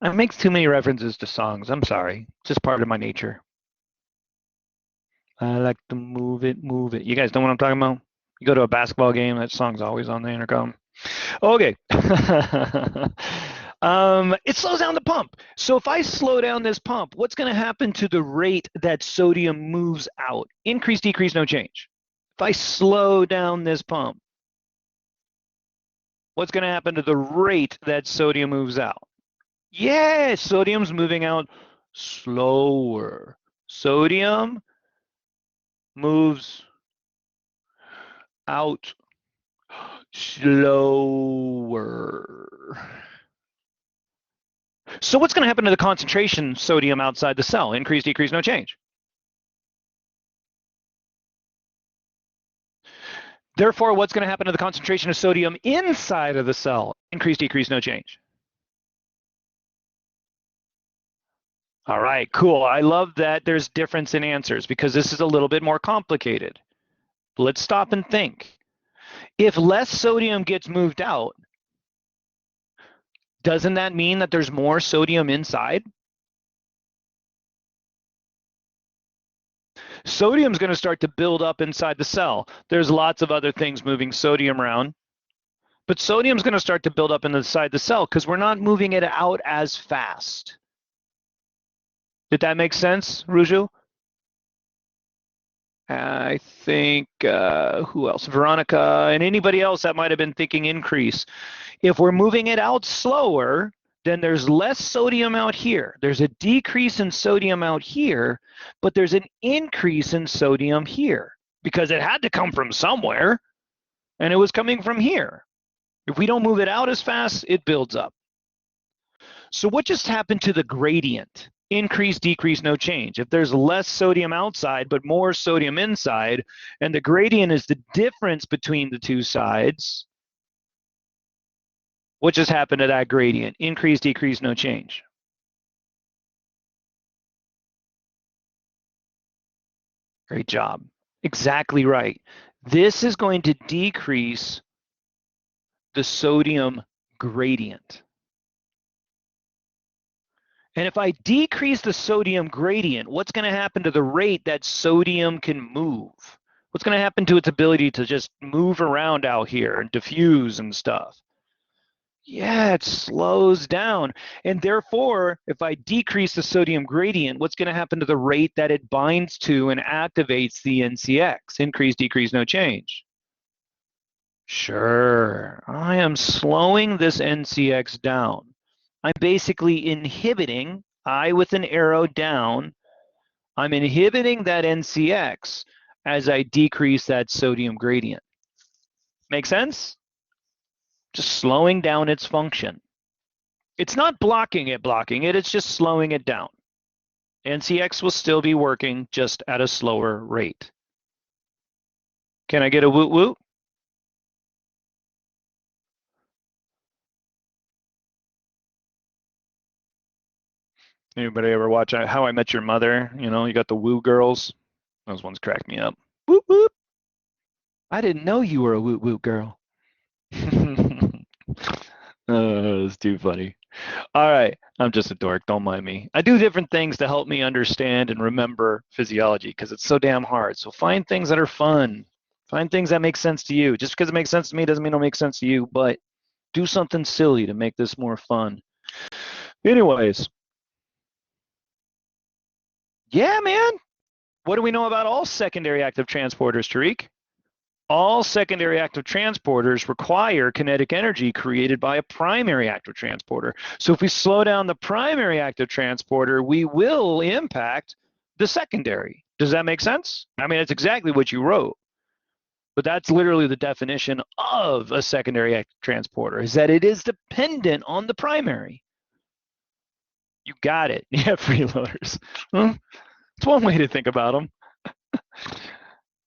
I make too many references to songs. I'm sorry. It's just part of my nature. I like to move it. You guys know what I'm talking about? You go to a basketball game, that song's always on the intercom. Okay. It slows down the pump. So if I slow down this pump, what's going to happen to the rate that sodium moves out? Increase, decrease, no change. If I slow down this pump, what's going to happen to the rate that sodium moves out? Yeah, sodium's moving out slower. Sodium moves out slower. So what's going to happen to the concentration sodium outside the cell? Increase, decrease, no change. Therefore, what's going to happen to the concentration of sodium inside of the cell? Increase, decrease, no change. All right, cool. I love that there's difference in answers because this is a little bit more complicated. Let's stop and think. If less sodium gets moved out, doesn't that mean that there's more sodium inside? Sodium's going to start to build up inside the cell. There's lots of other things moving sodium around, but sodium's going to start to build up inside the cell because we're not moving it out as fast. Did that make sense, Ruju? I think, who else? Veronica and anybody else that might have been thinking increase. If we're moving it out slower, then there's less sodium out here. There's a decrease in sodium out here, but there's an increase in sodium here because it had to come from somewhere, and it was coming from here. If we don't move it out as fast, it builds up. So what just happened to the gradient? Increase, decrease, no change. If there's less sodium outside but more sodium inside, and the gradient is the difference between the two sides, what just happened to that gradient? Increase, decrease, no change. Great job. Exactly right. This is going to decrease the sodium gradient. And if I decrease the sodium gradient, what's going to happen to the rate that sodium can move? What's going to happen to its ability to just move around out here and diffuse and stuff? Yeah, it slows down. And therefore, if I decrease the sodium gradient, what's going to happen to the rate that it binds to and activates the NCX? Increase, decrease, no change. Sure, I am slowing this NCX down. I'm basically inhibiting, I with an arrow down, I'm inhibiting that NCX. as I decrease that sodium gradient. Make sense? Just slowing down its function. It's not blocking it, it's just slowing it down. NCX will still be working just at a slower rate. Can I get a woot woot? Anybody ever watch How I Met Your Mother? You know, you got the woo girls. Those ones crack me up. Woot woot. I didn't know you were a woot woot girl. Oh, it's too funny. All right, I'm just a dork. Don't mind me. I do different things to help me understand and remember physiology because it's so damn hard. So find things that are fun. Find things that make sense to you. Just because it makes sense to me doesn't mean it'll make sense to you, but do something silly to make this more fun. Anyways. Yeah, man. What do we know about all secondary active transporters, Tariq? All secondary active transporters require kinetic energy created by a primary active transporter. So if we slow down the primary active transporter, we will impact the secondary. Does that make sense? I mean, it's exactly what you wrote. But that's literally the definition of a secondary active transporter, is that it is dependent on the primary. You got it. Yeah, freeloaders. It's one way to think about them.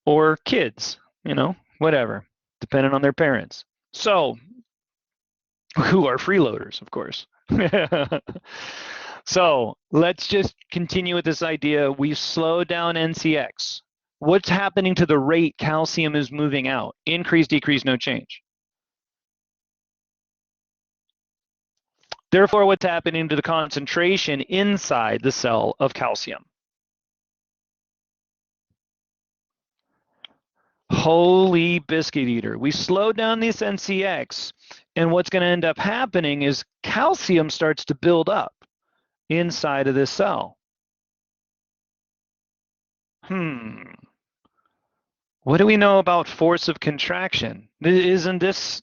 Or kids, you know, whatever, depending on their parents. So, who are freeloaders, of course. So, let's just continue with this idea. We've slowed down NCX. What's happening to the rate calcium is moving out? Increase, decrease, no change. Therefore, what's happening to the concentration inside the cell of calcium? Holy biscuit eater. We slow down this NCX, and what's going to end up happening is calcium starts to build up inside of this cell. What do we know about force of contraction? Isn't this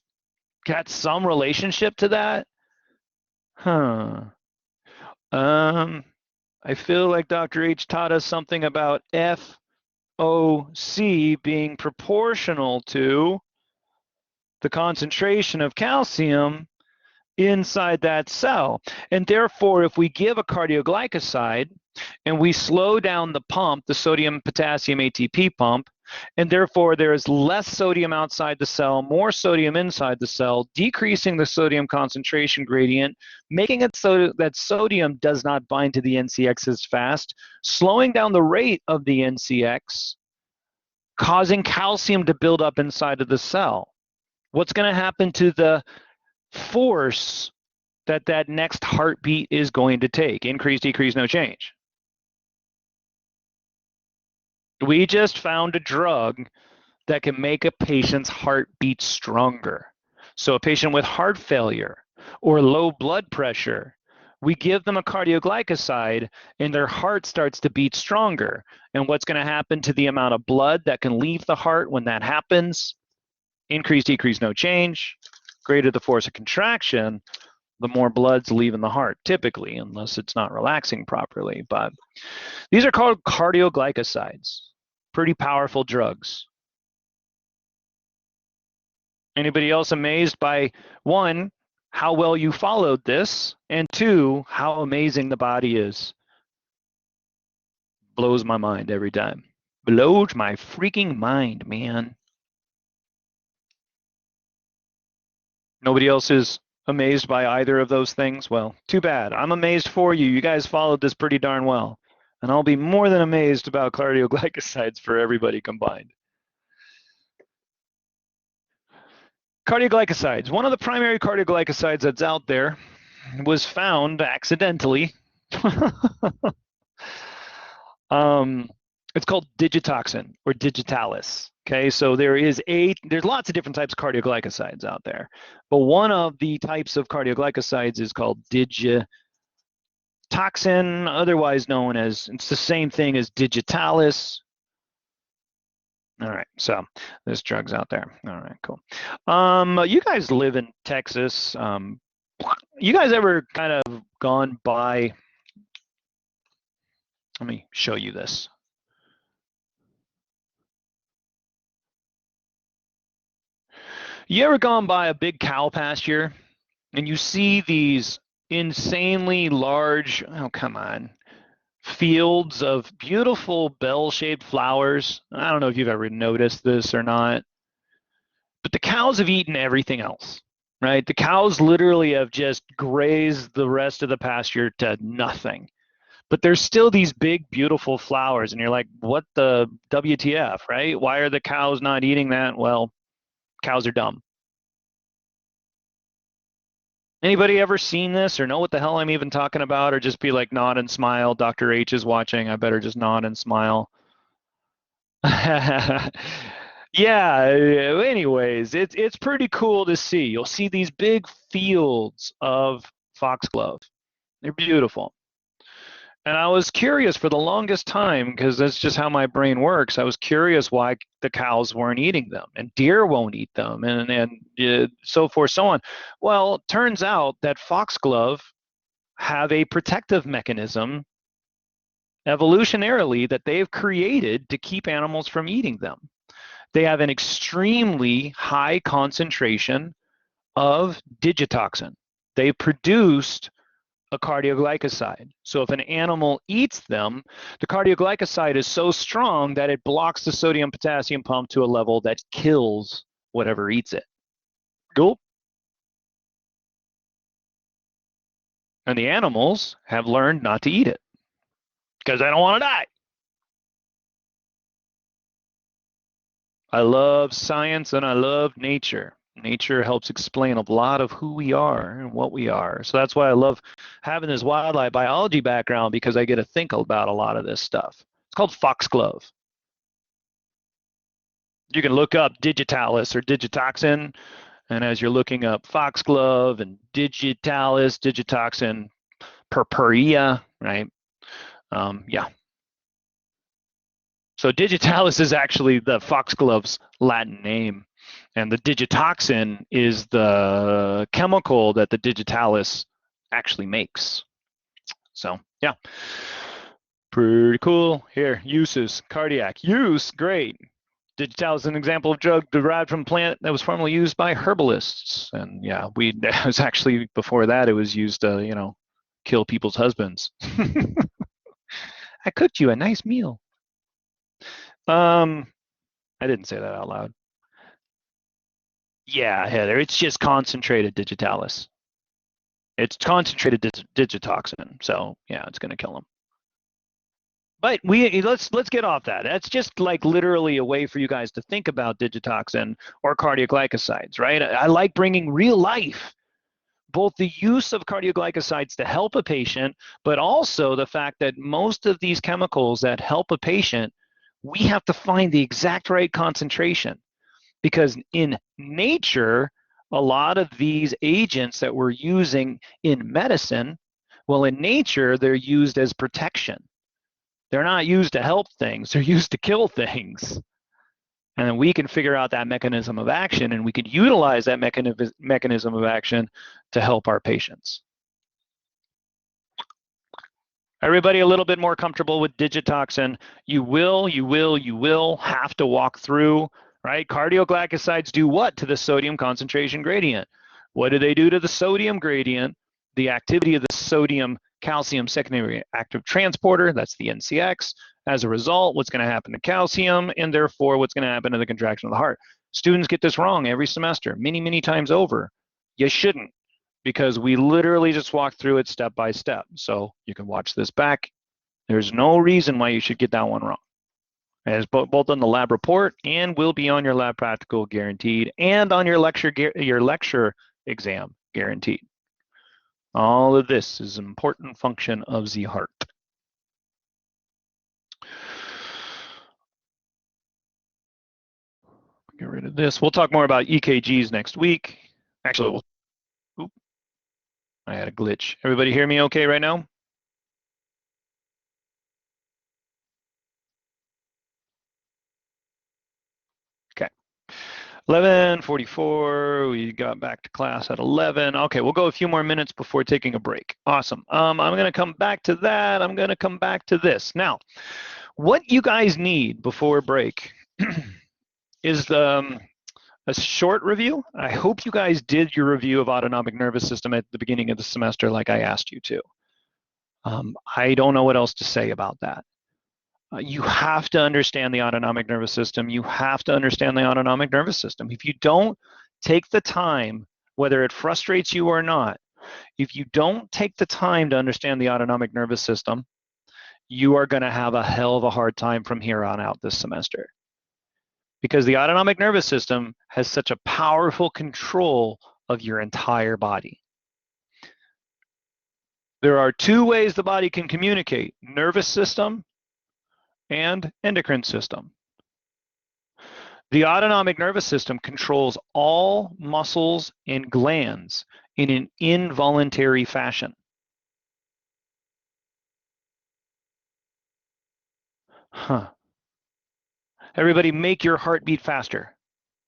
got some relationship to that? I feel like Dr. H taught us something about FOC being proportional to the concentration of calcium inside that cell. And therefore, if we give a cardioglycoside and we slow down the pump, the sodium potassium ATP pump, and therefore there is less sodium outside the cell, more sodium inside the cell, decreasing the sodium concentration gradient, making it so that sodium does not bind to the NCX as fast, slowing down the rate of the NCX, causing calcium to build up inside of the cell. What's going to happen to the force that that next heartbeat is going to take? Increase, decrease, no change. We just found a drug that can make a patient's heart beat stronger. So a patient with heart failure or low blood pressure, we give them a cardioglycoside and their heart starts to beat stronger. And what's going to happen to the amount of blood that can leave the heart when that happens? Increase, decrease, no change. Greater the force of contraction, the more blood's leaving the heart, typically, unless it's not relaxing properly. But these are called cardioglycosides. Pretty powerful drugs. Anybody else amazed by, one, how well you followed this, and two, how amazing the body is? Blows my mind every time. Blows my freaking mind, man. Nobody else is amazed by either of those things? Well, too bad. I'm amazed for you. You guys followed this pretty darn well. And I'll be more than amazed about cardioglycosides for everybody combined. Cardioglycosides. One of the primary cardioglycosides that's out there was found accidentally. It's called digitoxin or digitalis. Okay, so there's lots of different types of cardioglycosides out there, but one of the types of cardioglycosides is called digitoxin, otherwise known as, it's the same thing as digitalis. All right, so this drug's out there. All right, cool. You guys live in Texas. You guys ever kind of gone by, let me show you this. You ever gone by a big cow pasture and you see these insanely large, oh, come on, fields of beautiful bell-shaped flowers? I don't know if you've ever noticed this or not, but the cows have eaten everything else, right? The cows literally have just grazed the rest of the pasture to nothing. But there's still these big, beautiful flowers, and you're like, what the WTF, right? Why are the cows not eating that? Well, cows are dumb. Anybody ever seen this or know what the hell I'm even talking about, or just be like, nod and smile? Dr. H is watching. I better just nod and smile. Yeah, anyways, it's pretty cool to see. You'll see these big fields of foxglove. They're beautiful. And I was curious for the longest time, because that's just how my brain works. I was curious why the cows weren't eating them, and deer won't eat them, and so forth, so on. Well, it turns out that foxglove have a protective mechanism evolutionarily that they've created to keep animals from eating them. They have an extremely high concentration of digitoxin. They produced a cardioglycoside. So if an animal eats them, the cardioglycoside is so strong that it blocks the sodium potassium pump to a level that kills whatever eats it. Cool. And the animals have learned not to eat it because they don't want to die. I love science and I love nature. Nature helps explain a lot of who we are and what we are. So that's why I love having this wildlife biology background, because I get to think about a lot of this stuff. It's called foxglove. You can look up digitalis or digitoxin, and as you're looking up foxglove and digitalis, digitoxin, purpurea, right? Yeah. So digitalis is actually the foxglove's Latin name, and the digitoxin is the chemical that the digitalis actually makes. So yeah, pretty cool. Here, uses, cardiac use, great. Digitalis is an example of drug derived from plant that was formerly used by herbalists, and yeah, it was actually before that it was used to kill people's husbands. I cooked you a nice meal. I didn't say that out loud. Yeah, Heather, it's just concentrated digitalis. It's concentrated digitoxin, so yeah, it's going to kill them. But let's get off that. That's just like literally a way for you guys to think about digitoxin or cardioglycosides, right? I like bringing real life, both the use of cardioglycosides to help a patient, but also the fact that most of these chemicals that help a patient, we have to find the exact right concentration. Because in nature, a lot of these agents that we're using in medicine, well, in nature, they're used as protection. They're not used to help things, they're used to kill things. And then we can figure out that mechanism of action, and we can utilize that mechanism of action to help our patients. Everybody a little bit more comfortable with digitoxin. You will have to walk through, right? Cardioglycosides do what to the sodium concentration gradient? What do they do to the sodium gradient? The activity of the sodium calcium secondary active transporter, that's the NCX. As a result, what's going to happen to calcium, and therefore what's going to happen to the contraction of the heart? Students get this wrong every semester, many times over. You shouldn't, because we literally just walk through it step by step. So you can watch this back. There's no reason why you should get that one wrong. It's both on the lab report and will be on your lab practical guaranteed, and on your lecture exam guaranteed. All of this is an important function of the heart. Get rid of this. We'll talk more about EKGs next week. Actually, I had a glitch. Everybody hear me okay right now? Okay. 11:44, we got back to class at 11. Okay, we'll go a few more minutes before taking a break. Awesome. I'm going to come back to that. I'm going to come back to this. Now, what you guys need before break is a short review. I hope you guys did your review of autonomic nervous system at the beginning of the semester like I asked you to. I don't know what else to say about that. You have to understand the autonomic nervous system. You have to understand the autonomic nervous system. If you don't take the time, whether it frustrates you or not, if you don't take the time to understand the autonomic nervous system, you are going to have a hell of a hard time from here on out this semester. Because the autonomic nervous system has such a powerful control of your entire body. There are two ways the body can communicate: nervous system and endocrine system. The autonomic nervous system controls all muscles and glands in an involuntary fashion. Everybody, make your heart beat faster.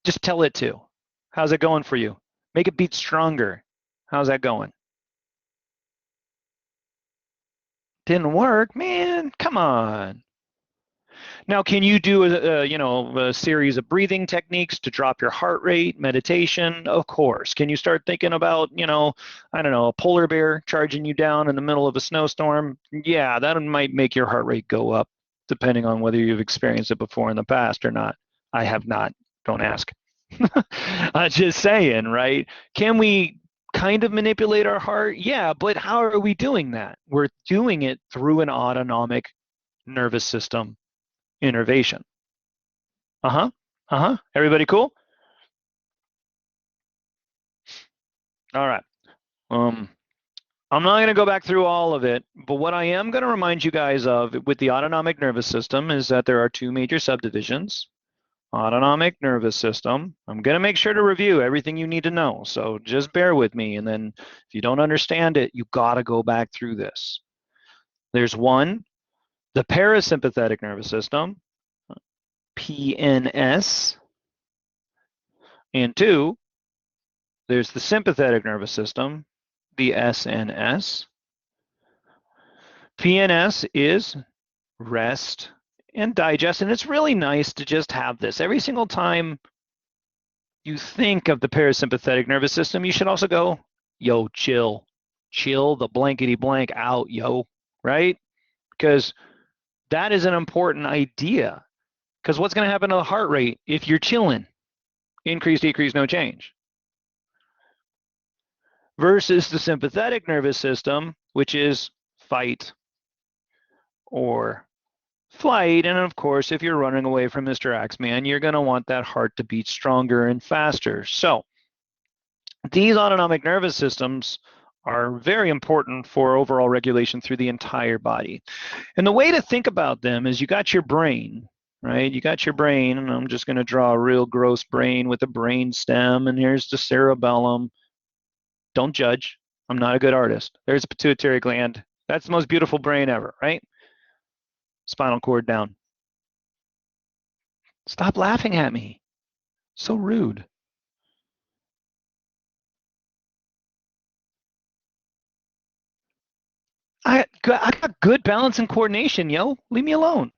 Just tell it to. How's it going for you? Make it beat stronger. How's that going? Didn't work, man. Come on. Now, can you do a series of breathing techniques to drop your heart rate? Meditation, of course. Can you start thinking about, I don't know, a polar bear charging you down in the middle of a snowstorm? Yeah, that might make your heart rate go up, depending on whether you've experienced it before in the past or not. I have not. Don't ask. Just saying, right? Can we kind of manipulate our heart? Yeah, but how are we doing that? We're doing it through an autonomic nervous system innervation. Everybody cool? All right. I'm not going to go back through all of it, but what I am going to remind you guys of with the autonomic nervous system is that there are two major subdivisions. Autonomic nervous system. I'm going to make sure to review everything you need to know, so just bear with me, and then if you don't understand it, you got to go back through this. There's one, the parasympathetic nervous system, PNS, and two, there's the sympathetic nervous system, the SNS. PNS is rest and digest, and it's really nice to just have this. Every single time you think of the parasympathetic nervous system, you should also go, yo, chill. Chill the blankety blank out, yo, right? Because that is an important idea. Because what's going to happen to the heart rate if you're chilling? Increase, decrease, no change. Versus the sympathetic nervous system, which is fight or flight. And of course, if you're running away from Mr. Axeman, you're going to want that heart to beat stronger and faster. So these autonomic nervous systems are very important for overall regulation through the entire body. And the way to think about them is you got your brain, right? You got your brain, and I'm just going to draw a real gross brain with a brain stem, and here's the cerebellum. Don't judge. I'm not a good artist. There's a pituitary gland. That's the most beautiful brain ever, right? Spinal cord down. Stop laughing at me. So rude. I got good balance and coordination, yo. Leave me alone.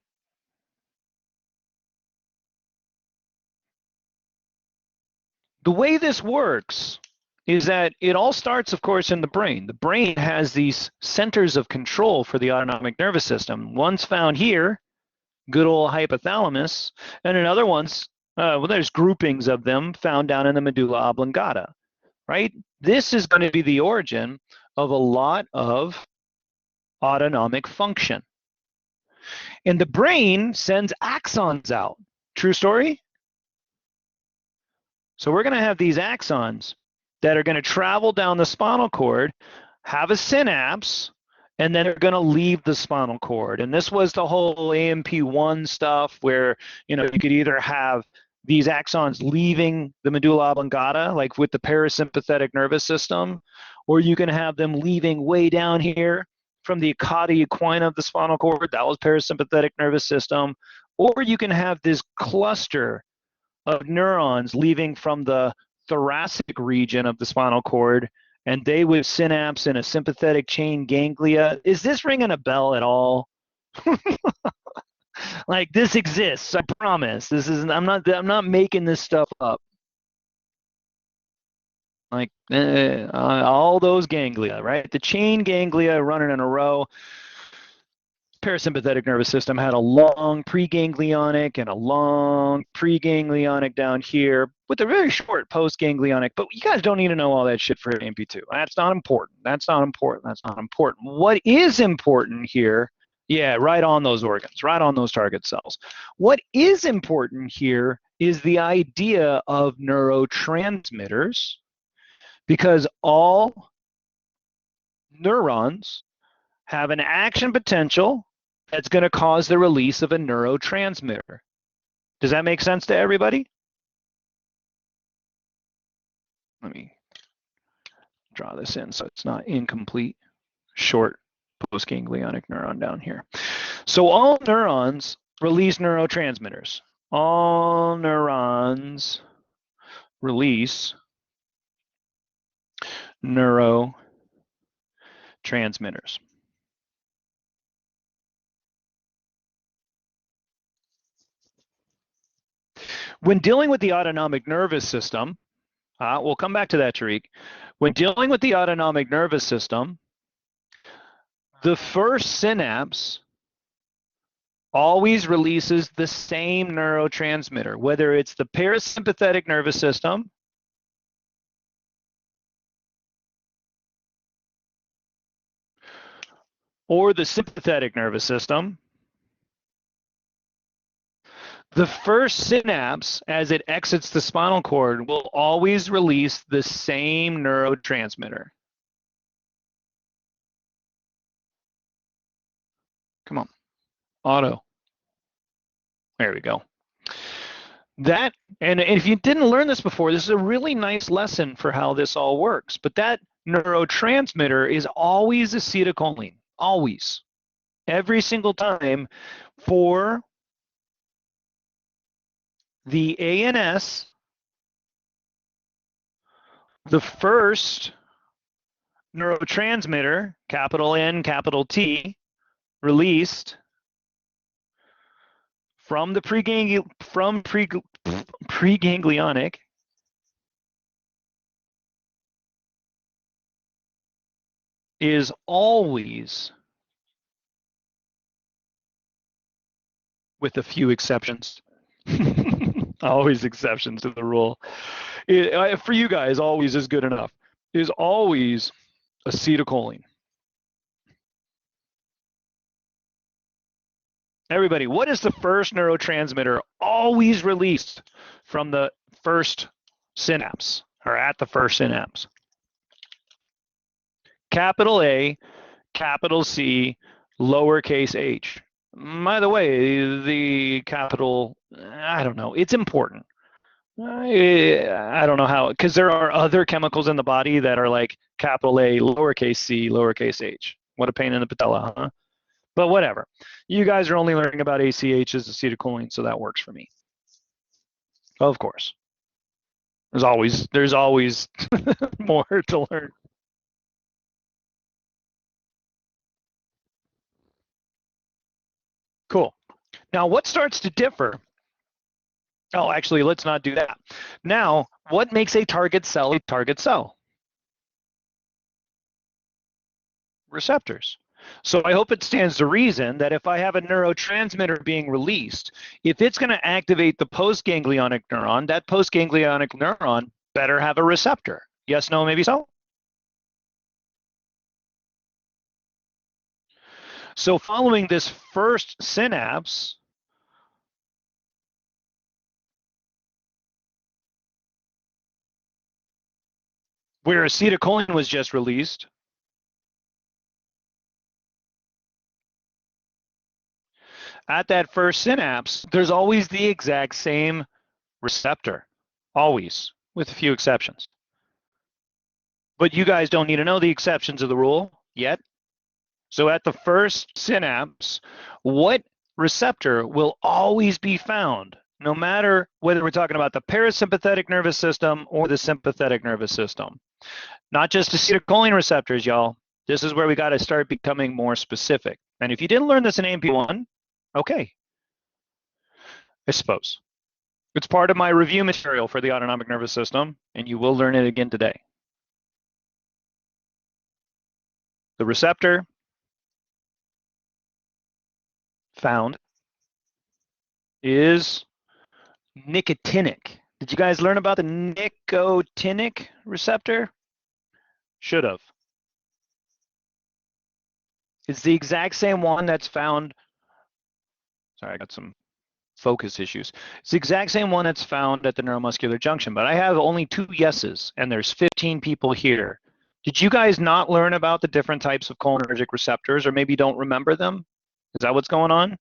The way this works is that it all starts, of course, in the brain. The brain has these centers of control for the autonomic nervous system. One's found here, good old hypothalamus, and another one's, well, there's groupings of them found down in the medulla oblongata, right? This is going to be the origin of a lot of autonomic function. And the brain sends axons out. True story? So we're going to have these axons that are going to travel down the spinal cord, have a synapse, and then they're going to leave the spinal cord. And this was the whole AMP1 stuff where, you could either have these axons leaving the medulla oblongata, like with the parasympathetic nervous system, or you can have them leaving way down here from the cauda equina of the spinal cord. That was parasympathetic nervous system. Or you can have this cluster of neurons leaving from the thoracic region of the spinal cord, and they would synapse in a sympathetic chain ganglia. Is this ringing a bell at all? Like, this exists, I promise. This is I'm not making this stuff up. like all those ganglia, right? The chain ganglia running in a row. Parasympathetic nervous system had a long preganglionic and a long preganglionic down here with a very short postganglionic, but you guys don't need to know all that shit for AMP2. That's not important. That's not important. That's not important. What is important here, yeah, right on those organs, right on those target cells. What is important here is the idea of neurotransmitters, because all neurons have an action potential that's going to cause the release of a neurotransmitter. Does that make sense to everybody? Let me draw this in so it's not incomplete. Short postganglionic neuron down here. So all neurons release neurotransmitters. All neurons release neurotransmitters. When dealing with the autonomic nervous system, we'll come back to that, Tariq. When dealing with the autonomic nervous system, the first synapse always releases the same neurotransmitter, whether it's the parasympathetic nervous system or the sympathetic nervous system. The first synapse, as it exits the spinal cord, will always release the same neurotransmitter. Come on, auto. There we go. That, and if you didn't learn this before, this is a really nice lesson for how this all works. But that neurotransmitter is always acetylcholine, always, every single time. For the ANS, the first neurotransmitter, capital N, capital T, released from the preganglionic is always, with a few exceptions, always exceptions to the rule. For you guys, always is good enough. Is always acetylcholine. Everybody, what is the first neurotransmitter always released from the first synapse, or at the first synapse? Capital A, capital C, lowercase h. By the way, the capital, I don't know, it's important. I don't know how, because there are other chemicals in the body that are like capital A, lowercase c, lowercase h. What a pain in the patella, huh? But whatever. You guys are only learning about ACH as acetylcholine, so that works for me. Of course. There's always more to learn. Cool. Now, what starts to differ? Oh, actually, let's not do that. Now, what makes a target cell a target cell? Receptors. So I hope it stands to reason that if I have a neurotransmitter being released, if it's going to activate the postganglionic neuron, that postganglionic neuron better have a receptor. Yes, no, maybe so? So following this first synapse, where acetylcholine was just released, at that first synapse, there's always the exact same receptor, always, with a few exceptions. But you guys don't need to know the exceptions of the rule yet. So at the first synapse, what receptor will always be found, no matter whether we're talking about the parasympathetic nervous system or the sympathetic nervous system? Not just acetylcholine receptors, y'all. This is where we got to start becoming more specific. And if you didn't learn this in AMP1, okay, I suppose. It's part of my review material for the autonomic nervous system, and you will learn it again today. The receptor found is nicotinic. Did you guys learn about the nicotinic receptor? Should have. It's the exact same one that's found. Sorry, I got some focus issues. It's the exact same one that's found at the neuromuscular junction, but I have only 2 yeses, and there's 15 people here. Did you guys not learn about the different types of cholinergic receptors, or maybe don't remember them? Is that what's going on?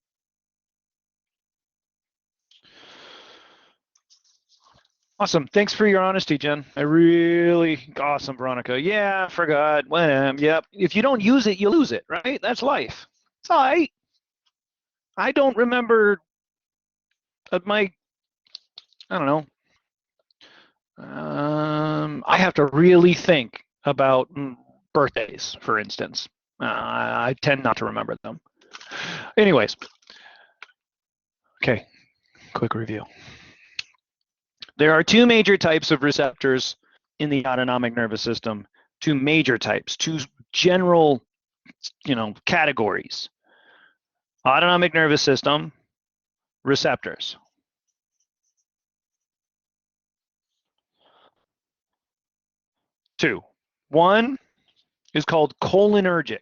Awesome. Thanks for your honesty, Jen. Awesome, Veronica. Yeah, I forgot. Well, yep. If you don't use it, you lose it, right? That's life. It's all right. I don't remember I don't know. I have to really think about birthdays, for instance. I tend not to remember them. Anyways, okay, quick review. There are 2 major types of receptors in the autonomic nervous system, 2 major types, 2 general, categories. Autonomic nervous system receptors. 2. 1 is called cholinergic.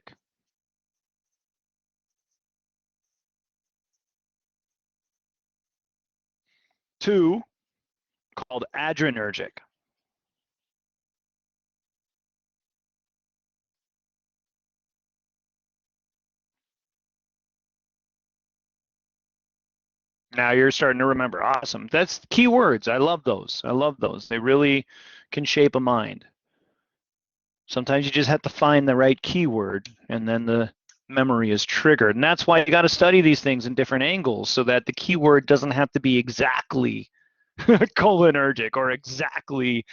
2 called adrenergic. Now you're starting to remember. Awesome. That's key words. I love those. They really can shape a mind. Sometimes you just have to find the right keyword, and then the memory is triggered. And that's why you got to study these things in different angles, so that the keyword doesn't have to be exactly cholinergic or exactly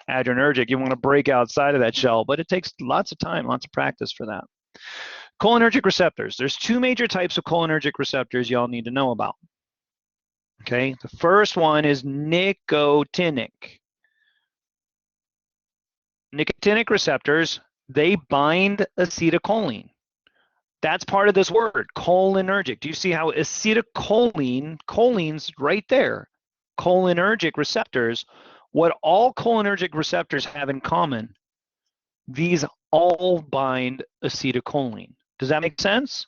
adrenergic. You want to break outside of that shell, but it takes lots of time, lots of practice for that. Cholinergic receptors. There's 2 major types of cholinergic receptors y'all need to know about. Okay, the first one is nicotinic. Nicotinic receptors, they bind acetylcholine. That's part of this word, cholinergic. Do you see how acetylcholine, choline's right there, cholinergic receptors, what all cholinergic receptors have in common, these all bind acetylcholine. Does that make sense?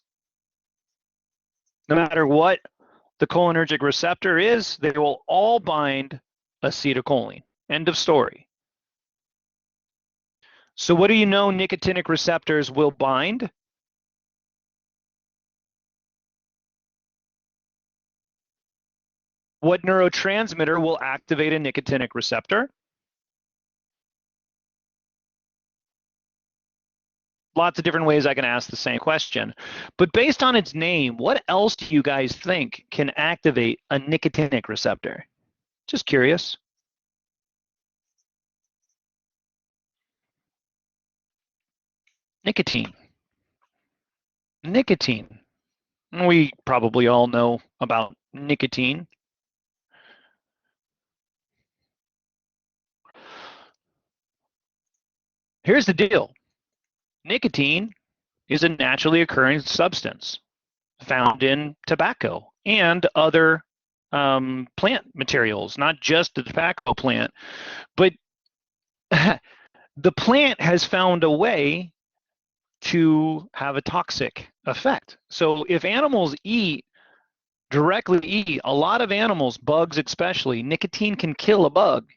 No matter what the cholinergic receptor is, they will all bind acetylcholine. End of story. So what do you know nicotinic receptors will bind? What neurotransmitter will activate a nicotinic receptor? Lots of different ways I can ask the same question. But based on its name, what else do you guys think can activate a nicotinic receptor? Just curious. Nicotine. Nicotine. We probably all know about nicotine. Here's the deal. Nicotine is a naturally occurring substance found in tobacco and other plant materials, not just the tobacco plant, but the plant has found a way to have a toxic effect. So if animals directly eat, a lot of animals, bugs especially, nicotine can kill a bug.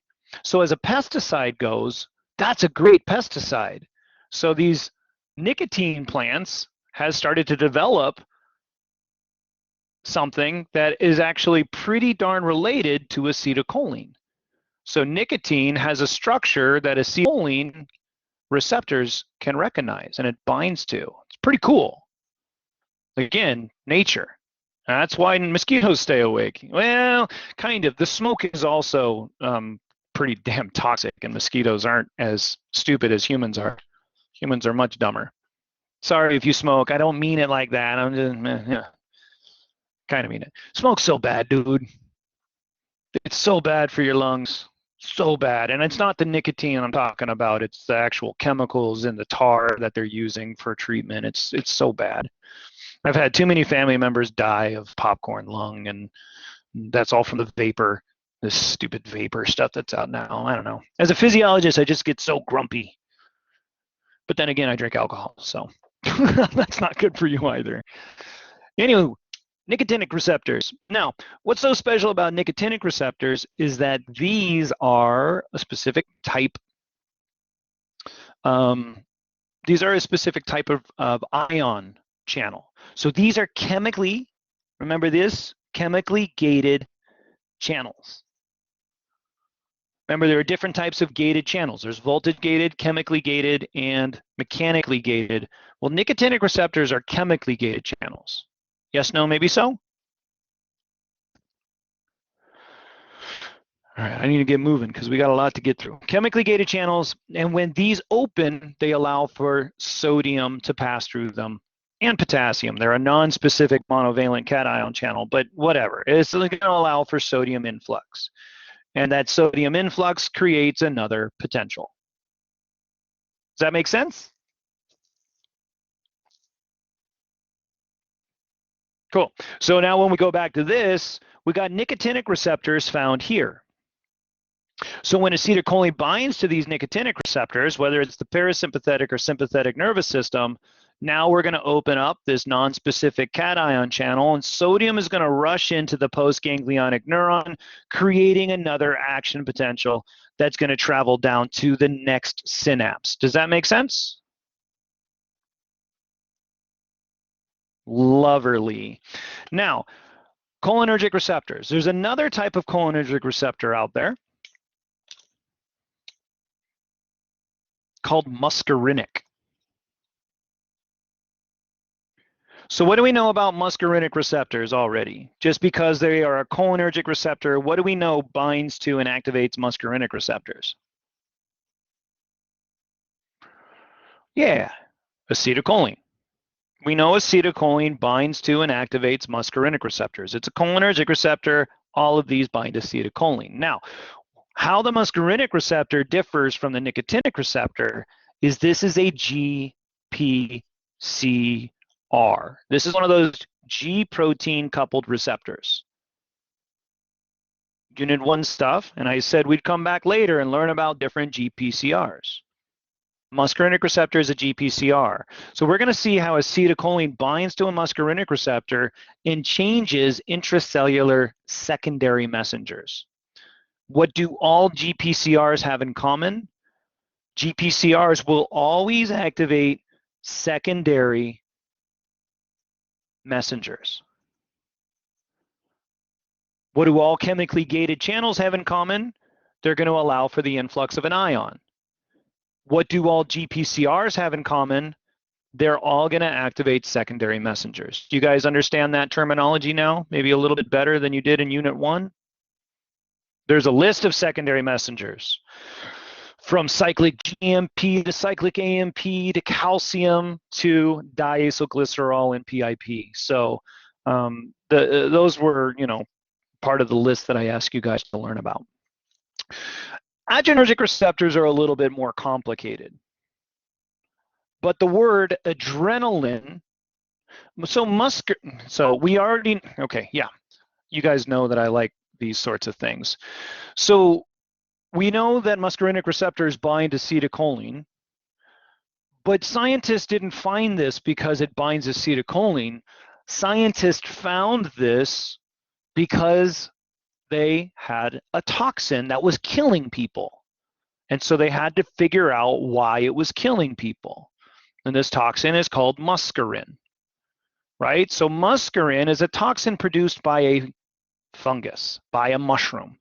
So as a pesticide goes, that's a great pesticide. So these nicotine plants has started to develop something that is actually pretty darn related to acetylcholine. So nicotine has a structure that acetylcholine receptors can recognize and it binds to. It's pretty cool. Again, nature. That's why mosquitoes stay awake. Well, kind of. The smoke is also pretty damn toxic, and mosquitoes aren't as stupid as humans are. Humans are much dumber. Sorry if you smoke. I don't mean it like that. I'm just, yeah, kind of mean it. Smoke's so bad, dude. It's so bad for your lungs. So bad. And it's not the nicotine I'm talking about, it's the actual chemicals in the tar that they're using for treatment. It's so bad. I've had too many family members die of popcorn lung, and that's all from the vapor, this stupid vapor stuff that's out now. I don't know. As a physiologist, I just get so grumpy. But then again, I drink alcohol, so that's not good for you either. Anyway, nicotinic receptors. Now, what's so special about nicotinic receptors is that these are a specific type. These are a specific type of ion channel. So these are chemically, remember this, chemically gated channels. Remember, there are different types of gated channels. There's voltage gated, chemically gated, and mechanically gated. Well, nicotinic receptors are chemically gated channels. Yes, no, maybe so? All right, I need to get moving because we got a lot to get through. Chemically gated channels, and when these open, they allow for sodium to pass through them and potassium. They're a non-specific monovalent cation channel, but whatever. It's going to allow for sodium influx. And that sodium influx creates another potential. Does that make sense? Cool. So now when we go back to this, we got nicotinic receptors found here. So when acetylcholine binds to these nicotinic receptors, whether it's the parasympathetic or sympathetic nervous system, now we're going to open up this non-specific cation channel, and sodium is going to rush into the postganglionic neuron, creating another action potential that's going to travel down to the next synapse. Does that make sense? Lovely. Now, cholinergic receptors. There's another type of cholinergic receptor out there called muscarinic. So what do we know about muscarinic receptors already? Just because they are a cholinergic receptor, what do we know binds to and activates muscarinic receptors? Yeah, acetylcholine. We know acetylcholine binds to and activates muscarinic receptors. It's a cholinergic receptor. All of these bind to acetylcholine. Now, how the muscarinic receptor differs from the nicotinic receptor is this is a GPCR. This is one of those G protein coupled receptors. Unit 1 stuff, and I said we'd come back later and learn about different GPCRs. Muscarinic receptor is a GPCR. So we're going to see how acetylcholine binds to a muscarinic receptor and changes intracellular secondary messengers. What do all GPCRs have in common? GPCRs will always activate secondary messengers. What do all chemically gated channels have in common? They're going to allow for the influx of an ion. What do all GPCRs have in common? They're all going to activate secondary messengers. Do you guys understand that terminology now? Maybe a little bit better than you did in Unit 1? There's a list of secondary messengers. From cyclic GMP to cyclic AMP to calcium to diacylglycerol and PIP. So those were, part of the list that I asked you guys to learn about. Adrenergic receptors are a little bit more complicated. But the word adrenaline, so we already, okay, yeah. You guys know that I like these sorts of things. So we know that muscarinic receptors bind acetylcholine, but scientists didn't find this because it binds acetylcholine. Scientists found this because they had a toxin that was killing people. And so they had to figure out why it was killing people. And this toxin is called muscarine, right? So muscarine is a toxin produced by a fungus, by a mushroom.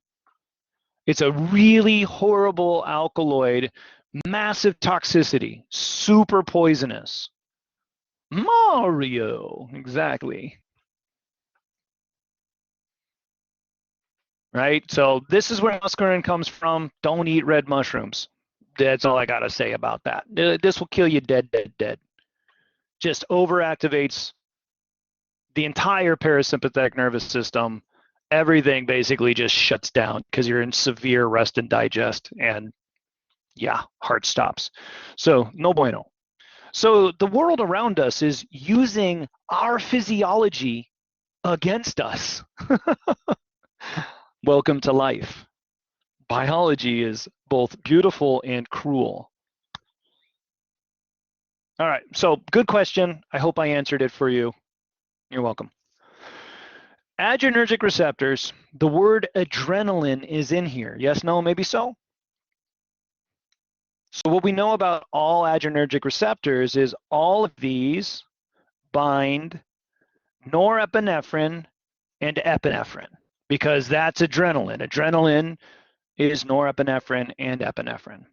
It's a really horrible alkaloid, massive toxicity, super poisonous. Mario, exactly. Right? So this is where muscarine comes from. Don't eat red mushrooms. That's all I got to say about that. This will kill you dead, dead, dead. Just overactivates the entire parasympathetic nervous system everything basically just shuts down because you're in severe rest and digest, and yeah, heart stops. So no bueno. So the world around us is using our physiology against us. Welcome to life. Biology is both beautiful and cruel. All right, so good question. I hope I answered it for you. You're welcome. Adrenergic receptors, the word adrenaline is in here. Yes, no, maybe so? So what we know about all adrenergic receptors is all of these bind norepinephrine and epinephrine because that's adrenaline. Adrenaline is norepinephrine and epinephrine.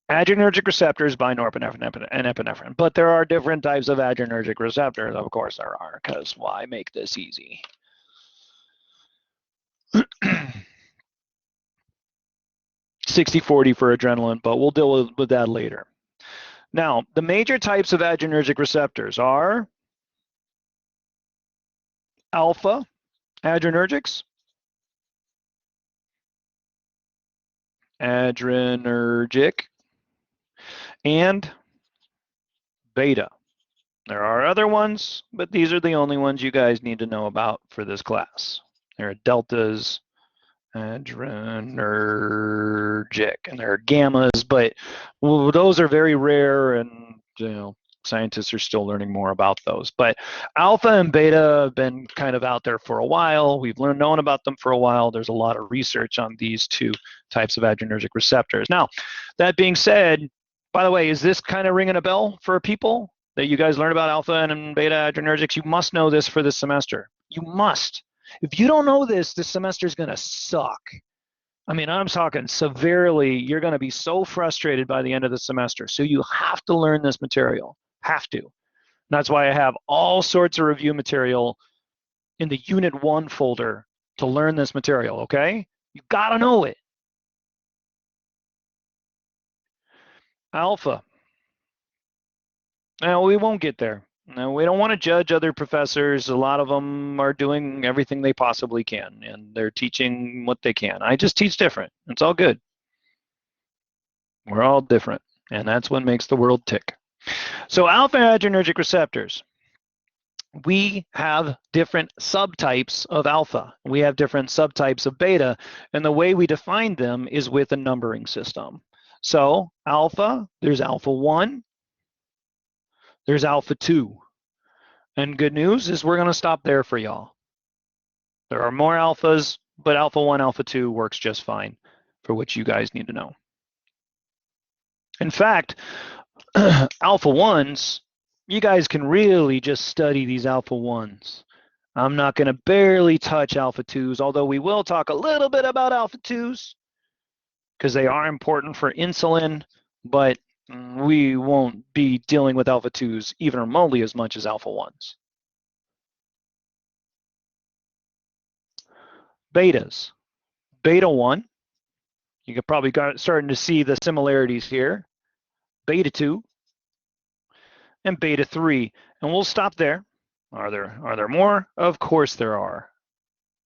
Adrenergic receptors bind norepinephrine and epinephrine, but there are different types of adrenergic receptors. Of course there are, because why make this easy? 60-40 for adrenaline, but we'll deal with that later. Now, the major types of adrenergic receptors are alpha adrenergics, and beta. There are other ones, but these are the only ones you guys need to know about for this class. There are deltas, adrenergic, and there are gammas, but those are very rare, and scientists are still learning more about those. But alpha and beta have been kind of out there for a while. We've known about them for a while. There's a lot of research on these two types of adrenergic receptors. Now, that being said, by the way, is this kind of ringing a bell for people that you guys learn about alpha and beta adrenergics? You must know this for this semester. You must. If you don't know this semester is going to suck. I mean, I'm talking severely. You're going to be so frustrated by the end of the semester. So you have to learn this material. Have to. And that's why I have all sorts of review material in the Unit 1 folder to learn this material, okay? You got to know it. Alpha. Now, we won't get there. Now, we don't want to judge other professors. A lot of them are doing everything they possibly can, and they're teaching what they can. I just teach different. It's all good. We're all different, and that's what makes the world tick. So alpha adrenergic receptors. We have different subtypes of alpha. We have different subtypes of beta, and the way we define them is with a numbering system. So alpha, there's alpha 1, there's alpha 2. And good news is we're going to stop there for y'all. There are more alphas, but alpha 1, alpha 2 works just fine for what you guys need to know. In fact, alpha 1s, you guys can really just study these alpha 1s. I'm not going to barely touch alpha 2s, although we will talk a little bit about alpha 2s because they are important for insulin, but we won't be dealing with alpha 2s even remotely as much as alpha 1s. Betas. Beta 1, you could probably starting to see the similarities here. Beta 2 and beta 3, and we'll stop there. Are there more? Of course there are.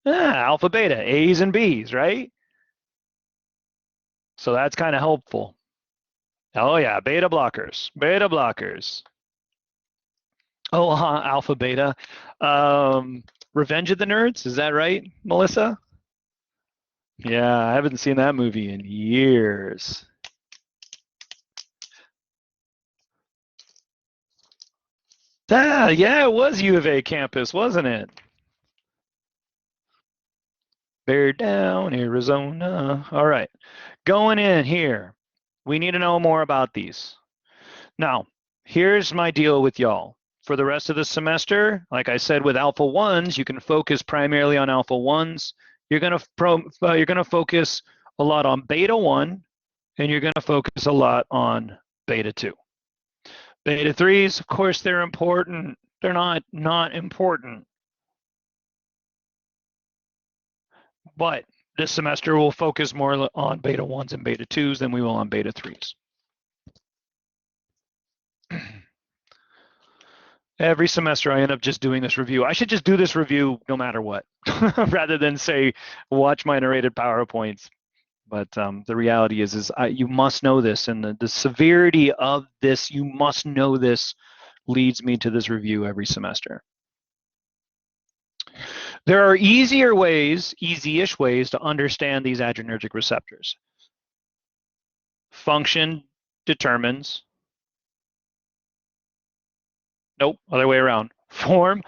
Alpha beta, A's and B's, right? So that's kind of helpful. Oh yeah, beta blockers. Oh, alpha beta. Revenge of the Nerds, is that right, Melissa? Yeah, I haven't seen that movie in years. Yeah, it was U of A campus, wasn't it? Bear Down, Arizona. All right, going in here. We need to know more about these. Now, here's my deal with y'all. For the rest of the semester, like I said with alpha 1s, you can focus primarily on alpha 1s. You're going to focus a lot on beta 1, and you're going to focus a lot on beta 2. Beta 3s, of course, they're important. They're not important. But this semester we'll focus more on beta 1s and beta 2s than we will on beta 3s. Every semester I end up just doing this review. I should just do this review no matter what, rather than say, watch my narrated PowerPoints. But the reality is you must know this, and the severity of this, you must know this, leads me to this review every semester. There are easier ways, easy-ish ways to understand these adrenergic receptors. Function determines, nope, other way around. Form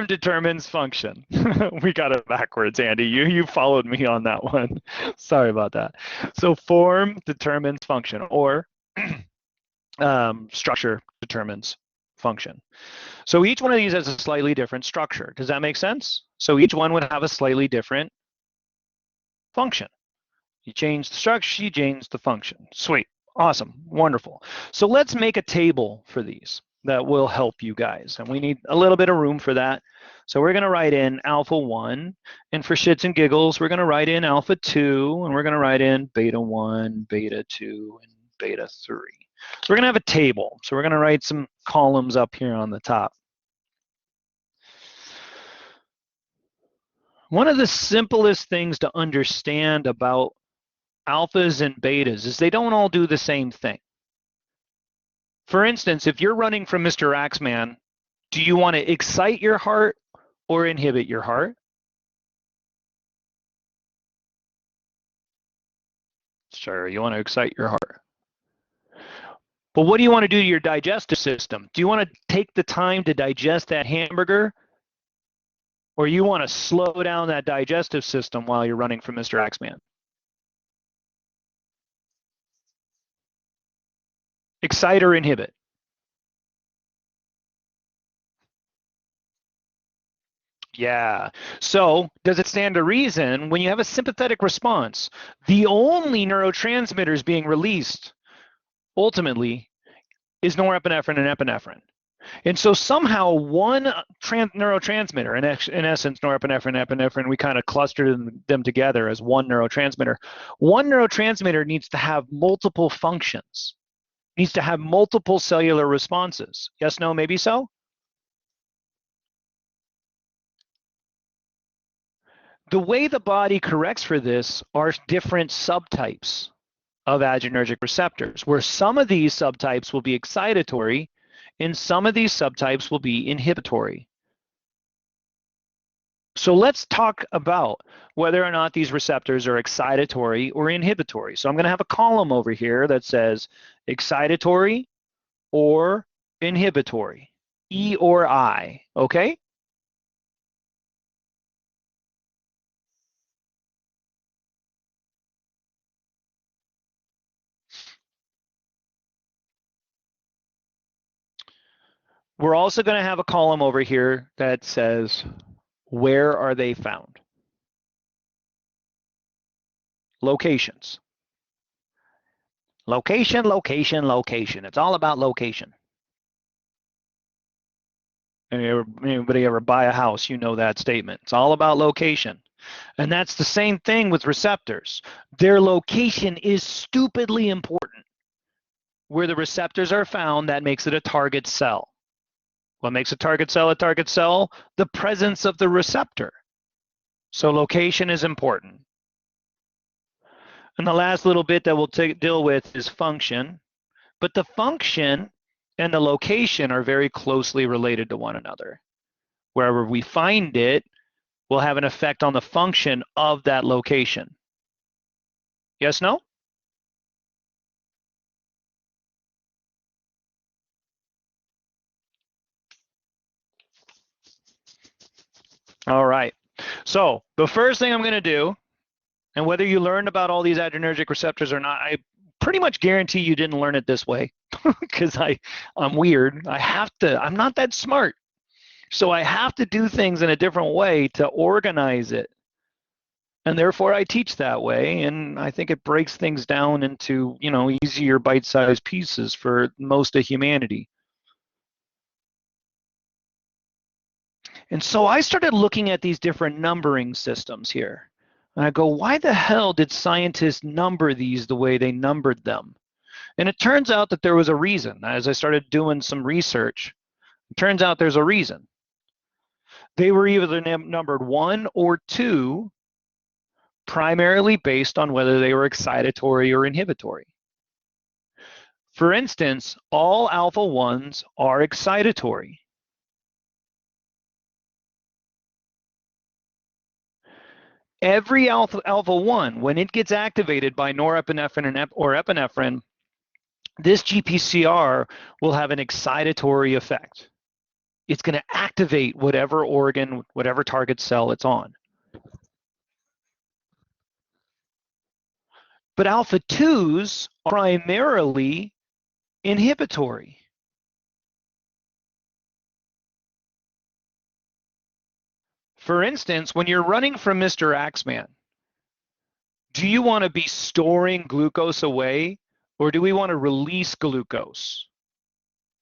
determines function. We got it backwards, Andy. You followed me on that one. Sorry about that. So form determines function, or structure determines function. So each one of these has a slightly different structure. Does that make sense? So each one would have a slightly different function. You change the structure, you change the function. Sweet, awesome, wonderful. So let's make a table for these that will help you guys. And we need a little bit of room for that. So we're gonna write in alpha 1, and for shits and giggles, we're gonna write in alpha 2, and we're gonna write in beta 1, beta 2, and beta 3. So we're gonna have a table. So we're gonna write some columns up here on the top. One of the simplest things to understand about alphas and betas is they don't all do the same thing. For instance, if you're running from Mr. Axeman, do you want to excite your heart or inhibit your heart? Sure, you want to excite your heart. But what do you want to do to your digestive system? Do you want to take the time to digest that hamburger, or you want to slow down that digestive system while you're running from Mr. Axeman? Excite or inhibit? Yeah. So does it stand to reason when you have a sympathetic response, the only neurotransmitters being released ultimately is norepinephrine and epinephrine. And so somehow one neurotransmitter, in essence, norepinephrine and epinephrine, we kind of clustered them together as one neurotransmitter. One neurotransmitter needs to have multiple functions, needs to have multiple cellular responses. Yes, no, maybe so? The way the body corrects for this are different subtypes of adrenergic receptors, where some of these subtypes will be excitatory and some of these subtypes will be inhibitory. So let's talk about whether or not these receptors are excitatory or inhibitory. So I'm going to have a column over here that says excitatory or inhibitory, E or I, okay? We're also going to have a column over here that says, where are they found? Locations. Location, location, location. It's all about location. Anybody ever buy a house, you know that statement. It's all about location. And that's the same thing with receptors. Their location is stupidly important. Where the receptors are found, that makes it a target cell. What makes a target cell a target cell? The presence of the receptor. So location is important. And the last little bit that we'll deal with is function. But the function and the location are very closely related to one another. Wherever we find it will have an effect on the function of that location. Yes, no? All right. So the first thing I'm going to do, and whether you learned about all these adrenergic receptors or not, I pretty much guarantee you didn't learn it this way because I'm weird. I'm not that smart. So I have to do things in a different way to organize it. And therefore I teach that way. And I think it breaks things down into, easier bite-sized pieces for most of humanity. And so I started looking at these different numbering systems here. And I go, why the hell did scientists number these the way they numbered them? And it turns out that there was a reason. As I started doing some research, It turns out there's a reason. They were either numbered 1 or 2, primarily based on whether they were excitatory or inhibitory. For instance, all alpha 1s are excitatory. Every alpha 1, when it gets activated by norepinephrine or epinephrine, this GPCR will have an excitatory effect. It's going to activate whatever organ, whatever target cell it's on. But alpha 2s are primarily inhibitory. For instance, when you're running from Mr. Axeman, do you want to be storing glucose away, or do we want to release glucose?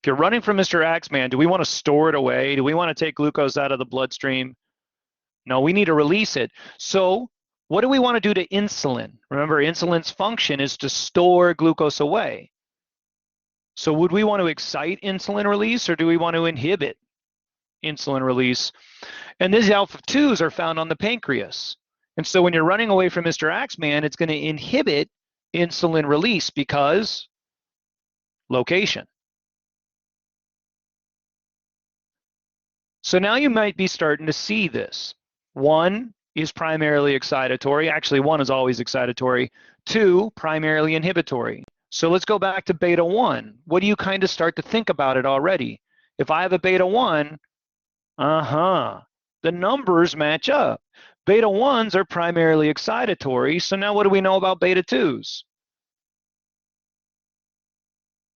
If you're running from Mr. Axeman, do we want to store it away? Do we want to take glucose out of the bloodstream? No, we need to release it. So what do we want to do to insulin? Remember, insulin's function is to store glucose away. So would we want to excite insulin release, or do we want to inhibit insulin release? And these alpha 2s are found on the pancreas. And so when you're running away from Mr. Axeman, it's going to inhibit insulin release because location. So now you might be starting to see this. 1 is primarily excitatory. Actually, 1 is always excitatory. 2, primarily inhibitory. So let's go back to beta 1. What do you kind of start to think about it already? If I have a beta 1, the numbers match up. Beta 1s are primarily excitatory, so now what do we know about beta 2s?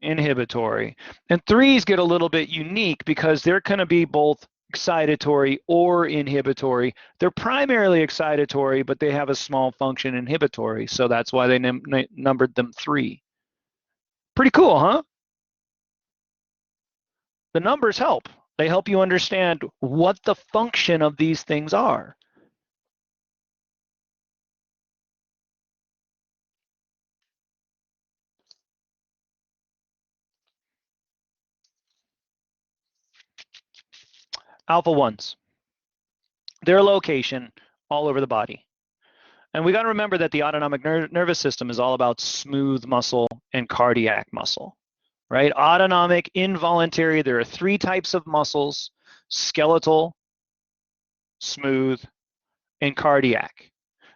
Inhibitory. And 3s get a little bit unique because they're going to be both excitatory or inhibitory. They're primarily excitatory, but they have a small function inhibitory, so that's why they numbered them 3. Pretty cool, huh? The numbers help. They help you understand what the function of these things are. Alpha 1s. Their location all over the body. And we got to remember that the autonomic nervous system is all about smooth muscle and cardiac muscle, right? Autonomic, involuntary, there are 3 types of muscles: skeletal, smooth, and cardiac.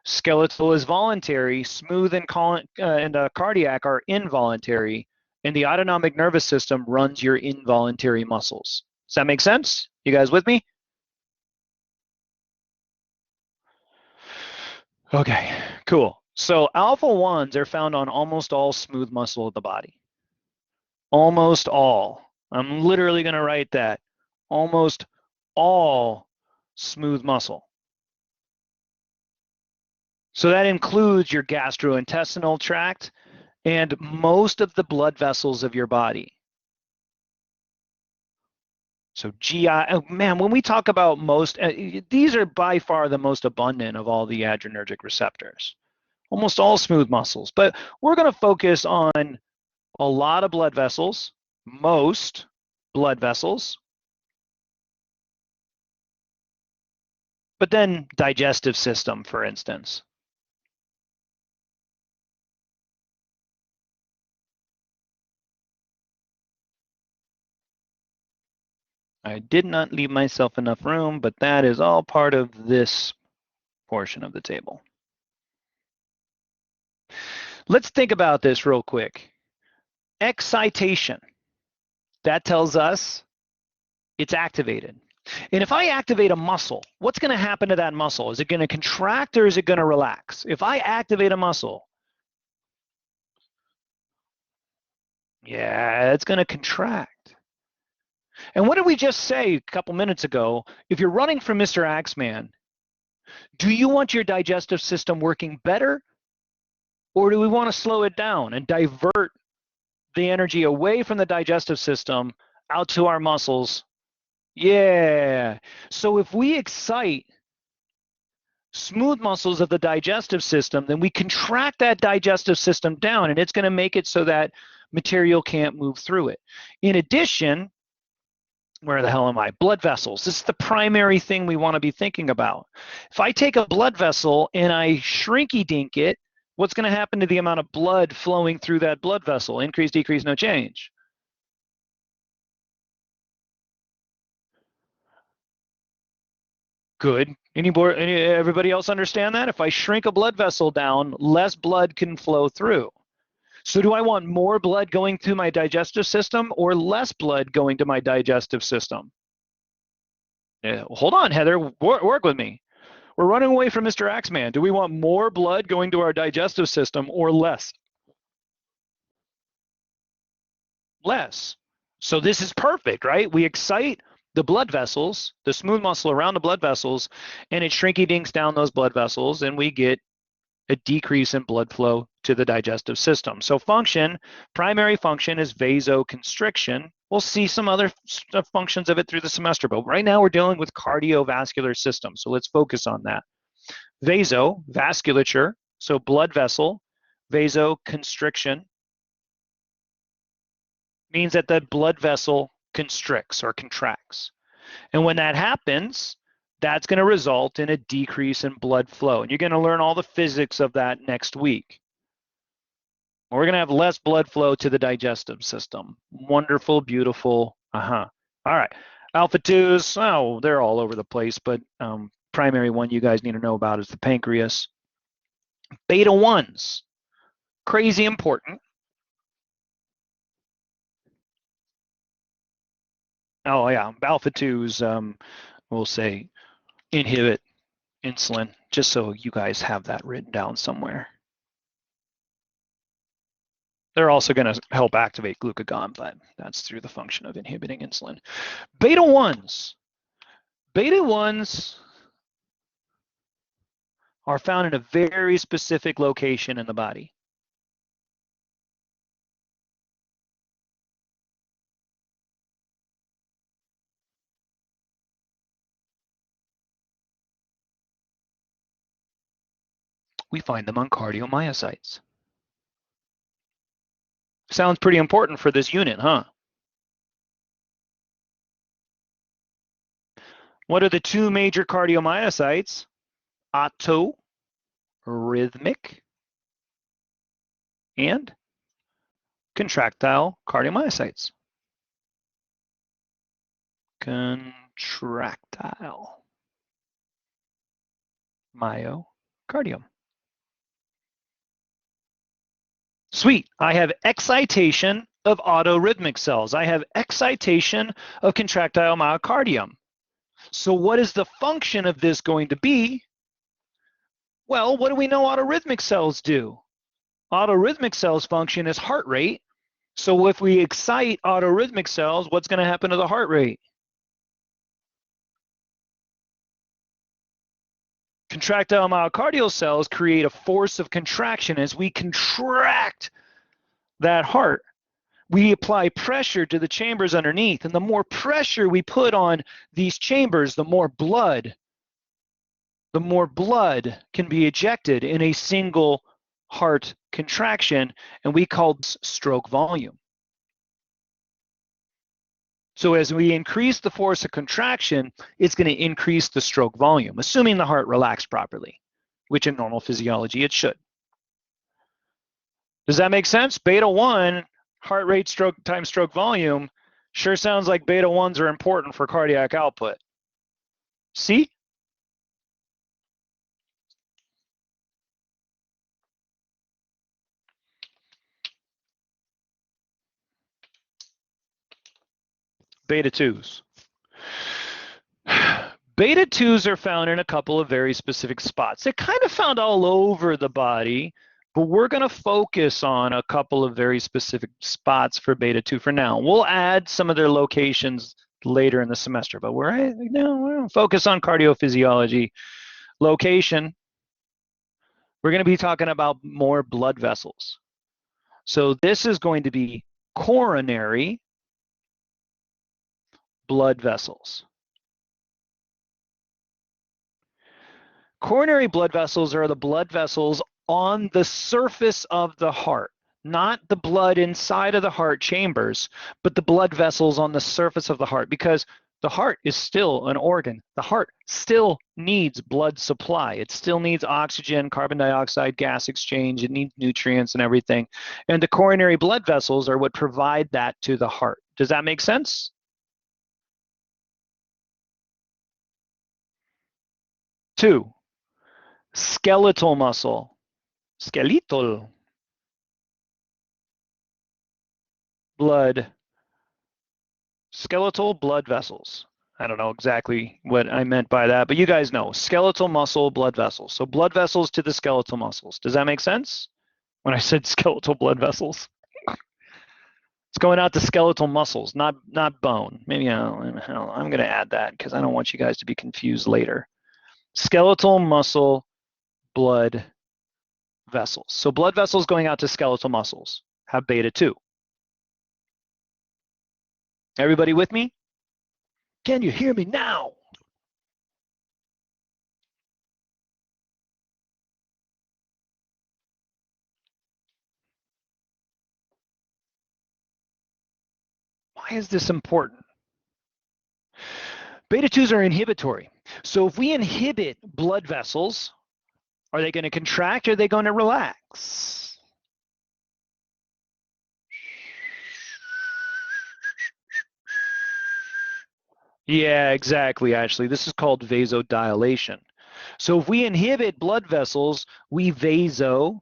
Skeletal is voluntary, smooth and cardiac are involuntary, and the autonomic nervous system runs your involuntary muscles. Does that make sense? You guys with me? Okay, cool. So alpha 1s are found on almost all smooth muscle of the body. Almost all. I'm literally going to write that. Almost all smooth muscle. So that includes your gastrointestinal tract and most of the blood vessels of your body. So GI, oh man, when we talk about most, these are by far the most abundant of all the adrenergic receptors. Almost all smooth muscles, but we're going to focus on a lot of blood vessels, most blood vessels, but then digestive system, for instance. I did not leave myself enough room, but that is all part of this portion of the table. Let's think about this real quick. Excitation. That tells us it's activated. And if I activate a muscle, what's going to happen to that muscle? Is it going to contract or is it going to relax? If I activate a muscle, yeah, it's going to contract. And what did we just say a couple minutes ago? If you're running from Mr. Axeman, do you want your digestive system working better, or do we want to slow it down and divert the energy away from the digestive system out to our muscles? Yeah. So if we excite smooth muscles of the digestive system, then we contract that digestive system down, and it's going to make it so that material can't move through it. In addition, Where the hell am I? Blood vessels. This is the primary thing we want to be thinking about. If I take a blood vessel and I shrinky dink it, what's going to happen to the amount of blood flowing through that blood vessel? Increase, decrease, no change. Good. Everybody else understand that? If I shrink a blood vessel down, less blood can flow through. So do I want more blood going through my digestive system or less blood going to my digestive system? Yeah, hold on, Heather, work with me. We're running away from Mr. Axeman. Do we want more blood going to our digestive system or less? Less. So this is perfect, right? We excite the blood vessels, the smooth muscle around the blood vessels, and it shrinky dinks down those blood vessels, and we get a decrease in blood flow to the digestive system. So function, primary function is vasoconstriction. We'll see some other functions of it through the semester, but right now we're dealing with cardiovascular system. So let's focus on that. Vaso, vasculature, so blood vessel, vasoconstriction means that the blood vessel constricts or contracts. And when that happens, that's going to result in a decrease in blood flow. And you're going to learn all the physics of that next week. We're going to have less blood flow to the digestive system. Wonderful, beautiful. All right. Alpha 2s, oh, they're all over the place, but primary one you guys need to know about is the pancreas. Beta 1s, crazy important. Oh yeah, alpha 2s, we'll say inhibit insulin, just so you guys have that written down somewhere. They're also going to help activate glucagon, but that's through the function of inhibiting insulin. Beta 1s. Beta 1s are found in a very specific location in the body. We find them on cardiomyocytes. Sounds pretty important for this unit, huh? What are the two major cardiomyocytes? Autorhythmic and contractile cardiomyocytes. Contractile myocardium. Sweet, I have excitation of autorhythmic cells. I have excitation of contractile myocardium. So what is the function of this going to be? Well, what do we know autorhythmic cells do? Autorhythmic cells function as heart rate. So if we excite autorhythmic cells, what's going to happen to the heart rate? Contractile myocardial cells create a force of contraction. As we contract that heart, we apply pressure to the chambers underneath, and the more pressure we put on these chambers, the more blood can be ejected in a single heart contraction, and we call this stroke volume. So as we increase the force of contraction, it's going to increase the stroke volume, assuming the heart relaxed properly, which in normal physiology it should. Does that make sense? Beta 1, heart rate stroke times stroke volume, sure sounds like beta 1s are important for cardiac output. See? Beta 2s. Beta 2s are found in a couple of very specific spots. They're kind of found all over the body, but we're going to focus on a couple of very specific spots for beta 2 for now. We'll add some of their locations later in the semester, but we're going to focus on cardiophysiology. Location, we're going to be talking about more blood vessels. So this is going to be coronary blood vessels. Coronary blood vessels are the blood vessels on the surface of the heart. not the blood inside of the heart chambers, but the blood vessels on the surface of the heart, because the heart is still an organ. The heart still needs blood supply. It still needs oxygen, carbon dioxide, gas exchange. It needs nutrients and everything. And the coronary blood vessels are what provide that to the heart. Does that make sense? Two, skeletal muscle. Skeletal blood. Skeletal blood vessels. I don't know exactly what I meant by that, but you guys know. Skeletal muscle, blood vessels. So blood vessels to the skeletal muscles. Does that make sense? When I said skeletal blood vessels. It's going out to skeletal muscles, not bone. Maybe I'm going to add that because I don't want you guys to be confused later. Skeletal muscle, blood vessels. So blood vessels going out to skeletal muscles have beta 2. Everybody with me? Can you hear me now? Why is this important? Beta 2s are inhibitory. So if we inhibit blood vessels, are they going to contract or are they going to relax? Yeah, exactly, Ashley. This is called vasodilation. So if we inhibit blood vessels, we vasodilate.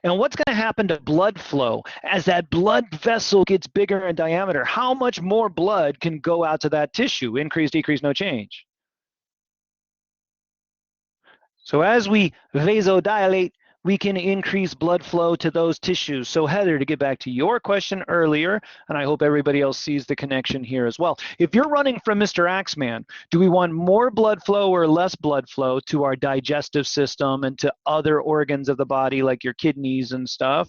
And what's going to happen to blood flow as that blood vessel gets bigger in diameter? How much more blood can go out to that tissue? Increase, decrease, no change. So as we vasodilate, we can increase blood flow to those tissues. So Heather, to get back to your question earlier, and I hope everybody else sees the connection here as well. If you're running from Mr. Axeman, do we want more blood flow or less blood flow to our digestive system and to other organs of the body like your kidneys and stuff?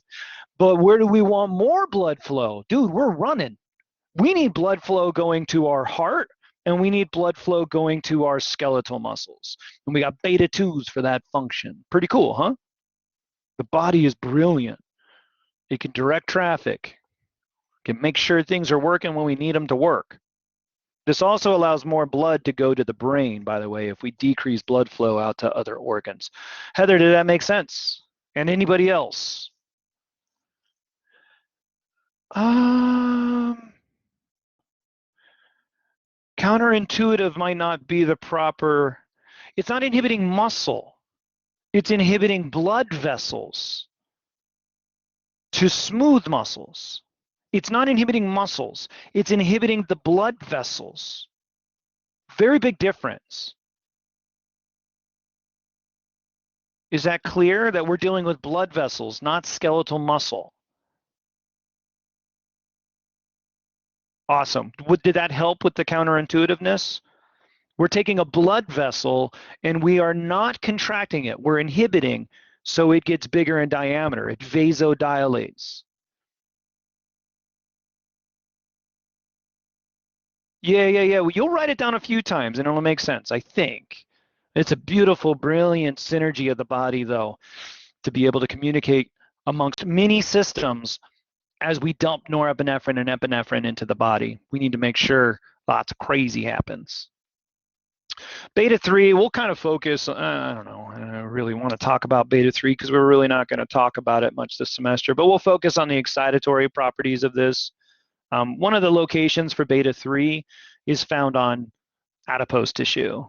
But where do we want more blood flow? Dude, we're running. We need blood flow going to our heart, and we need blood flow going to our skeletal muscles. And we got beta 2s for that function. Pretty cool, huh? The body is brilliant. It can direct traffic, can make sure things are working when we need them to work. This also allows more blood to go to the brain, by the way, if we decrease blood flow out to other organs. Heather, did that make sense? And anybody else? Counterintuitive might not be the proper, it's not inhibiting muscle. It's inhibiting blood vessels to smooth muscles. It's not inhibiting muscles. It's inhibiting the blood vessels. Very big difference. Is that clear that we're dealing with blood vessels, not skeletal muscle? Awesome. Did that help with the counterintuitiveness? We're taking a blood vessel and we are not contracting it. We're inhibiting so it gets bigger in diameter. It vasodilates. Yeah. Well, you'll write it down a few times and it'll make sense, I think. It's a beautiful, brilliant synergy of the body, though, to be able to communicate amongst many systems as we dump norepinephrine and epinephrine into the body. We need to make sure lots of crazy happens. Beta 3, we'll kind of focus, I don't know, I don't really want to talk about beta 3 because we're really not going to talk about it much this semester, but we'll focus on the excitatory properties of this. One of the locations for beta 3 is found on adipose tissue.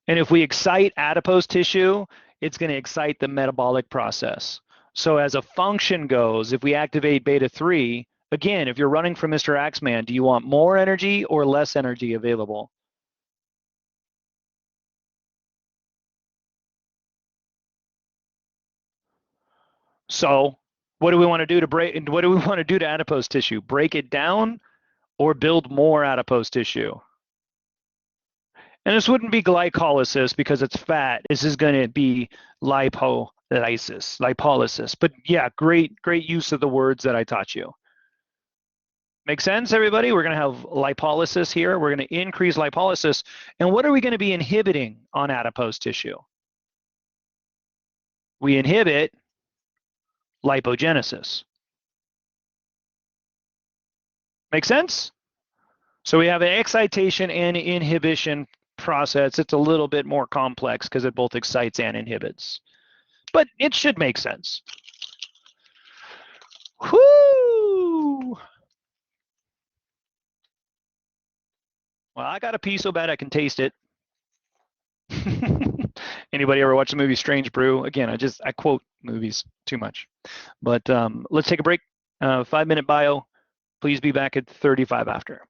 And if we excite adipose tissue, it's going to excite the metabolic process. So as a function goes, if we activate beta 3, again, if you're running from Mr. Axeman, do you want more energy or less energy available? So what do we want to do to break, what do we want to do to adipose tissue? Break it down or build more adipose tissue? And this wouldn't be glycolysis because it's fat. This is going to be lipolysis. But yeah, great use of the words that I taught you. Make sense, everybody? We're going to have lipolysis here. We're going to increase lipolysis. And what are we going to be inhibiting on adipose tissue? We inhibit lipogenesis. Make sense? So we have an excitation and inhibition process. It's a little bit more complex because it both excites and inhibits. But it should make sense. Whoo! Well, I got a pee so bad I can taste it. Anybody ever watch the movie Strange Brew? Again, I quote movies too much. But let's take a break. 5-minute bio. Please be back at 35 after.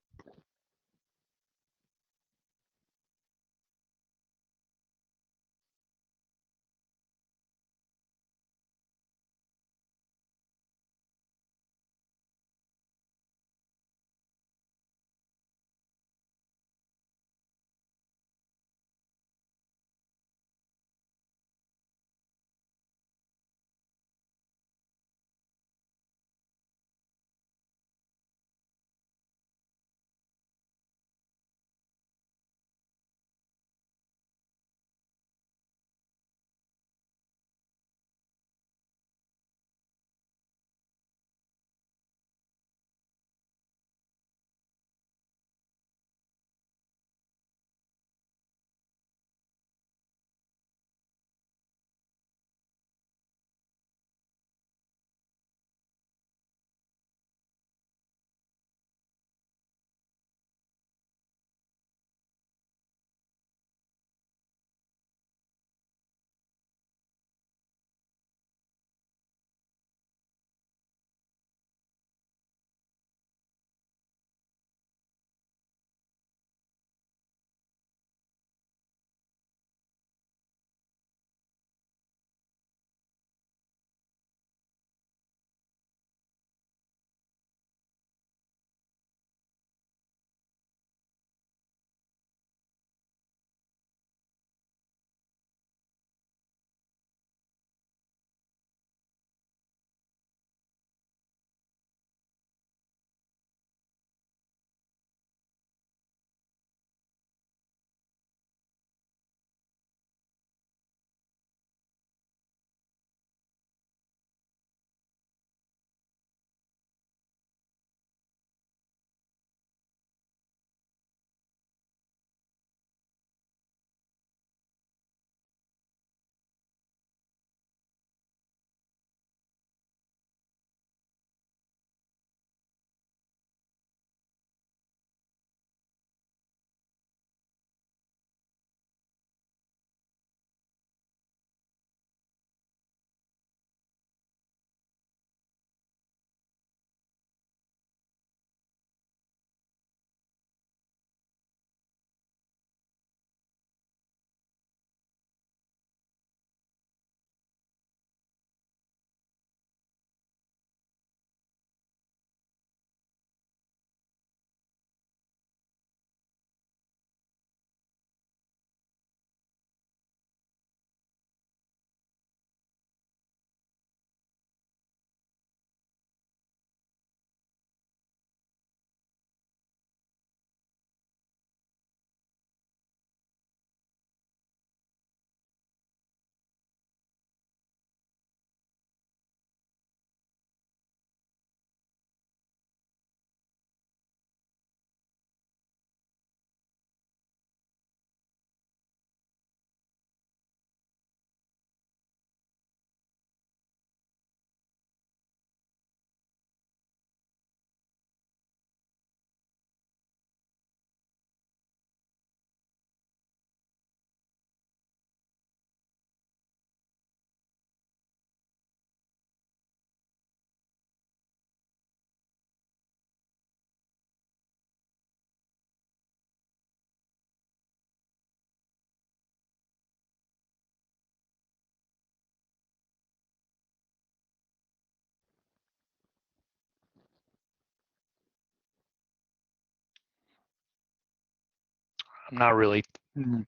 I'm not really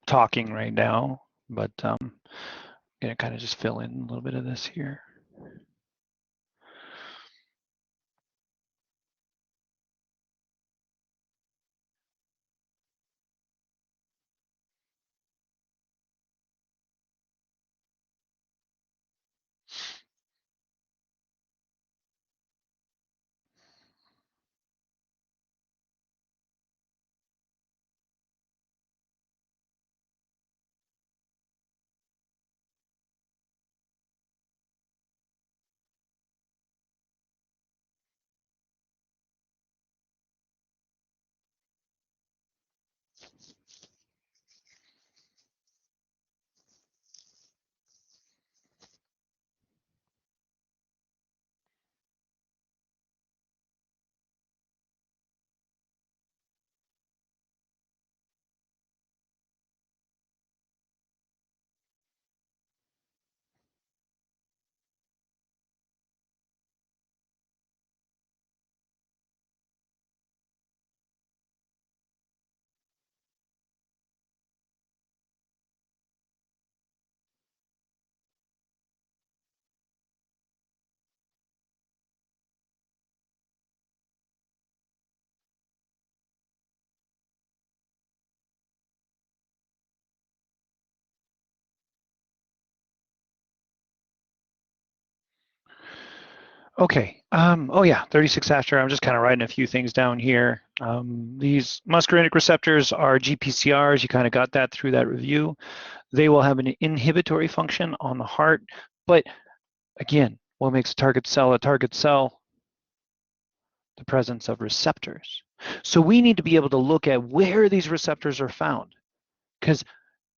talking right now, but I'm going to kind of just fill in a little bit of this here. Okay. Oh yeah, 36 after. I'm just kind of writing a few things down here. These muscarinic receptors are GPCRs. You kind of got that through that review. They will have an inhibitory function on the heart. But again, what makes a target cell a target cell? The presence of receptors. So we need to be able to look at where these receptors are found, because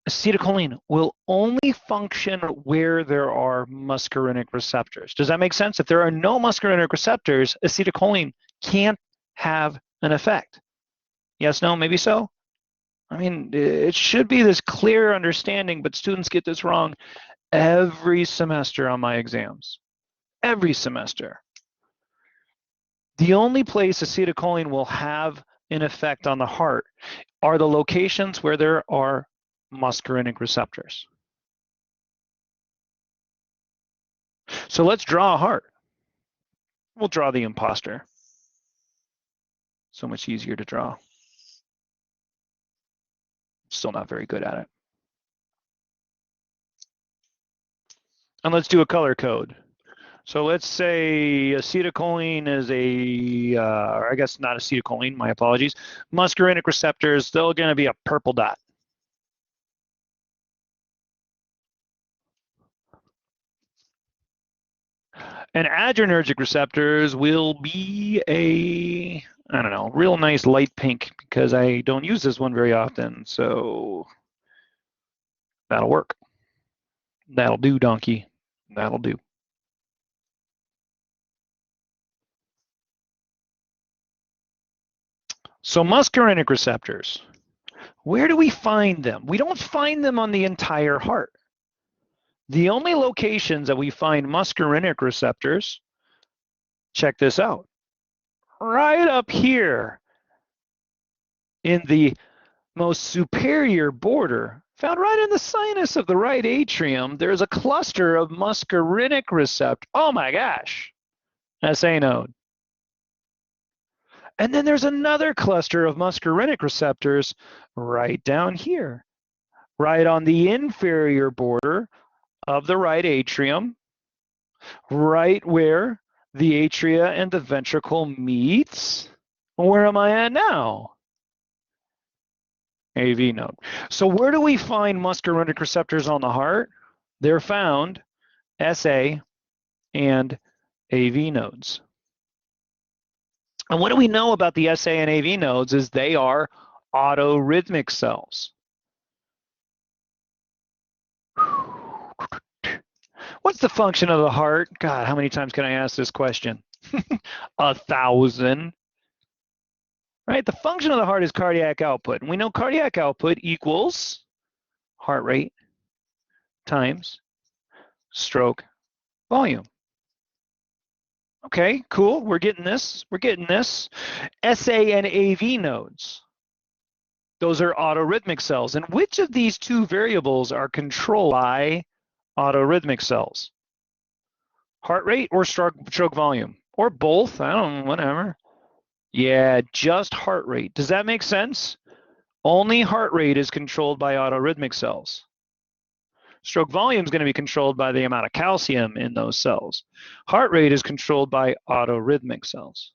acetylcholine will only function where there are muscarinic receptors. Does that make sense? If there are no muscarinic receptors, acetylcholine can't have an effect. Yes, no, maybe so? I mean, it should be this clear understanding, but students get this wrong every semester on my exams. Every semester. The only place acetylcholine will have an effect on the heart are the locations where there are muscarinic receptors. So let's draw a heart. We'll draw the imposter. So much easier to draw. Still not very good at it. And let's do a color code. So let's say acetylcholine is or I guess not acetylcholine, my apologies. Muscarinic receptors, they're going to be a purple dot. And adrenergic receptors will be I don't know, real nice light pink, because I don't use this one very often. So that'll work. That'll do, donkey. That'll do. So muscarinic receptors, where do we find them? We don't find them on the entire heart. The only locations that we find muscarinic receptors, check this out, right up here in the most superior border, found right in the sinus of the right atrium, there's a cluster of muscarinic receptors. Oh my gosh, SA node. And then there's another cluster of muscarinic receptors right down here, right on the inferior border of the right atrium, right where the atria and the ventricle meets. Where am I at now? AV node. So where do we find muscarinic receptors on the heart? They're found SA and AV nodes. And what do we know about the SA and AV nodes is they are autorhythmic cells. What's the function of the heart? God, how many times can I ask this question? 1,000. Right? The function of the heart is cardiac output. And we know cardiac output equals heart rate times stroke volume. Okay, cool. We're getting this. We're getting this. SA and AV nodes. Those are autorhythmic cells. And which of these two variables are controlled by autorhythmic cells? Heart rate or stroke volume? Or both? I don't know, whatever. Yeah, just heart rate. Does that make sense? Only heart rate is controlled by autorhythmic cells. Stroke volume is going to be controlled by the amount of calcium in those cells. Heart rate is controlled by autorhythmic cells.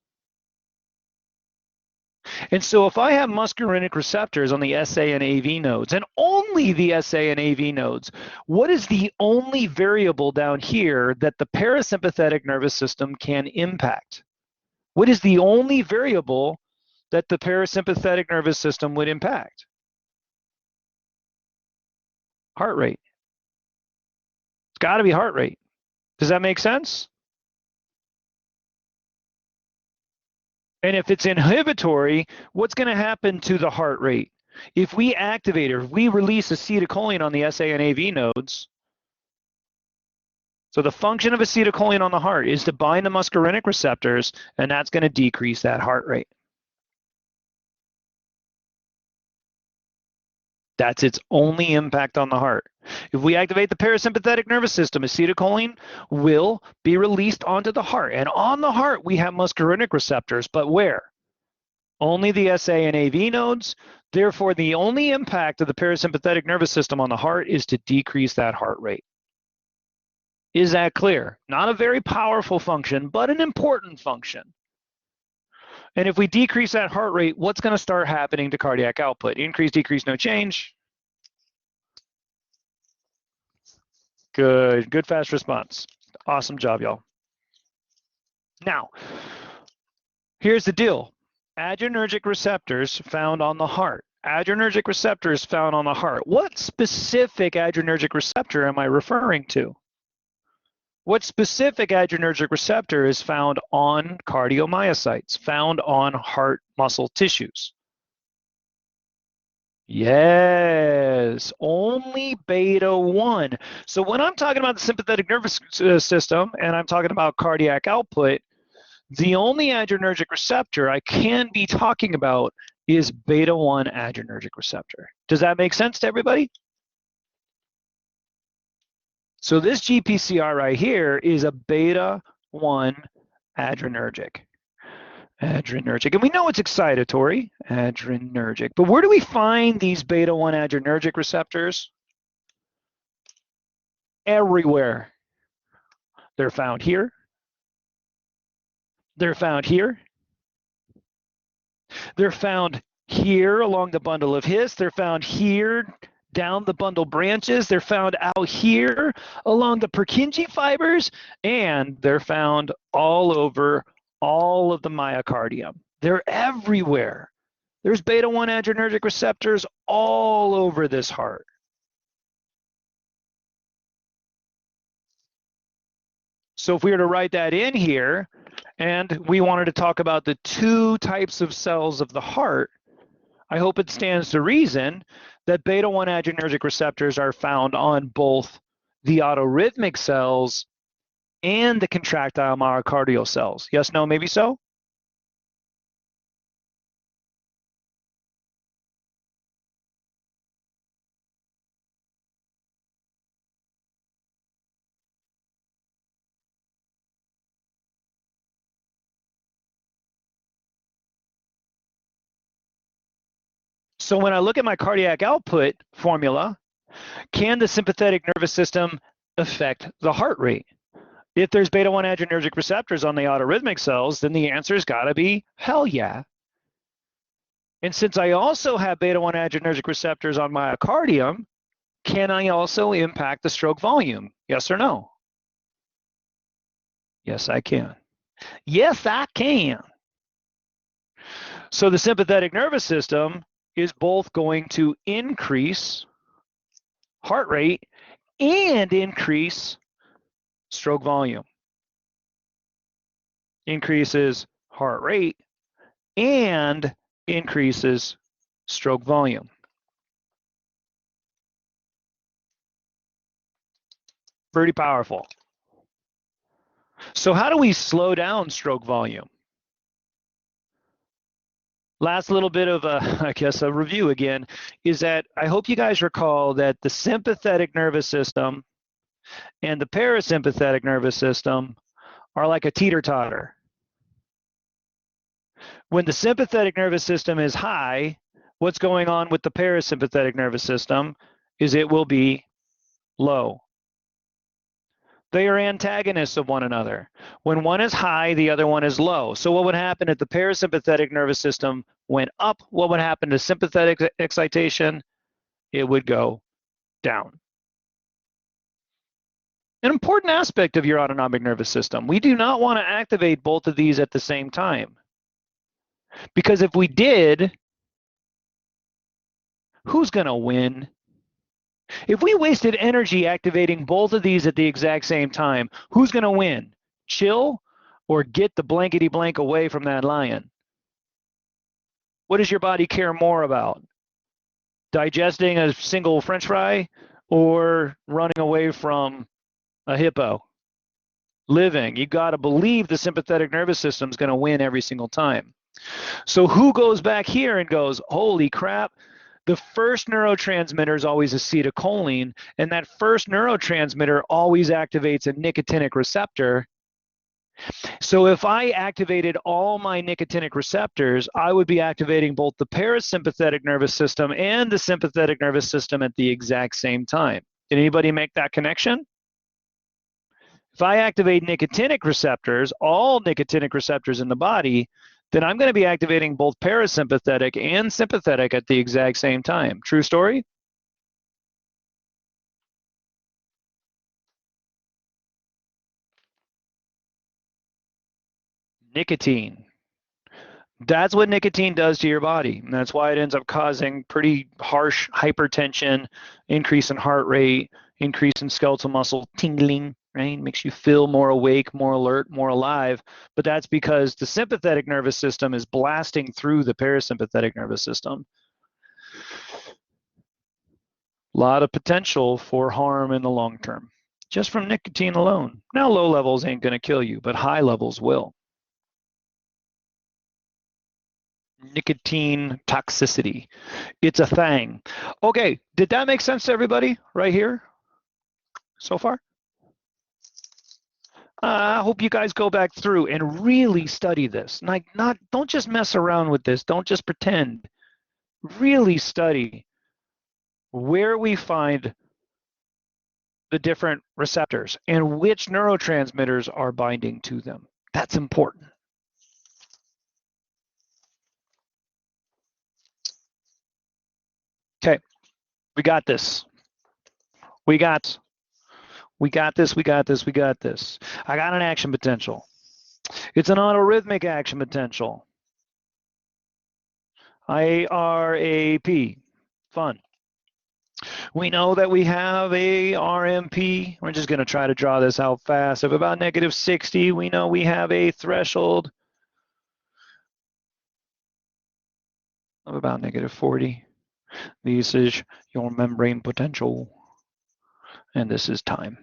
And so if I have muscarinic receptors on the SA and AV nodes, and only the SA and AV nodes, what is the only variable down here that the parasympathetic nervous system can impact? What is the only variable that the parasympathetic nervous system would impact? Heart rate. It's got to be heart rate. Does that make sense? And if it's inhibitory, what's going to happen to the heart rate? If we activate or if we release acetylcholine on the SA and AV nodes, so the function of acetylcholine on the heart is to bind the muscarinic receptors, and that's going to decrease that heart rate. That's its only impact on the heart. If we activate the parasympathetic nervous system, acetylcholine will be released onto the heart. And on the heart, we have muscarinic receptors, but where? Only the SA and AV nodes. Therefore, the only impact of the parasympathetic nervous system on the heart is to decrease that heart rate. Is that clear? Not a very powerful function, but an important function. And if we decrease that heart rate, what's going to start happening to cardiac output? Increase, decrease, no change. Good, good fast response. Awesome job, y'all. Now, here's the deal. Adrenergic receptors found on the heart. Adrenergic receptors found on the heart. What specific adrenergic receptor am I referring to? What specific adrenergic receptor is found on cardiomyocytes, found on heart muscle tissues? Yes, only beta 1. So when I'm talking about the sympathetic nervous system and I'm talking about cardiac output, the only adrenergic receptor I can be talking about is beta 1 adrenergic receptor. Does that make sense to everybody? So this GPCR right here is a beta 1 adrenergic. And we know it's excitatory, adrenergic. But where do we find these beta 1 adrenergic receptors? Everywhere. They're found here. They're found here. They're found here along the bundle of His. They're found here down the bundle branches. They're found out here along the Purkinje fibers, and they're found all over all of the myocardium. They're everywhere. There's beta 1 adrenergic receptors all over this heart. So if we were to write that in here, and we wanted to talk about the two types of cells of the heart, I hope it stands to reason that beta 1 adrenergic receptors are found on both the autorhythmic cells and the contractile myocardial cells. Yes, no, maybe so? So when I look at my cardiac output formula, can the sympathetic nervous system affect the heart rate? If there's beta 1 adrenergic receptors on the autorhythmic cells, then the answer's got to be hell yeah. And since I also have beta 1 adrenergic receptors on myocardium, can I also impact the stroke volume? Yes or no? Yes, I can. Yes, I can. So the sympathetic nervous system is both going to increase heart rate and increase stroke volume. Increases heart rate and increases stroke volume. Pretty powerful. So how do we slow down stroke volume? Last little bit of a review again is that I hope you guys recall that the sympathetic nervous system and the parasympathetic nervous system are like a teeter-totter. When the sympathetic nervous system is high, what's going on with the parasympathetic nervous system is it will be low. They are antagonists of one another. When one is high, the other one is low. So what would happen if the parasympathetic nervous system went up? What would happen to sympathetic excitation? It would go down. An important aspect of your autonomic nervous system. We do not want to activate both of these at the same time. Because if we did, who's going to win? If we wasted energy activating both of these at the exact same time, who's going to win? Chill or get the blankety blank away from that lion? What does your body care more about? Digesting a single French fry or running away from a hippo? Living. You got to believe the sympathetic nervous system is going to win every single time. So who goes back here and goes, holy crap, the first neurotransmitter is always acetylcholine, and that first neurotransmitter always activates a nicotinic receptor. So if I activated all my nicotinic receptors, I would be activating both the parasympathetic nervous system and the sympathetic nervous system at the exact same time. Did anybody make that connection? If I activate nicotinic receptors, all nicotinic receptors in the body, then I'm going to be activating both parasympathetic and sympathetic at the exact same time. True story? Nicotine. That's what nicotine does to your body. And that's why it ends up causing pretty harsh hypertension, increase in heart rate, increase in skeletal muscle tingling, right? Makes you feel more awake, more alert, more alive. But that's because the sympathetic nervous system is blasting through the parasympathetic nervous system. A lot of potential for harm in the long term, just from nicotine alone. Now, low levels ain't going to kill you, but high levels will. Nicotine toxicity. It's a thing. Okay, did that make sense to everybody right here so far? I hope you guys go back through and really study this. Like, don't just mess around with this. Don't just pretend. Really study where we find the different receptors and which neurotransmitters are binding to them. That's important. Okay, we got this. We got this. We got this. I got an action potential. It's an autorhythmic action potential. IRAP. Fun. We know that we have a RMP. We're just going to try to draw this out fast. Of about -60, we know we have a threshold of about -40. This is your membrane potential, and this is time.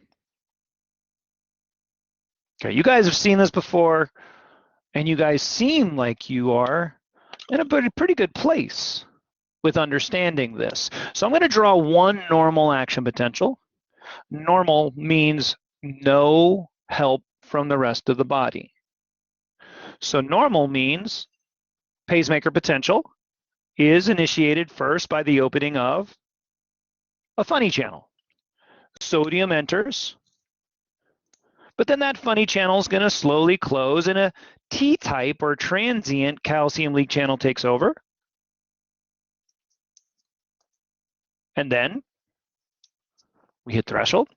Okay, you guys have seen this before, and you guys seem like you are in a pretty good place with understanding this. So I'm going to draw one normal action potential. Normal means no help from the rest of the body. So normal means pacemaker potential is initiated first by the opening of a funny channel. Sodium enters, but then that funny channel is going to slowly close and a T-type or transient calcium leak channel takes over. And then we hit threshold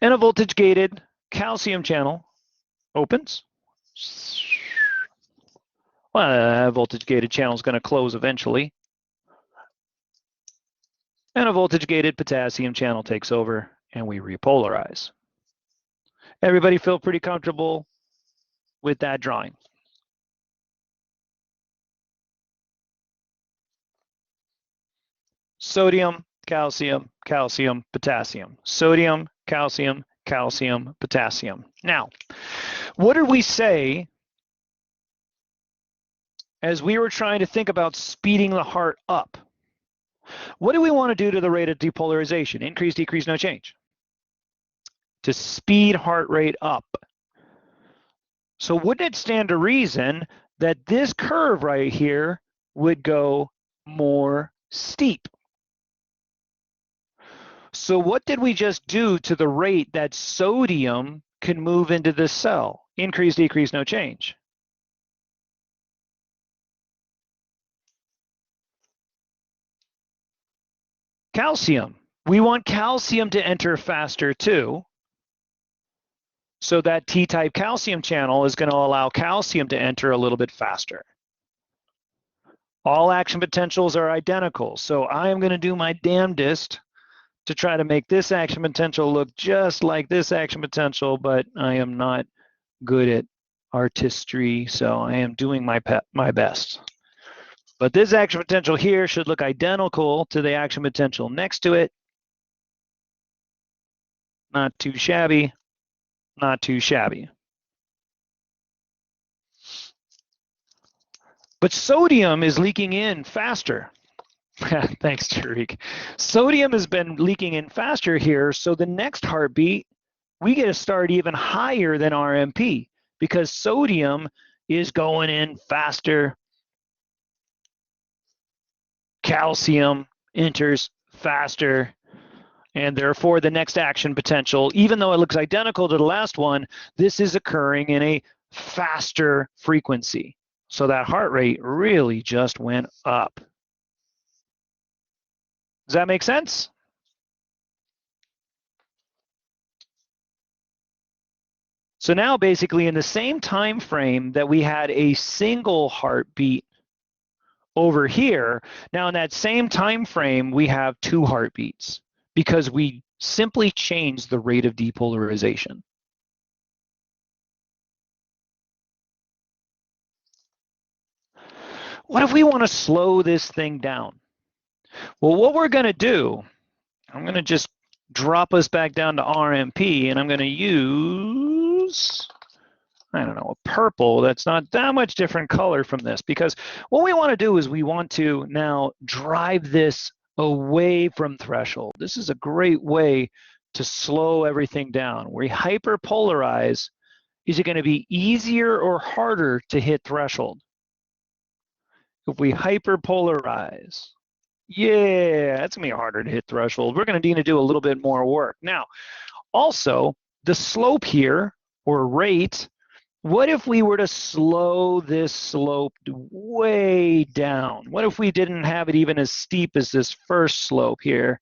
and a voltage gated calcium channel opens. Well, a voltage gated channel is going to close eventually. And a voltage gated potassium channel takes over and we repolarize. Everybody feel pretty comfortable with that drawing? Sodium, calcium, calcium, potassium. Sodium, calcium, calcium, potassium. Now, what did we say as we were trying to think about speeding the heart up? What do we want to do to the rate of depolarization? Increase, decrease, no change. To speed heart rate up. So wouldn't it stand to reason that this curve right here would go more steep? So what did we just do to the rate that sodium can move into this cell? Increase, decrease, no change. Calcium. We want calcium to enter faster too. So that T-type calcium channel is going to allow calcium to enter a little bit faster. All action potentials are identical. So I am going to do my damnedest to try to make this action potential look just like this action potential, but I am not good at artistry, so I am doing my best. But this action potential here should look identical to the action potential next to it. Not too shabby, not too shabby. But sodium is leaking in faster. Thanks, Tariq. Sodium has been leaking in faster here, so the next heartbeat, we get to start even higher than RMP because sodium is going in faster. Calcium enters faster. And therefore, the next action potential, even though it looks identical to the last one, this is occurring in a faster frequency. So that heart rate really just went up. Does that make sense? So now basically in the same time frame that we had a single heartbeat over here, now in that same time frame we have two heartbeats because we simply changed the rate of depolarization. What if we want to slow this thing down? Well, what we're going to do, I'm going to just drop us back down to RMP, and I'm going to use, I don't know, a purple that's not that much different color from this, because what we want to do is we want to now drive this away from threshold. This is a great way to slow everything down. We hyperpolarize. Is it going to be easier or harder to hit threshold? If we hyperpolarize, yeah, that's going to be harder to hit threshold. We're going to need to do a little bit more work. Now, also, the slope here, or rate, what if we were to slow this slope way down? What if we didn't have it even as steep as this first slope here?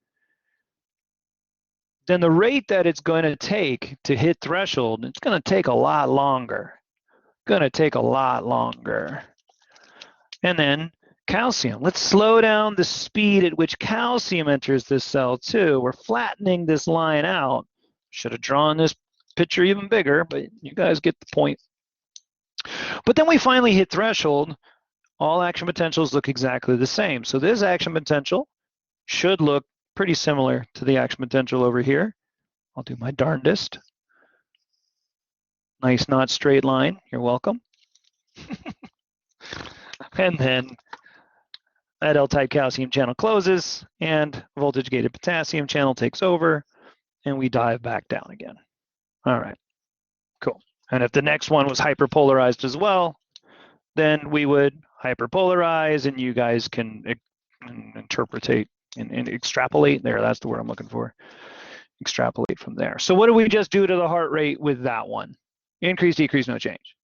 Then the rate that it's going to take to hit threshold, it's going to take a lot longer. Going to take a lot longer. And then calcium. Let's slow down the speed at which calcium enters this cell too. We're flattening this line out. Should have drawn this picture even bigger, but you guys get the point. But then we finally hit threshold. All action potentials look exactly the same. So this action potential should look pretty similar to the action potential over here. I'll do my darndest. Nice, not straight line. You're welcome. And then that L-type calcium channel closes and voltage-gated potassium channel takes over, and we dive back down again. All right, cool. And if the next one was hyperpolarized as well, then we would hyperpolarize, and you guys can interpretate and extrapolate there. That's the word I'm looking for. Extrapolate from there. So what do we just do to the heart rate with that one? Increase, decrease, no change.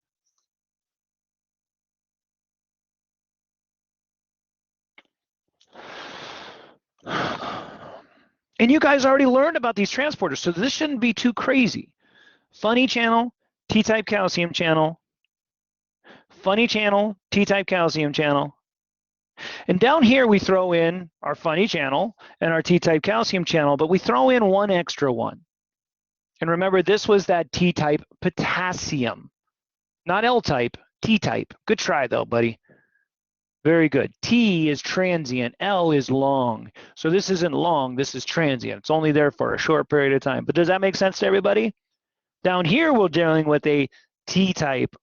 And you guys already learned about these transporters, so this shouldn't be too crazy. Funny channel, T-type calcium channel. Funny channel, T-type calcium channel. And down here we throw in our funny channel and our T-type calcium channel, but we throw in one extra one. And remember, this was that T-type potassium, not L-type, T-type. Good try though, buddy. Very good. T is transient, L is long. So this isn't long, this is transient. It's only there for a short period of time. But does that make sense to everybody? Down here, we're dealing with a T-type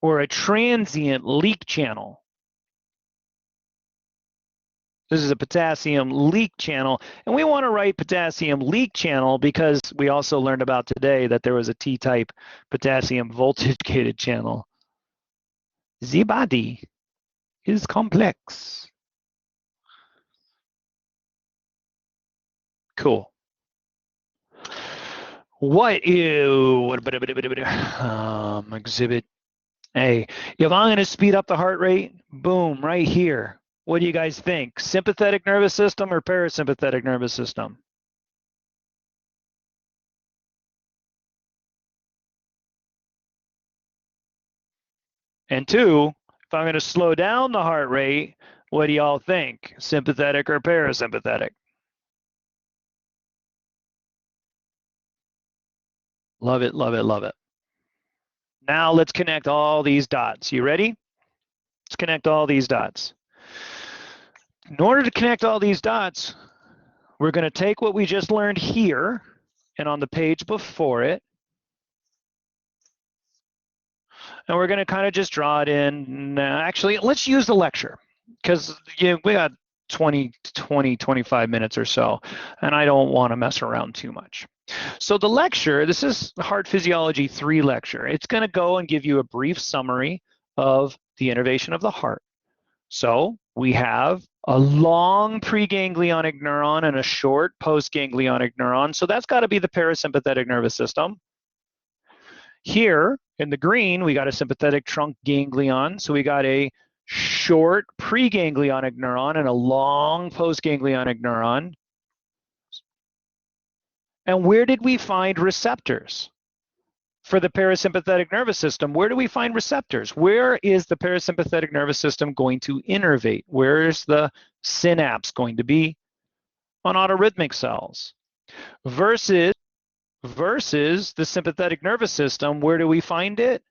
or a transient leak channel. This is a potassium leak channel. And we want to write potassium leak channel because we also learned about today that there was a T-type potassium voltage-gated channel. The body is complex. Cool. Exhibit A. If I'm going to speed up the heart rate, boom, right here. What do you guys think? Sympathetic nervous system or parasympathetic nervous system? And two, if I'm going to slow down the heart rate, what do y'all think? Sympathetic or parasympathetic? Love it, love it, love it. Now let's connect all these dots. You ready? Let's connect all these dots. In order to connect all these dots, we're going to take what we just learned here and on the page before it, and we're going to kind of just draw it in. Actually, let's use the lecture because we got 25 minutes or so, and I don't want to mess around too much. So the lecture, this is Heart Physiology 3 lecture. It's going to go and give you a brief summary of the innervation of the heart. So We have a long preganglionic neuron and a short postganglionic neuron. So that's got to be the parasympathetic nervous system. Here in the green, we got a sympathetic trunk ganglion. So we got a short preganglionic neuron and a long postganglionic neuron. And where did we find receptors for the parasympathetic nervous system? Where do we find receptors? Where is the parasympathetic nervous system going to innervate? Where is the synapse going to be? On autorhythmic cells. Versus the sympathetic nervous system, where do we find it?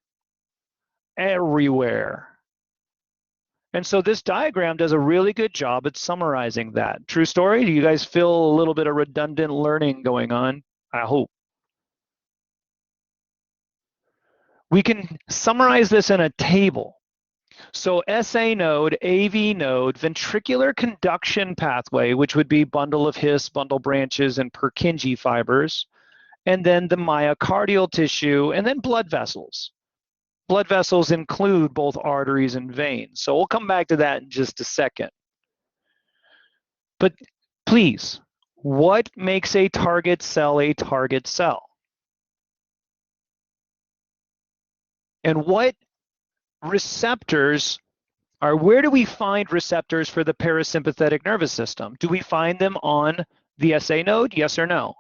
Everywhere. And so this diagram does a really good job at summarizing that. True story? Do you guys feel a little bit of redundant learning going on? I hope. We can summarize this in a table. So SA node, AV node, ventricular conduction pathway, which would be bundle of His, bundle branches, and Purkinje fibers, and then the myocardial tissue, and then blood vessels. Blood vessels include both arteries and veins. So we'll come back to that in just a second. But please, what makes a target cell a target cell? And what receptors are, where do we find receptors for the parasympathetic nervous system? Do we find them on the SA node? Yes or no?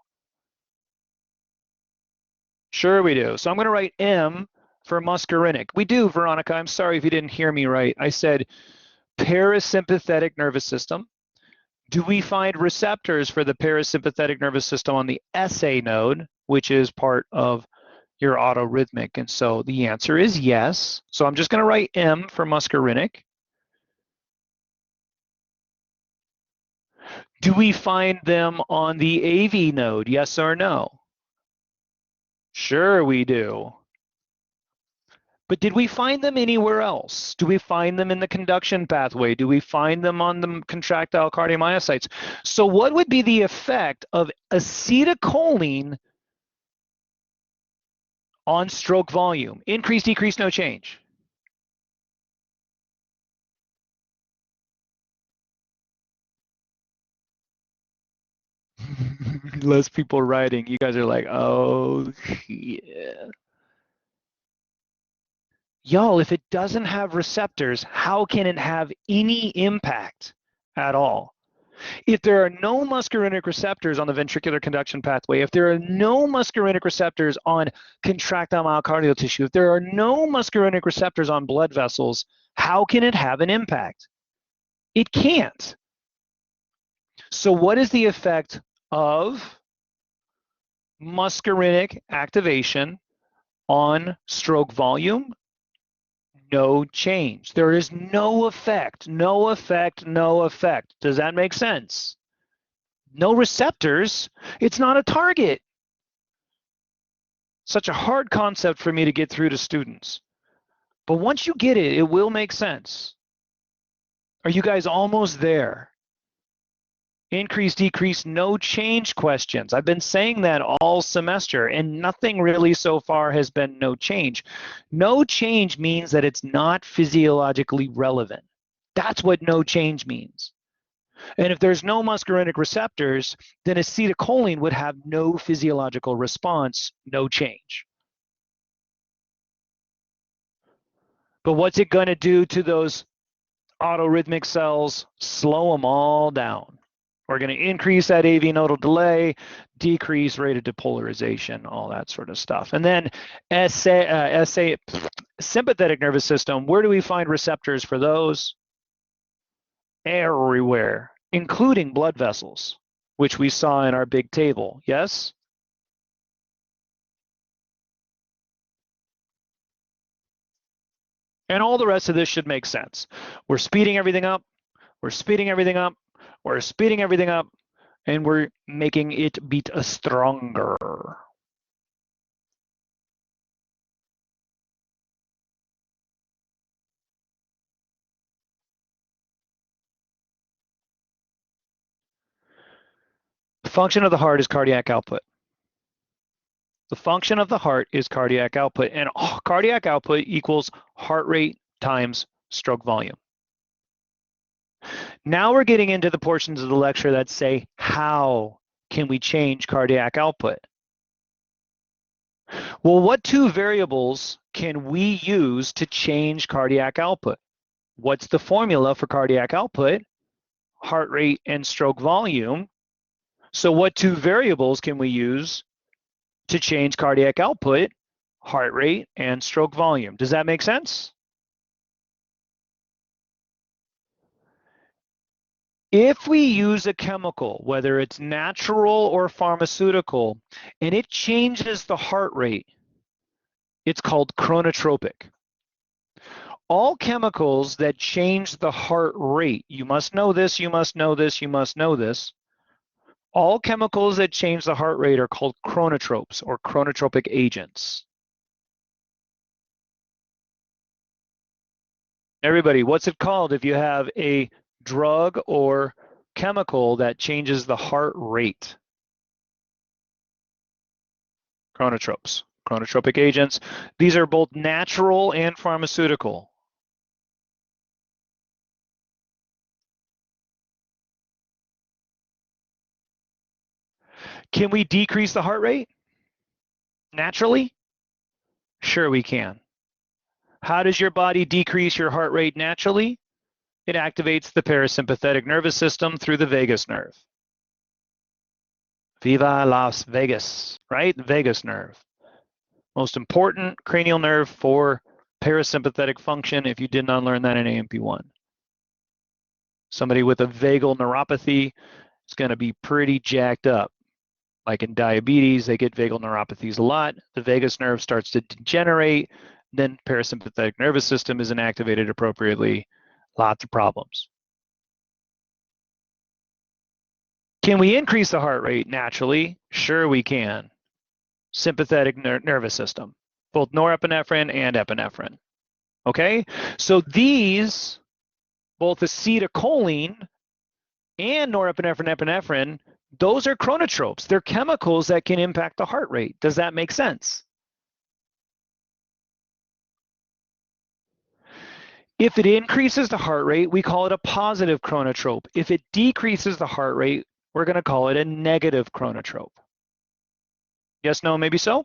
Sure we do. So I'm going to write M for muscarinic. We do, Veronica. I'm sorry if you didn't hear me right. I said parasympathetic nervous system. Do we find receptors for the parasympathetic nervous system on the SA node, which is part of your autorhythmic? And so the answer is yes. So I'm just going to write M for muscarinic. Do we find them on the AV node? Yes or no? Sure we do. But did we find them anywhere else? Do we find them in the conduction pathway? Do we find them on the contractile cardiomyocytes? So what would be the effect of acetylcholine on stroke volume? Increase, decrease, no change. Less people writing. You guys are like, oh, yeah. Y'all, if it doesn't have receptors, how can it have any impact at all? If there are no muscarinic receptors on the ventricular conduction pathway, if there are no muscarinic receptors on contractile myocardial tissue, if there are no muscarinic receptors on blood vessels, how can it have an impact? It can't. So what is the effect of muscarinic activation on stroke volume? No change. There is no effect, no effect, no effect. Does that make sense? No receptors, it's not a target. Such a hard concept for me to get through to students. But once you get it, it will make sense. Are you guys almost there? Increase, decrease, no change questions. I've been saying that all semester, and nothing really so far has been no change. No change means that it's not physiologically relevant. That's what no change means. And if there's no muscarinic receptors, then acetylcholine would have no physiological response, no change. But what's it going to do to those autorhythmic cells? Slow them all down. We're going to increase that AV nodal delay, decrease rate of depolarization, all that sort of stuff. And then sympathetic nervous system, where do we find receptors for those? Everywhere, including blood vessels, which we saw in our big table. Yes? And all the rest of this should make sense. We're speeding everything up. We're speeding everything up. We're speeding everything up, and we're making it beat stronger. The function of the heart is cardiac output. The function of the heart is cardiac output, and cardiac output equals heart rate times stroke volume. Now we're getting into the portions of the lecture that say, how can we change cardiac output? Well, what two variables can we use to change cardiac output? What's the formula for cardiac output? Heart rate and stroke volume. So what two variables can we use to change cardiac output? Heart rate and stroke volume. Does that make sense? If we use a chemical, whether it's natural or pharmaceutical, and it changes the heart rate, it's called chronotropic. All chemicals that change the heart rate, you must know this, you must know this, you must know this. All chemicals that change the heart rate are called chronotropes or chronotropic agents. Everybody, what's it called if you have a drug or chemical that changes the heart rate? Chronotropes, chronotropic agents. These are both natural and pharmaceutical. Can we decrease the heart rate naturally? Sure we can. How does your body decrease your heart rate naturally? It activates the parasympathetic nervous system through the vagus nerve. Viva Las Vegas, right? Vagus nerve. Most important cranial nerve for parasympathetic function if you did not learn that in A&P1. Somebody with a vagal neuropathy is going to be pretty jacked up. Like in diabetes, they get vagal neuropathies a lot. The vagus nerve starts to degenerate, then parasympathetic nervous system isn't activated appropriately. Lots of problems. Can we increase the heart rate naturally? Sure we can. Sympathetic nervous system, both norepinephrine and epinephrine. Okay, so these, both acetylcholine and norepinephrine, epinephrine, those are chronotropes. They're chemicals that can impact the heart rate. Does that make sense? If it increases the heart rate, we call it a positive chronotrope. If it decreases the heart rate, we're going to call it a negative chronotrope. Yes, no, maybe so?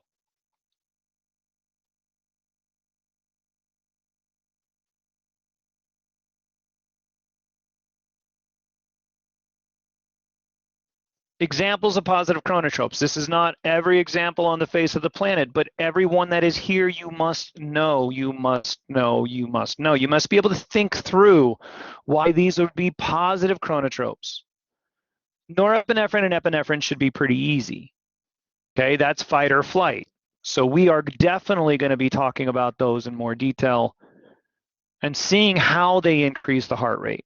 Examples of positive chronotropes. This is not every example on the face of the planet, but every one that is here, you must know, you must know, you must know. You must be able to think through why these would be positive chronotropes. Norepinephrine and epinephrine should be pretty easy. Okay, that's fight or flight. So we are definitely going to be talking about those in more detail and seeing how they increase the heart rate.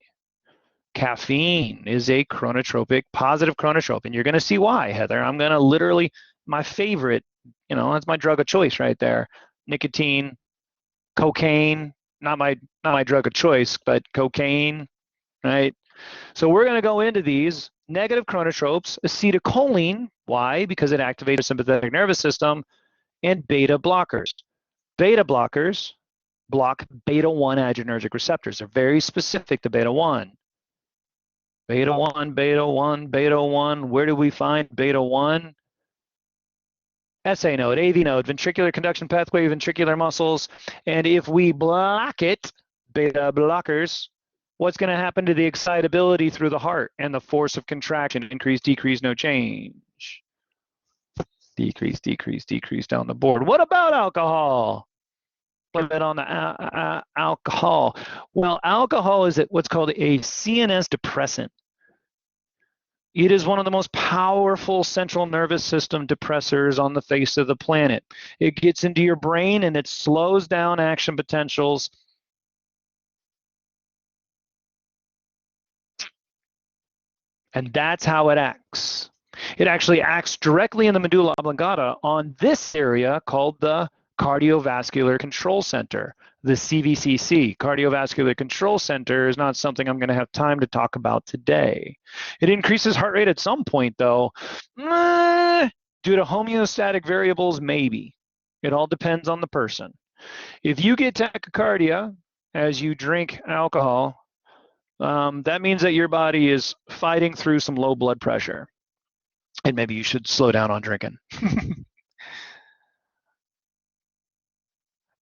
Caffeine is a chronotropic, positive chronotrope, and you're going to see why, Heather. I'm going to literally, my favorite, you know, that's my drug of choice right there. Nicotine, cocaine, not my drug of choice, but cocaine, right? So we're going to go into these negative chronotropes. Acetylcholine, why? Because it activates the sympathetic nervous system, and beta blockers. Beta blockers block beta-1 adrenergic receptors. They're very specific to beta-1. Beta-1, beta-1, beta-1. Where do we find beta-1? SA node, AV node, ventricular conduction pathway, ventricular muscles. And if we block it, beta blockers, what's going to happen to the excitability through the heart and the force of contraction? Increase, decrease, no change. Decrease, decrease, decrease down the board. What about alcohol? A bit on the alcohol. Well, alcohol is what's called a CNS depressant. It is one of the most powerful central nervous system depressors on the face of the planet. It gets into your brain and it slows down action potentials. And that's how it acts. It actually acts directly in the medulla oblongata on this area called the cardiovascular control center, the CVCC. Cardiovascular control center is not something I'm going to have time to talk about today. It increases heart rate at some point, though. Due to homeostatic variables, maybe. It all depends on the person. If you get tachycardia as you drink alcohol, That means that your body is fighting through some low blood pressure. And maybe you should slow down on drinking.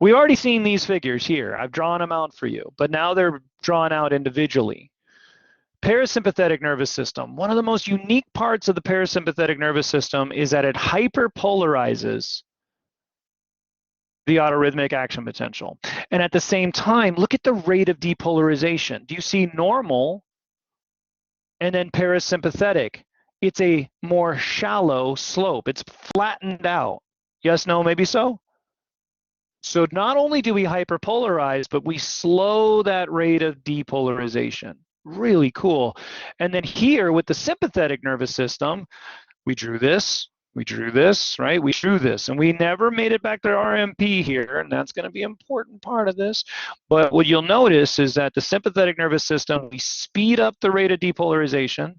We've already seen these figures here. I've drawn them out for you, but now they're drawn out individually. Parasympathetic nervous system. One of the most unique parts of the parasympathetic nervous system is that it hyperpolarizes the autorhythmic action potential. And at the same time, look at the rate of depolarization. Do you see normal and then parasympathetic? It's a more shallow slope. It's flattened out. Yes, no, maybe so? So not only do we hyperpolarize, but we slow that rate of depolarization. Really cool. And then here with the sympathetic nervous system, we drew this, right? We drew this, and we never made it back to RMP here, and that's going to be an important part of this. But what you'll notice is that the sympathetic nervous system, we speed up the rate of depolarization.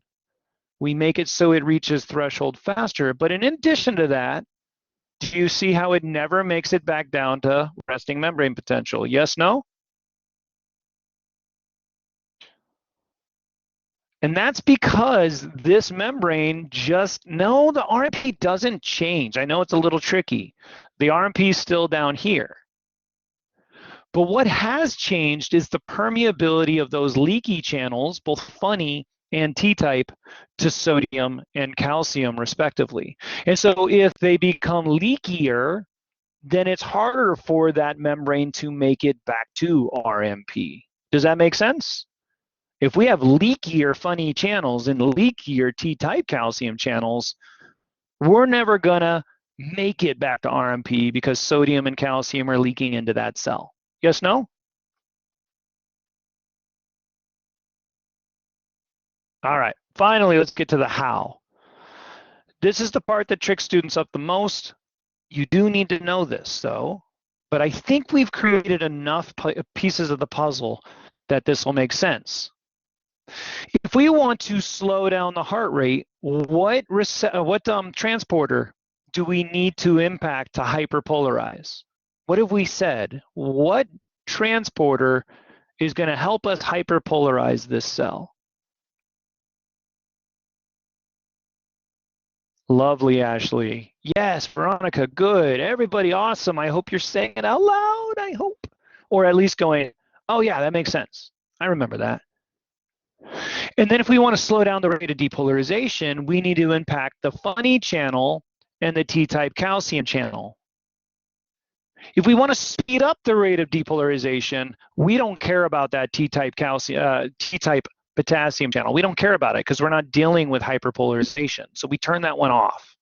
We make it so it reaches threshold faster. But in addition to that, do you see how it never makes it back down to resting membrane potential? Yes, no? And that's because this membrane no, the RMP doesn't change. I know it's a little tricky. The RMP is still down here. But what has changed is the permeability of those leaky channels, both funny and T-type, to sodium and calcium respectively. And so if they become leakier, then it's harder for that membrane to make it back to RMP. Does that make sense? If we have leakier funny channels and leakier T-type calcium channels, we're never gonna make it back to RMP because sodium and calcium are leaking into that cell. Yes, no? All right, finally, let's get to the how. This is the part that tricks students up the most. You do need to know this, though, but I think we've created enough pieces of the puzzle that this will make sense. If we want to slow down the heart rate, what transporter do we need to impact to hyperpolarize? What have we said? What transporter is going to help us hyperpolarize this cell? Lovely, Ashley. Yes, Veronica, good. Everybody, awesome. I hope you're saying it out loud, I hope. Or at least going, oh yeah, that makes sense. I remember that. And then if we want to slow down the rate of depolarization, we need to impact the funny channel and the T-type calcium channel. If we want to speed up the rate of depolarization, we don't care about that T-type calcium, T-type potassium channel. We don't care about it because we're not dealing with hyperpolarization. So we turn that one off.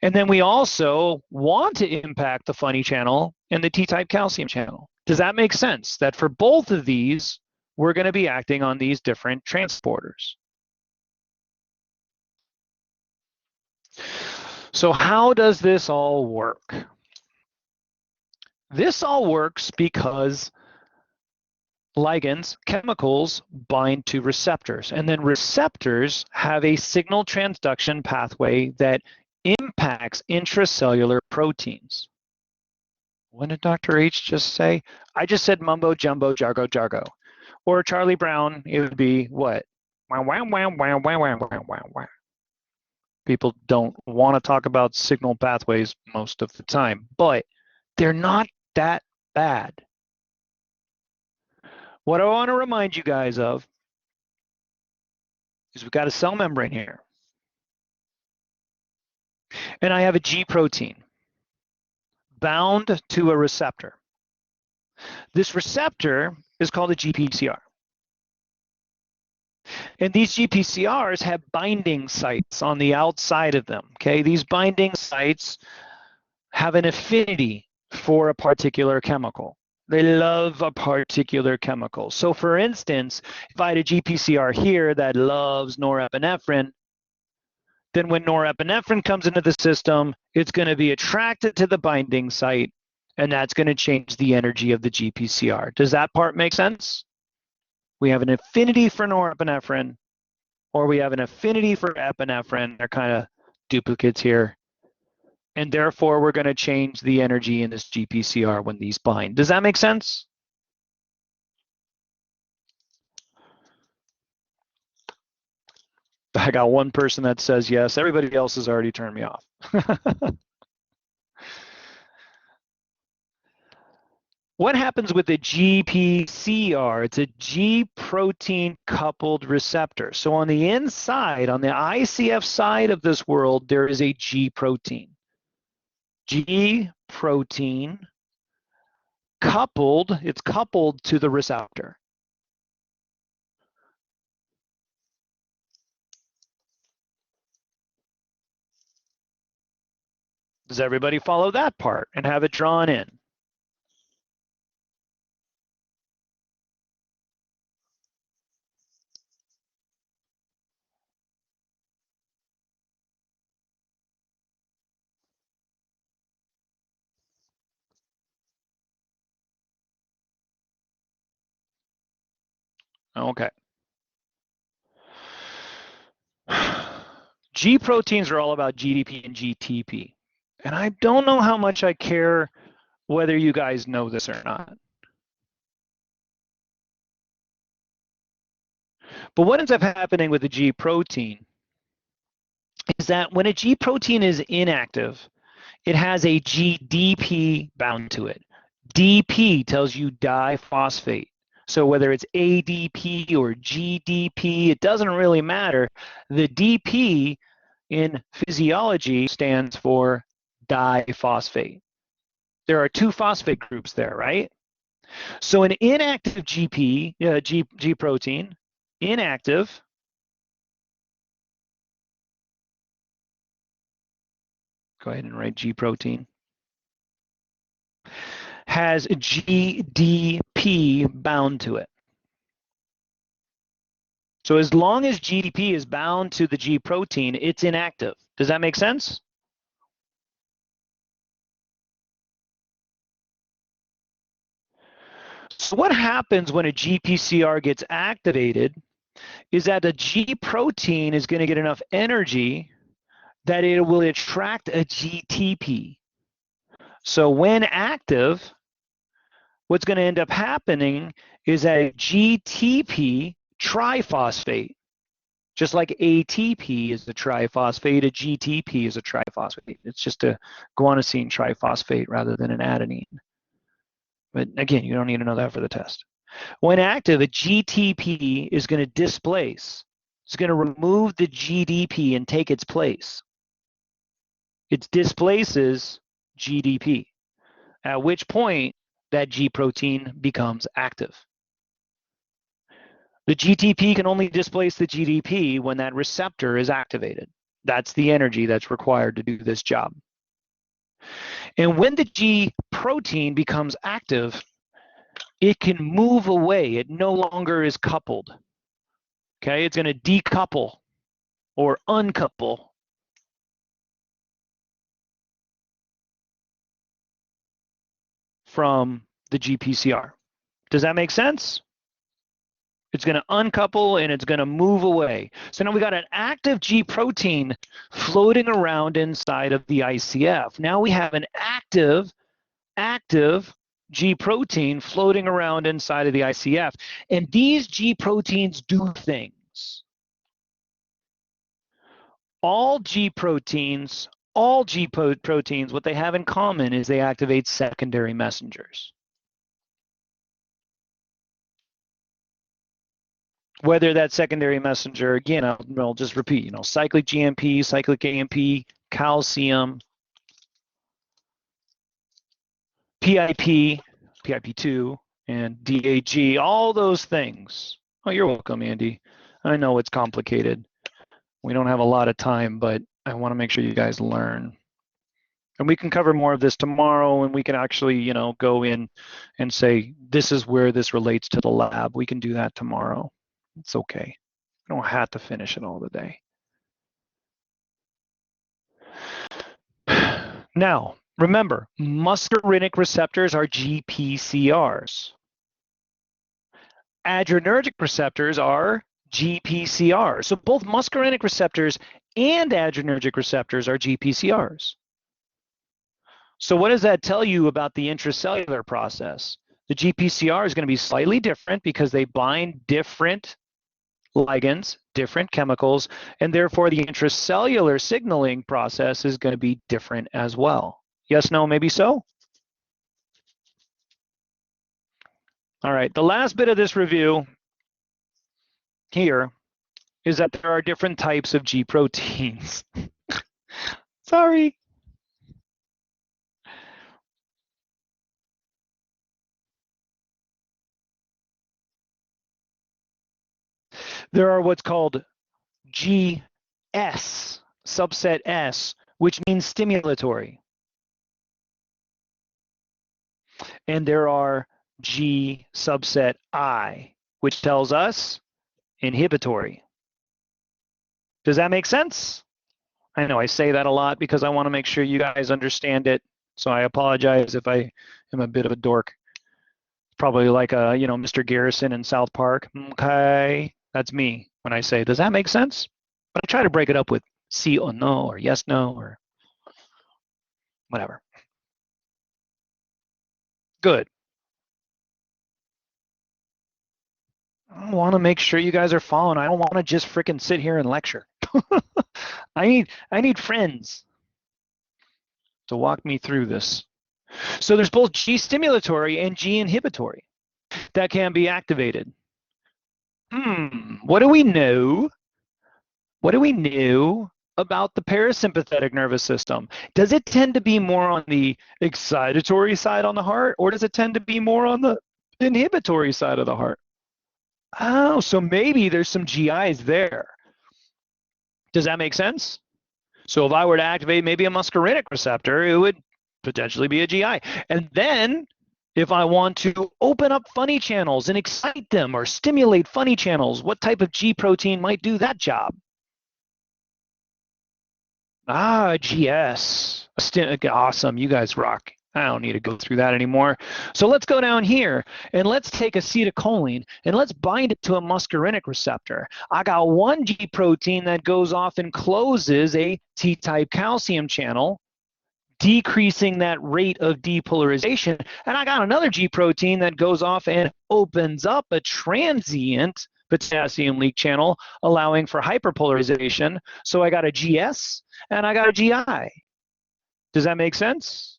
And then we also want to impact the funny channel and the T-type calcium channel. Does that make sense? That for both of these, we're going to be acting on these different transporters. So how does this all work? This all works because ligands, chemicals, bind to receptors, and then receptors have a signal transduction pathway that impacts intracellular proteins. What did Dr. H just say? I just said mumbo jumbo, jargo, jargo. Or Charlie Brown, it would be what? Wow, wow, wow, wow, wow, wow, wow, wow, wow. People don't want to talk about signal pathways most of the time, but they're not that bad. What I want to remind you guys of is we've got a cell membrane here. And I have a G protein bound to a receptor. This receptor is called a GPCR. And these GPCRs have binding sites on the outside of them, okay? These binding sites have an affinity for a particular chemical. They love a particular chemical. So for instance, if I had a GPCR here that loves norepinephrine, then when norepinephrine comes into the system, it's going to be attracted to the binding site, and that's going to change the energy of the GPCR. Does that part make sense? We have an affinity for norepinephrine, or we have an affinity for epinephrine. They're kind of duplicates here. And therefore, we're going to change the energy in this GPCR when these bind. Does that make sense? I got one person that says yes. Everybody else has already turned me off. What happens with the GPCR? It's a G protein coupled receptor. So on the inside, on the ICF side of this world, there is a G protein. G protein coupled, it's coupled to the receptor. Does everybody follow that part and have it drawn in? Okay. G proteins are all about GDP and GTP. And I don't know how much I care whether you guys know this or not. But what ends up happening with the G protein is that when a G protein is inactive, it has a GDP bound to it. DP tells you diphosphate. So whether it's ADP or GDP, it doesn't really matter. The DP in physiology stands for diphosphate. There are two phosphate groups there, right? So an inactive G protein, inactive, go ahead and write G protein, has GDP bound to it. So as long as GDP is bound to the G protein, it's inactive. Does that make sense? So what happens when a GPCR gets activated is that the G protein is going to get enough energy that it will attract a GTP. So when active, what's going to end up happening is that a GTP triphosphate, just like ATP is a triphosphate, a GTP is a triphosphate. It's just a guanosine triphosphate rather than an adenine. But again, you don't need to know that for the test. When active, a GTP is going to displace. It's going to remove the GDP and take its place. It displaces GDP, at which point that G protein becomes active. The GTP can only displace the GDP when that receptor is activated. That's the energy that's required to do this job. And when the G protein becomes active, it can move away. It no longer is coupled. Okay, it's going to decouple or uncouple from the GPCR. Does that make sense? It's going to uncouple and it's going to move away. So now we got an active G protein floating around inside of the ICF. Now we have an active G protein floating around inside of the ICF. And these G proteins do things. All G proteins, what they have in common is they activate secondary messengers. Whether that secondary messenger, again, I'll just repeat, cyclic GMP, cyclic AMP, calcium, PIP, PIP2, and DAG, all those things. Oh, you're welcome, Andy. I know it's complicated. We don't have a lot of time, but I want to make sure you guys learn. And we can cover more of this tomorrow, and we can actually, go in and say, this is where this relates to the lab. We can do that tomorrow. It's okay. I don't have to finish it all today. Now, remember, muscarinic receptors are GPCRs. Adrenergic receptors are GPCRs. So both muscarinic receptors and adrenergic receptors are GPCRs. So what does that tell you about the intracellular process? The GPCR is going to be slightly different because they bind different ligands, different chemicals, and therefore the intracellular signaling process is going to be different as well. Yes, no, maybe so? All right, the last bit of this review here is that there are different types of G proteins. Sorry. There are what's called GS, subset S, which means stimulatory. And there are G subset I, which tells us inhibitory. Does that make sense? I know I say that a lot because I want to make sure you guys understand it. So I apologize if I am a bit of a dork. Probably like Mr. Garrison in South Park. Okay, that's me when I say, does that make sense? But I try to break it up with sí or no, or yes, no, or whatever. Good. I want to make sure you guys are following. I don't want to just freaking sit here and lecture. I need friends to walk me through this. So there's both G stimulatory and G inhibitory that can be activated. What do we know? What do we know about the parasympathetic nervous system? Does it tend to be more on the excitatory side on the heart, or does it tend to be more on the inhibitory side of the heart? Oh, so maybe there's some GIs there. Does that make sense? So if I were to activate maybe a muscarinic receptor, it would potentially be a GI. And then if I want to open up funny channels and excite them or stimulate funny channels, what type of G protein might do that job? GS. Awesome. You guys rock. I don't need to go through that anymore. So let's go down here and let's take acetylcholine and let's bind it to a muscarinic receptor. I got one G protein that goes off and closes a T-type calcium channel, decreasing that rate of depolarization. And I got another G protein that goes off and opens up a transient potassium leak channel, allowing for hyperpolarization. So I got a GS and I got a GI. Does that make sense?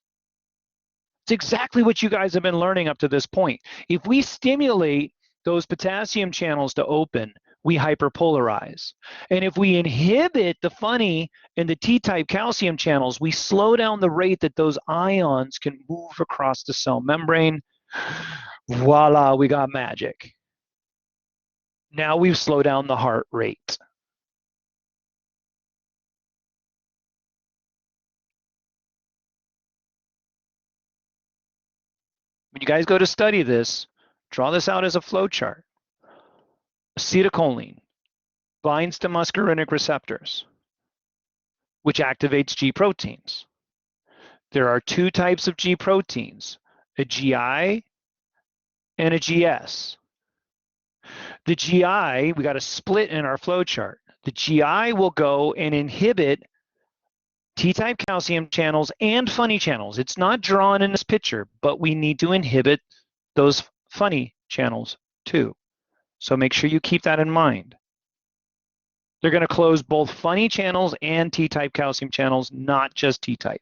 It's exactly what you guys have been learning up to this point. If we stimulate those potassium channels to open, we hyperpolarize. And if we inhibit the funny and the T-type calcium channels, we slow down the rate that those ions can move across the cell membrane. Voila, we got magic. Now we've slowed down the heart rate. When you guys go to study this, draw this out as a flow chart. Acetylcholine binds to muscarinic receptors, which activates G proteins. There are two types of G proteins, a GI and a GS. The GI, we got a split in our flow chart. The GI will go and inhibit T-type calcium channels and funny channels. It's not drawn in this picture, but we need to inhibit those funny channels too. So make sure you keep that in mind. They're going to close both funny channels and T-type calcium channels, not just T-type.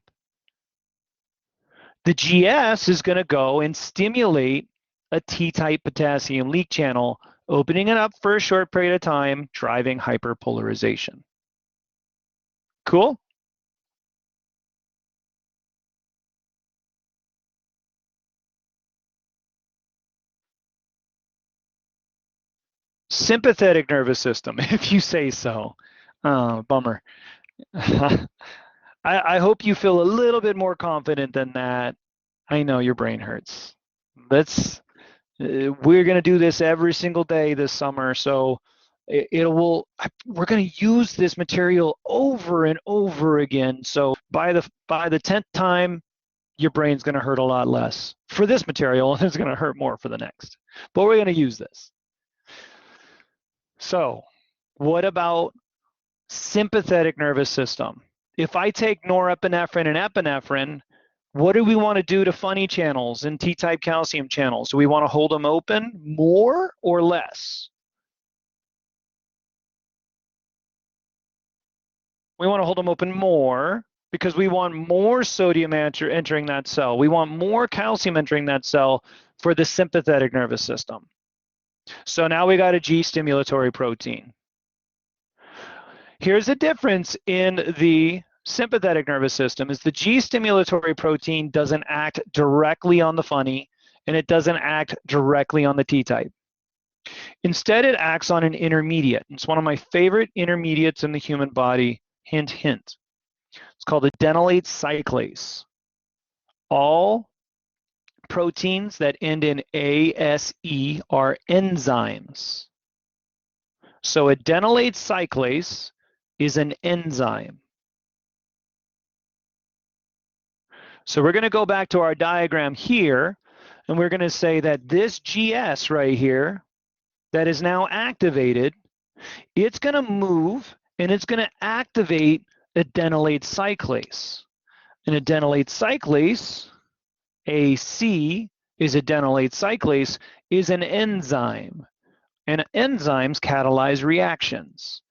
The GS is going to go and stimulate a T-type potassium leak channel, opening it up for a short period of time, driving hyperpolarization. Cool? Sympathetic nervous system, if you say so. Bummer. I hope you feel a little bit more confident than that. I know your brain hurts. We're going to do this every single day this summer, so we're going to use this material over and over again. So by the 10th time, your brain's going to hurt a lot less for this material, and it's going to hurt more for the next. But we're going to use this. So what about sympathetic nervous system? If I take norepinephrine and epinephrine, what do we want to do to funny channels and T-type calcium channels? Do we want to hold them open more or less? We want to hold them open more because we want more sodium entering that cell. We want more calcium entering that cell for the sympathetic nervous system. So now we got a G stimulatory protein. Here's a difference in the sympathetic nervous system is the G stimulatory protein doesn't act directly on the funny, and it doesn't act directly on the T-type. Instead, it acts on an intermediate. It's one of my favorite intermediates in the human body. Hint, hint. It's called adenylate cyclase. All proteins that end in ASE are enzymes. So adenylate cyclase is an enzyme. So we're going to go back to our diagram here, and we're going to say that this GS right here that is now activated, it's going to move and it's going to activate adenylate cyclase. And adenylate cyclase, AC is adenylate cyclase, is an enzyme. And enzymes catalyze reactions.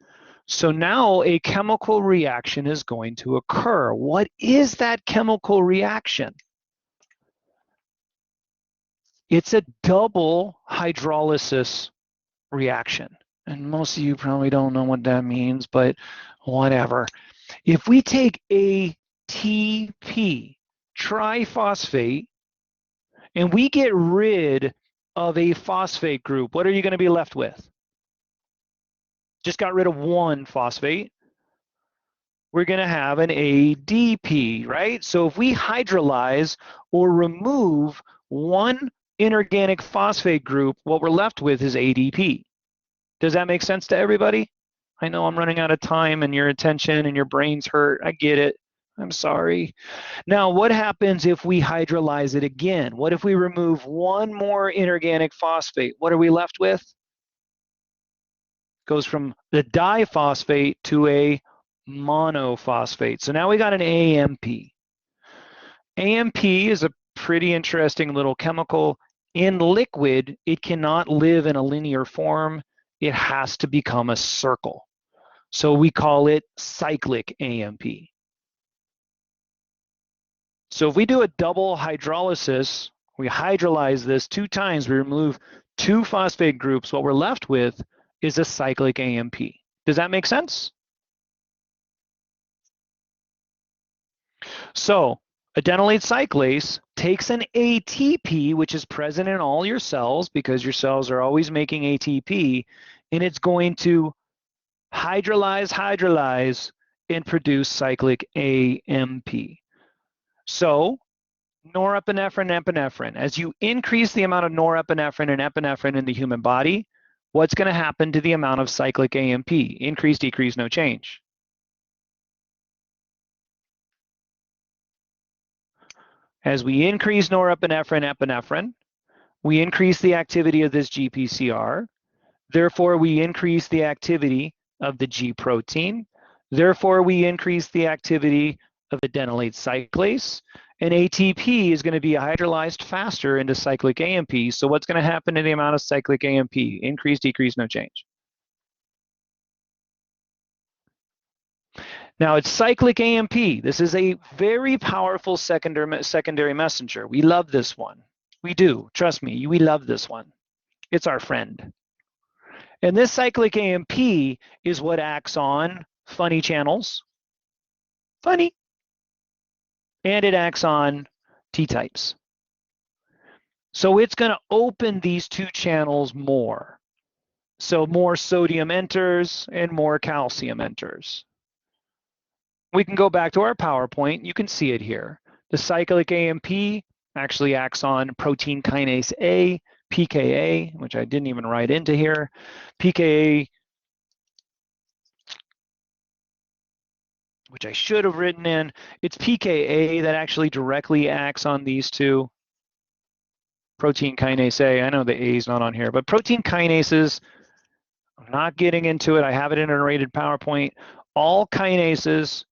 So now a chemical reaction is going to occur. What is that chemical reaction? It's a double hydrolysis reaction. And most of you probably don't know what that means, but whatever. If we take ATP, triphosphate, and we get rid of a phosphate group, what are you going to be left with? Just got rid of one phosphate. We're going to have an ADP, right? So if we hydrolyze or remove one inorganic phosphate group, what we're left with is ADP. Does that make sense to everybody? I know I'm running out of time and your attention and your brains hurt. I get it. I'm sorry. Now, what happens if we hydrolyze it again? What if we remove one more inorganic phosphate? What are we left with? Goes from the diphosphate to a monophosphate. So now we got an AMP. AMP is a pretty interesting little chemical. In liquid, it cannot live in a linear form. It has to become a circle. So we call it cyclic AMP. So if we do a double hydrolysis, we hydrolyze this 2 times, we remove 2 phosphate groups, what we're left with is a cyclic AMP. Does that make sense? So adenylate cyclase takes an ATP, which is present in all your cells because your cells are always making ATP, and it's going to hydrolyze, and produce cyclic AMP. So norepinephrine, epinephrine. As you increase the amount of norepinephrine and epinephrine in the human body, what's going to happen to the amount of cyclic AMP? Increase, decrease, no change. As we increase norepinephrine, epinephrine, we increase the activity of this GPCR. Therefore, we increase the activity of the G protein. Therefore, we increase the activity of adenylate cyclase. And ATP is going to be hydrolyzed faster into cyclic AMP. So what's going to happen to the amount of cyclic AMP? Increase, decrease, no change. Now it's cyclic AMP. This is a very powerful secondary messenger. We love this one. We do. Trust me, we love this one. It's our friend. And this cyclic AMP is what acts on funny channels. Funny. And it acts on T-types. So it's going to open these 2 channels more. So more sodium enters and more calcium enters. We can go back to our PowerPoint. You can see it here. The cyclic AMP actually acts on protein kinase A, PKA, which I didn't even write into here. PKA, which I should have written in. It's PKA that actually directly acts on these 2. Protein kinase A, I know the A is not on here, but protein kinases, I'm not getting into it. I have it in a rated PowerPoint. All kinases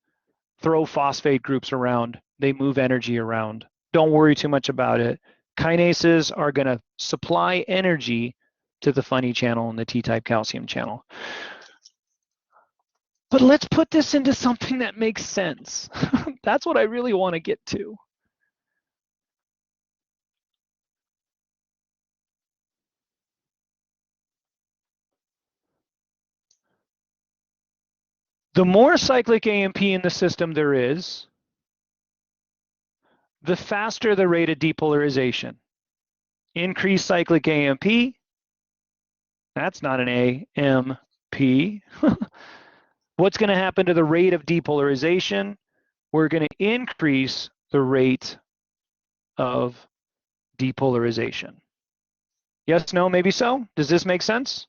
throw phosphate groups around. They move energy around. Don't worry too much about it. Kinases are going to supply energy to the funny channel and the T-type calcium channel. But let's put this into something that makes sense. That's what I really want to get to. The more cyclic AMP in the system there is, the faster the rate of depolarization. Increased cyclic AMP, that's not an AMP. What's going to happen to the rate of depolarization? We're going to increase the rate of depolarization. Yes, no, maybe so? Does this make sense?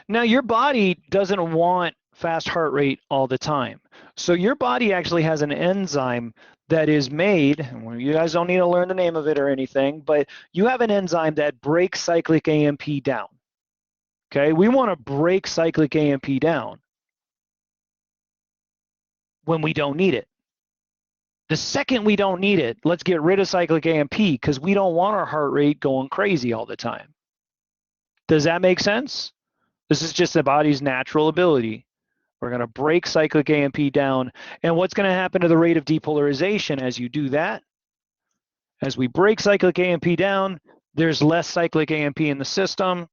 Now, your body doesn't want fast heart rate all the time. So your body actually has an enzyme that is made, and you guys don't need to learn the name of it or anything, but you have an enzyme that breaks cyclic AMP down. Okay, we want to break cyclic AMP down when we don't need it. The second we don't need it, let's get rid of cyclic AMP because we don't want our heart rate going crazy all the time. Does that make sense? This is just the body's natural ability. We're going to break cyclic AMP down. And what's going to happen to the rate of depolarization as you do that? As we break cyclic AMP down, there's less cyclic AMP in the system.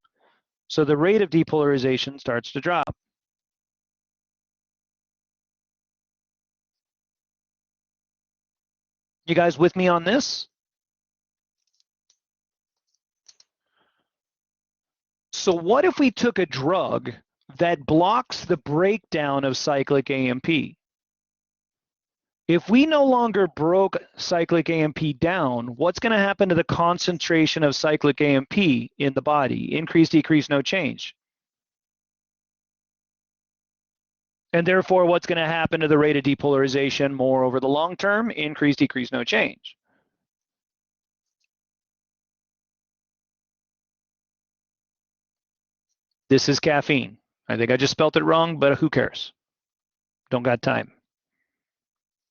So the rate of depolarization starts to drop. You guys with me on this? So what if we took a drug that blocks the breakdown of cyclic AMP? If we no longer broke cyclic AMP down, what's going to happen to the concentration of cyclic AMP in the body? Increase, decrease, no change. And therefore, what's going to happen to the rate of depolarization more over the long term? Increase, decrease, no change. This is caffeine. I think I just spelt it wrong, but who cares? Don't got time.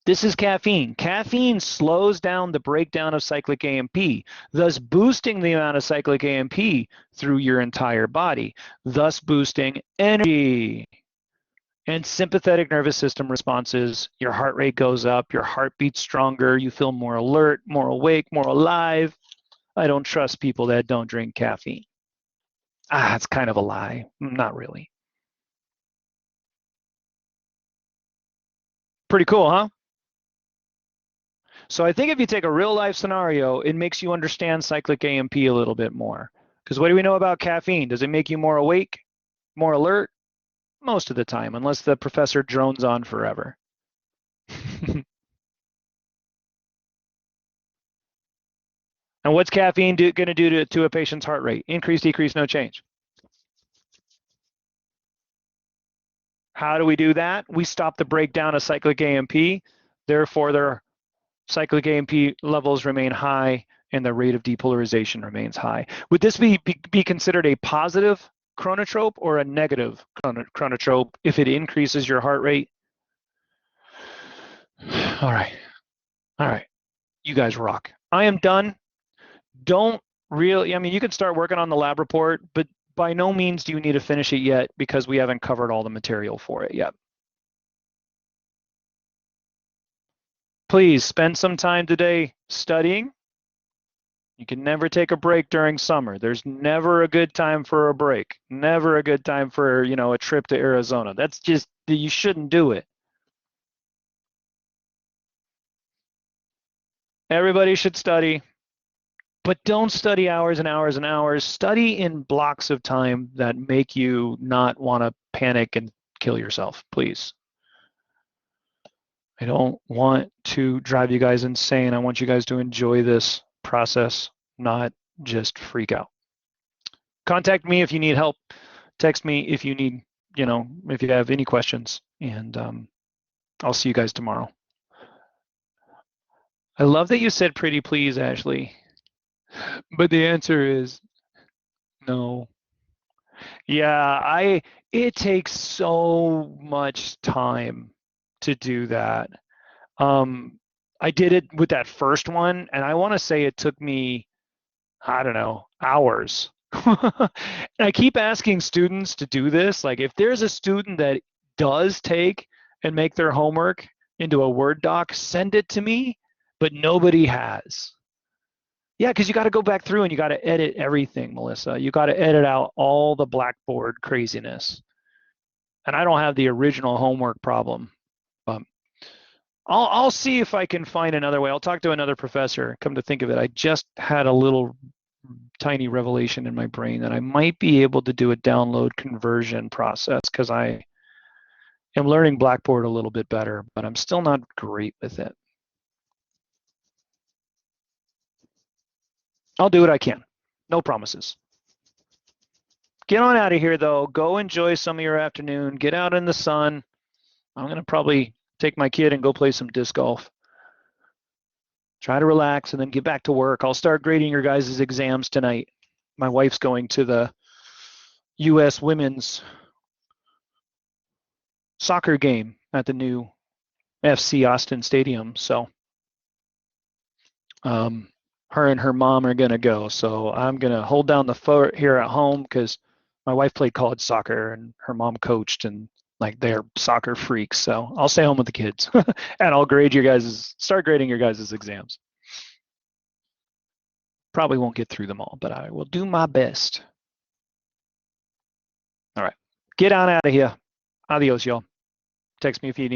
This is caffeine. Caffeine slows down the breakdown of cyclic AMP, thus boosting the amount of cyclic AMP through your entire body, thus boosting energy. And sympathetic nervous system responses, your heart rate goes up, your heart beats stronger, you feel more alert, more awake, more alive. I don't trust people that don't drink caffeine. It's kind of a lie. Not really. Pretty cool, huh? So I think if you take a real life scenario, it makes you understand cyclic AMP a little bit more. Because what do we know about caffeine? Does it make you more awake, more alert? Most of the time, unless the professor drones on forever. And what's caffeine going to do to a patient's heart rate? Increase, decrease, no change. How do we do that? We stop the breakdown of cyclic AMP. Therefore, their cyclic AMP levels remain high and the rate of depolarization remains high. Would this be considered a positive chronotrope or a negative chronotrope if it increases your heart rate? All right. All right. You guys rock. I am done. Don't really, I mean, you can start working on the lab report, but by no means do you need to finish it yet because we haven't covered all the material for it yet. Please spend some time today studying. You can never take a break during summer. There's never a good time for a break. Never a good time for, you know, a trip to Arizona. That's just, you shouldn't do it. Everybody should study, but don't study hours and hours and hours. Study in blocks of time that make you not want to panic and kill yourself, please. I don't want to drive you guys insane. I want you guys to enjoy this process, not just freak out. Contact me if you need help. Text me if you need, you know, if you have any questions, and I'll see you guys tomorrow. I love that you said pretty please, Ashley, but the answer is no. Yeah, it takes so much time to do that. I did it with that first one, and I want to say it took me, I don't know, hours. And I keep asking students to do this. Like, if there's a student that does take and make their homework into a Word doc, send it to me, but nobody has. Yeah, because you got to go back through and you got to edit everything, Melissa. You got to edit out all the Blackboard craziness. And I don't have the original homework problem. I'll see if I can find another way. I'll talk to another professor. Come to think of it, I just had a little tiny revelation in my brain that I might be able to do a download conversion process, because I am learning Blackboard a little bit better, but I'm still not great with it. I'll do what I can. No promises. Get on out of here, though. Go enjoy some of your afternoon. Get out in the sun. I'm going to probably take my kid and go play some disc golf. Try to relax and then get back to work. I'll start grading your guys' exams tonight. My wife's going to the U.S. women's soccer game at the new FC Austin Stadium. So her and her mom are going to go. So I'm going to hold down the fort here at home because my wife played college soccer and her mom coached, and like they're soccer freaks. So I'll stay home with the kids and I'll start grading your guys' exams. Probably won't get through them all, but I will do my best. All right. Get on out of here. Adios, y'all. Text me if you need